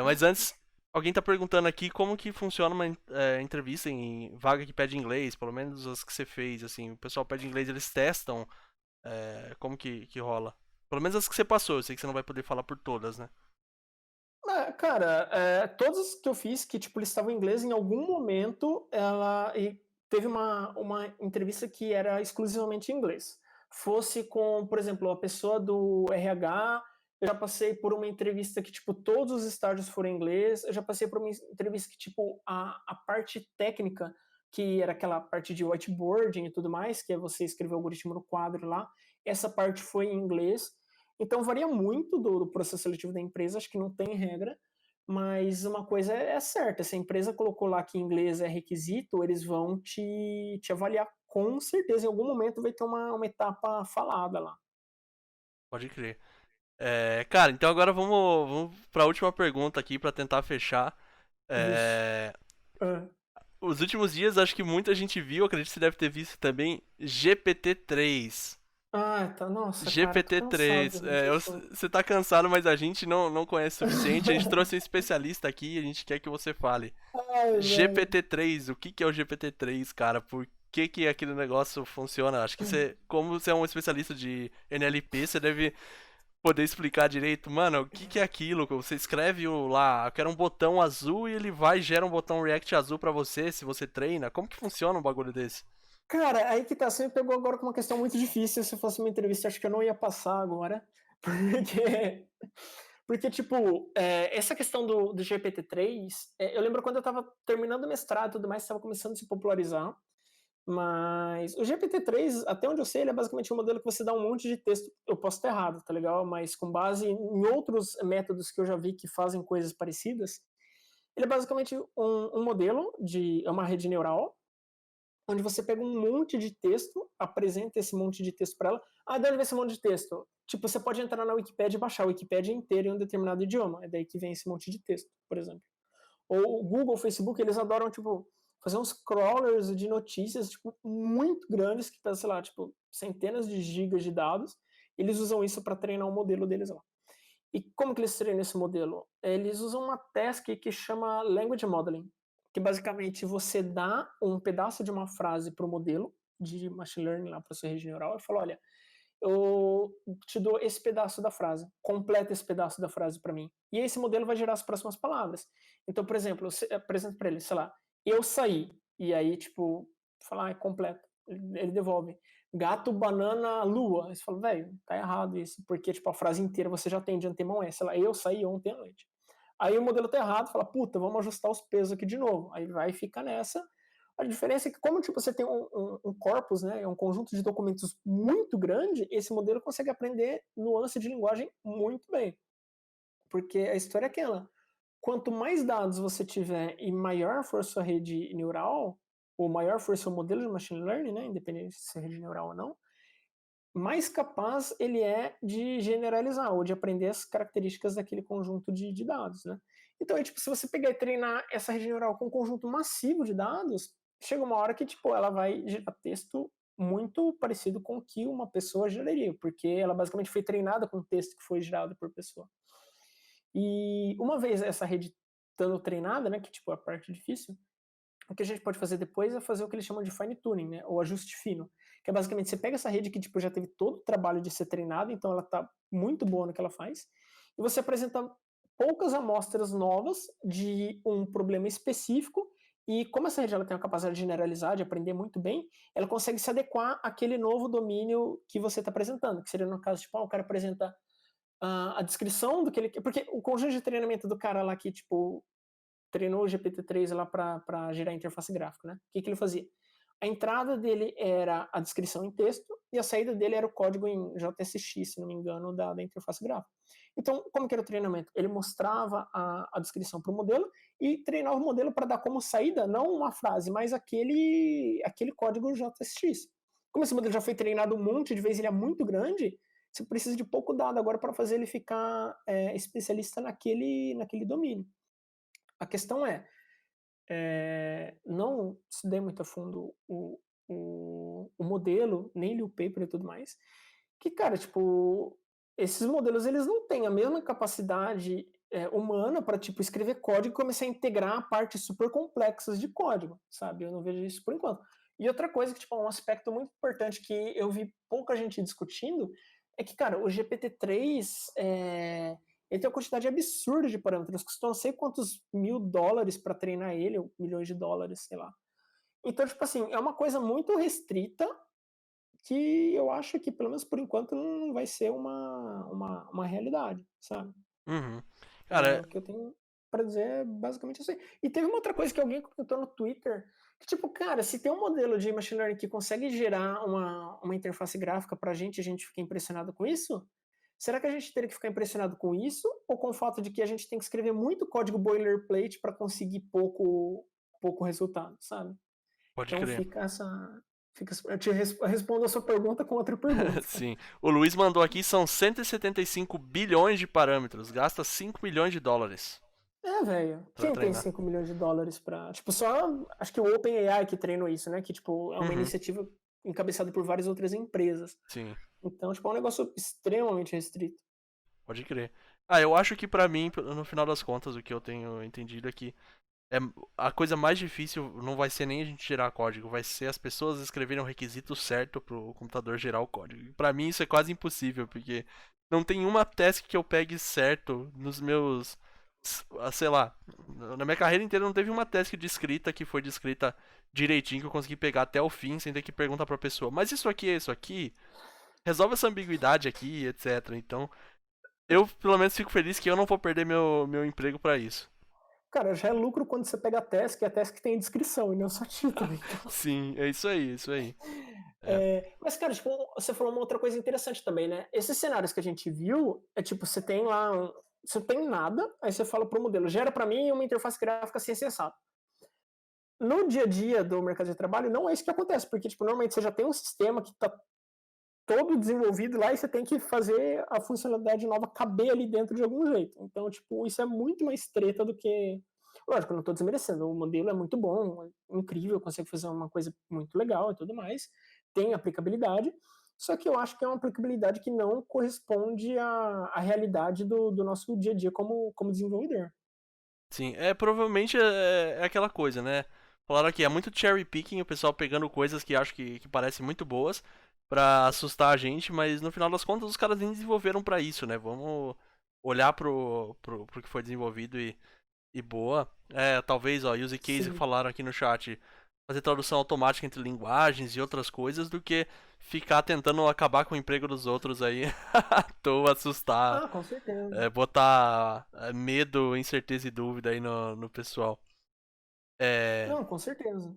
B: Mas antes, alguém tá perguntando aqui como que funciona uma entrevista em vaga que pede inglês, pelo menos as que você fez, assim, o pessoal pede inglês, eles testam, como que rola? Pelo menos as que você passou, eu sei que você não vai poder falar por todas, né?
C: Cara, todas que eu fiz que, tipo, eles estavam em inglês, em algum momento e teve uma entrevista que era exclusivamente em inglês. Fosse com, por exemplo, a pessoa do RH, eu já passei por uma entrevista que, tipo, todos os estágios foram em inglês, eu já passei por uma entrevista que, tipo, a parte técnica, que era aquela parte de whiteboarding e tudo mais, que é você escrever o algoritmo no quadro lá, essa parte foi em inglês. Então varia muito do processo seletivo da empresa, acho que não tem regra, mas uma coisa é certa, se a empresa colocou lá que inglês é requisito, eles vão te avaliar com certeza, em algum momento vai ter uma etapa falada lá.
B: Pode crer. Cara, então agora vamos pra última pergunta aqui pra tentar fechar.
C: Vixe.
B: É,
C: Ah.
B: Os últimos dias, acho que muita gente viu, acredito que você deve ter visto também, GPT-3.
C: Tá, nossa, cara, tô cansado de
B: GPT-3.
C: ouvir esse assunto.
B: Você tá cansado, mas a gente não conhece o suficiente. A gente trouxe um especialista aqui e a gente quer que você fale.
C: Ai, velho.
B: GPT-3, o que é o GPT-3, cara? Por que aquele negócio funciona? Acho que você, como você é um especialista de NLP, você deve poder explicar direito. Mano, o que é aquilo? Você escreve lá, eu quero um botão azul e ele vai e gera um botão React azul pra você, se você treina. Como que funciona um bagulho desse?
C: Cara, aí que tá, você me pegou agora com uma questão muito difícil. Se fosse uma entrevista, acho que eu não ia passar agora. Porque tipo, essa questão do GPT-3, eu lembro quando eu tava terminando o mestrado e tudo mais, estava começando a se popularizar. Mas o GPT-3, até onde eu sei, ele é basicamente um modelo que você dá um monte de texto. Eu posso estar errado, tá legal? Mas com base em outros métodos que eu já vi que fazem coisas parecidas, ele é basicamente um modelo é uma rede neural onde você pega um monte de texto, apresenta esse monte de texto para ela. De onde vem esse monte de texto? Tipo, você pode entrar na Wikipédia e baixar a Wikipédia inteira em um determinado idioma. É daí que vem esse monte de texto, por exemplo. Ou o Google, o Facebook, eles adoram, tipo, fazer uns crawlers de notícias, tipo, muito grandes, que tá, sei lá, tipo, centenas de gigas de dados. Eles usam isso para treinar o modelo deles lá. E como que eles treinam esse modelo? Eles usam uma task que chama Language Modeling, que basicamente você dá um pedaço de uma frase para o modelo de machine learning lá para sua rede neural e fala, olha, eu te dou esse pedaço da frase, completa esse pedaço da frase para mim. E esse modelo vai gerar as próximas palavras. Então, por exemplo, eu apresento para ele, sei lá, eu saí, e aí, tipo, falar, é completo. Ele devolve. Gato, banana, lua. Aí você fala, velho, tá errado isso, porque, tipo, a frase inteira você já tem de antemão sei lá, eu saí ontem à noite. Aí o modelo tá errado, fala, puta, vamos ajustar os pesos aqui de novo. Aí vai e fica nessa. A diferença é que como tipo, você tem um corpus, né, um conjunto de documentos muito grande, esse modelo consegue aprender nuance de linguagem muito bem. Porque a história é aquela, quanto mais dados você tiver e maior for sua rede neural, ou maior for seu modelo de machine learning, né, independente se é rede neural ou não, mais capaz ele é de generalizar ou de aprender as características daquele conjunto de dados, né? Então, tipo, se você pegar e treinar essa rede neural com um conjunto massivo de dados, chega uma hora que, tipo, ela vai gerar texto muito parecido com o que uma pessoa geraria, porque ela basicamente foi treinada com o texto que foi gerado por pessoa. E uma vez essa rede estando treinada, né, que tipo é a parte difícil, o que a gente pode fazer depois é fazer o que eles chamam de fine tuning, né, ou ajuste fino, que é basicamente você pega essa rede que tipo já teve todo o trabalho de ser treinada, então ela está muito boa no que ela faz, e você apresenta poucas amostras novas de um problema específico, e como essa rede ela tem a capacidade de generalizar, de aprender muito bem, ela consegue se adequar àquele novo domínio que você está apresentando, que seria no caso, tipo, o cara apresenta a descrição do que ele quer, porque o conjunto de treinamento do cara lá que, tipo, treinou o GPT-3 lá para gerar interface gráfica, né? O que ele fazia? A entrada dele era a descrição em texto e a saída dele era o código em JSX, se não me engano, da interface gráfica. Então, como que era o treinamento? Ele mostrava a descrição para o modelo e treinava o modelo para dar como saída, não uma frase, mas aquele código JSX. Como esse modelo já foi treinado um monte de vezes, ele é muito grande, você precisa de pouco dado agora para fazer ele ficar especialista naquele domínio. A questão não estudei muito a fundo o modelo, nem li o paper e tudo mais, que, cara, tipo, esses modelos, eles não têm a mesma capacidade humana para, tipo, escrever código e começar a integrar partes super complexas de código, sabe? Eu não vejo isso por enquanto. E outra coisa que, tipo, é um aspecto muito importante que eu vi pouca gente discutindo é que, cara, o GPT-3 ele tem uma quantidade absurda de parâmetros, custou não sei quantos $1.000 para treinar ele, ou milhões de dólares, sei lá. Então, tipo assim, é uma coisa muito restrita que eu acho que, pelo menos por enquanto, não vai ser uma realidade, sabe?
B: Uhum.
C: É,
B: Cara,
C: o que eu tenho pra dizer é basicamente assim. E teve uma outra coisa que alguém comentou no Twitter, que tipo, cara, se tem um modelo de machine learning que consegue gerar uma interface gráfica pra gente, a gente fica impressionado com isso, será que a gente teria que ficar impressionado com isso, ou com o fato de que a gente tem que escrever muito código boilerplate para conseguir pouco resultado, sabe?
B: pode
C: Então
B: crer.
C: eu respondo a sua pergunta com outra pergunta.
B: Sim. O Luiz mandou aqui, são 175 bilhões de parâmetros, gasta 5 milhões de dólares
C: É, velho.
B: pra
C: Quem tem
B: treinar.
C: 5 milhões de dólares pra. Tipo, só. Acho que o OpenAI que treinou isso, né? Que, tipo, é uma
B: Uhum.
C: iniciativa encabeçada por várias outras empresas.
B: Sim,
C: Então, tipo, é um negócio extremamente restrito.
B: pode crer. Ah, eu acho que pra mim, no final das contas, o que eu tenho entendido é que é, a coisa mais difícil não vai ser nem a gente gerar código, vai ser as pessoas escreverem o requisito certo pro computador gerar o código. E pra mim isso é quase impossível, porque não tem uma task que eu pegue certo nos meus. Sei lá, na minha carreira inteira não teve uma task de escrita que foi descrita direitinho que eu consegui pegar até o fim sem ter que perguntar pra pessoa. Mas isso aqui é isso aqui? Resolve essa ambiguidade aqui, etc. Então, eu pelo menos fico feliz que eu não vou perder meu emprego pra isso.
C: Cara, já é lucro quando você pega a task, e a task tem descrição e não só título. Então.
B: Sim, é isso aí, é isso aí. É.
C: Mas, cara, tipo, você falou uma outra coisa interessante também, né? Esses cenários que a gente viu, é tipo, você tem lá. Você tem nada, aí você fala pro modelo, gera para mim uma interface gráfica assim, sensata. No dia a dia do mercado de trabalho, não é isso que acontece, porque, tipo, normalmente você já tem um sistema que está todo desenvolvido lá e você tem que fazer a funcionalidade nova caber ali dentro de algum jeito. Então, tipo, isso é muito mais treta do que. Lógico, eu não estou desmerecendo, o modelo é muito bom, é incrível, consegue fazer uma coisa muito legal e tudo mais, tem aplicabilidade, só que eu acho que é uma aplicabilidade que não corresponde à realidade do nosso dia a dia como desenvolvedor.
B: Sim, provavelmente é aquela coisa, né? Falaram aqui, é muito cherry picking, o pessoal pegando coisas que acho que parecem muito boas pra assustar a gente, mas no final das contas os caras nem desenvolveram pra isso, né? Vamos olhar pro que foi desenvolvido e boa. Talvez, ó, use case que
C: Sim.
B: falaram aqui no chat. fazer tradução automática entre linguagens e outras coisas do que ficar tentando acabar com o emprego dos outros aí à toa, assustar,
C: Ah, com certeza.
B: botar medo, incerteza e dúvida aí no pessoal.
C: Não, com certeza.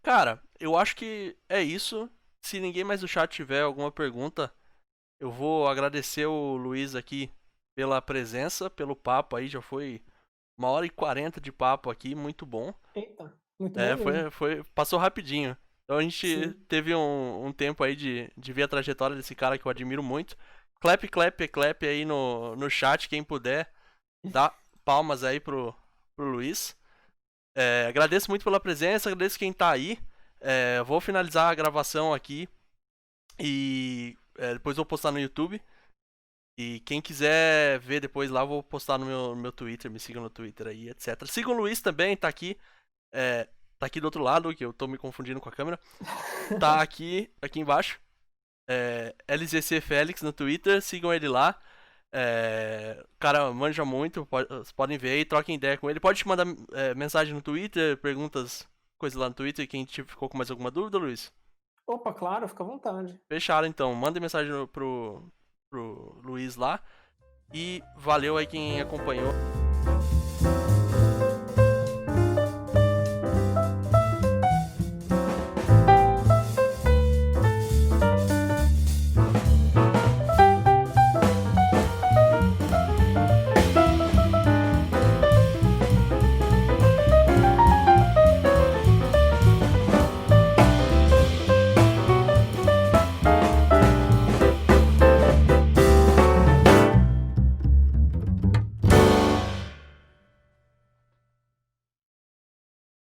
B: Cara, eu acho que é isso. Se ninguém mais do chat tiver alguma pergunta, eu vou agradecer o Luiz aqui pela presença, pelo papo aí. Já foi 1h40 de papo aqui, muito bom.
C: Eita, muito bom mesmo.
B: Passou rapidinho. Então a gente
C: Sim.
B: teve um tempo aí de ver a trajetória desse cara que eu admiro muito. Clap, clap, clap aí no chat, quem puder. Dá palmas aí pro Luiz. Agradeço muito pela presença, agradeço quem tá aí. Vou finalizar a gravação aqui e depois vou postar no YouTube. E quem quiser ver depois lá, eu vou postar no meu Twitter, me sigam no Twitter aí, etc. Sigam o Luiz também, tá aqui. Tá aqui do outro lado, que eu tô me confundindo com a câmera. Tá aqui embaixo. LZC Félix no Twitter, sigam ele lá. O cara manja muito, vocês podem ver aí, troquem ideia com ele. Pode te mandar mensagem no Twitter, perguntas, coisas lá no Twitter. Quem ficou com mais alguma dúvida, Luiz?
C: Opa, claro, fica à vontade.
B: Fecharam então, mandem mensagem pro Luiz lá. E valeu aí quem acompanhou.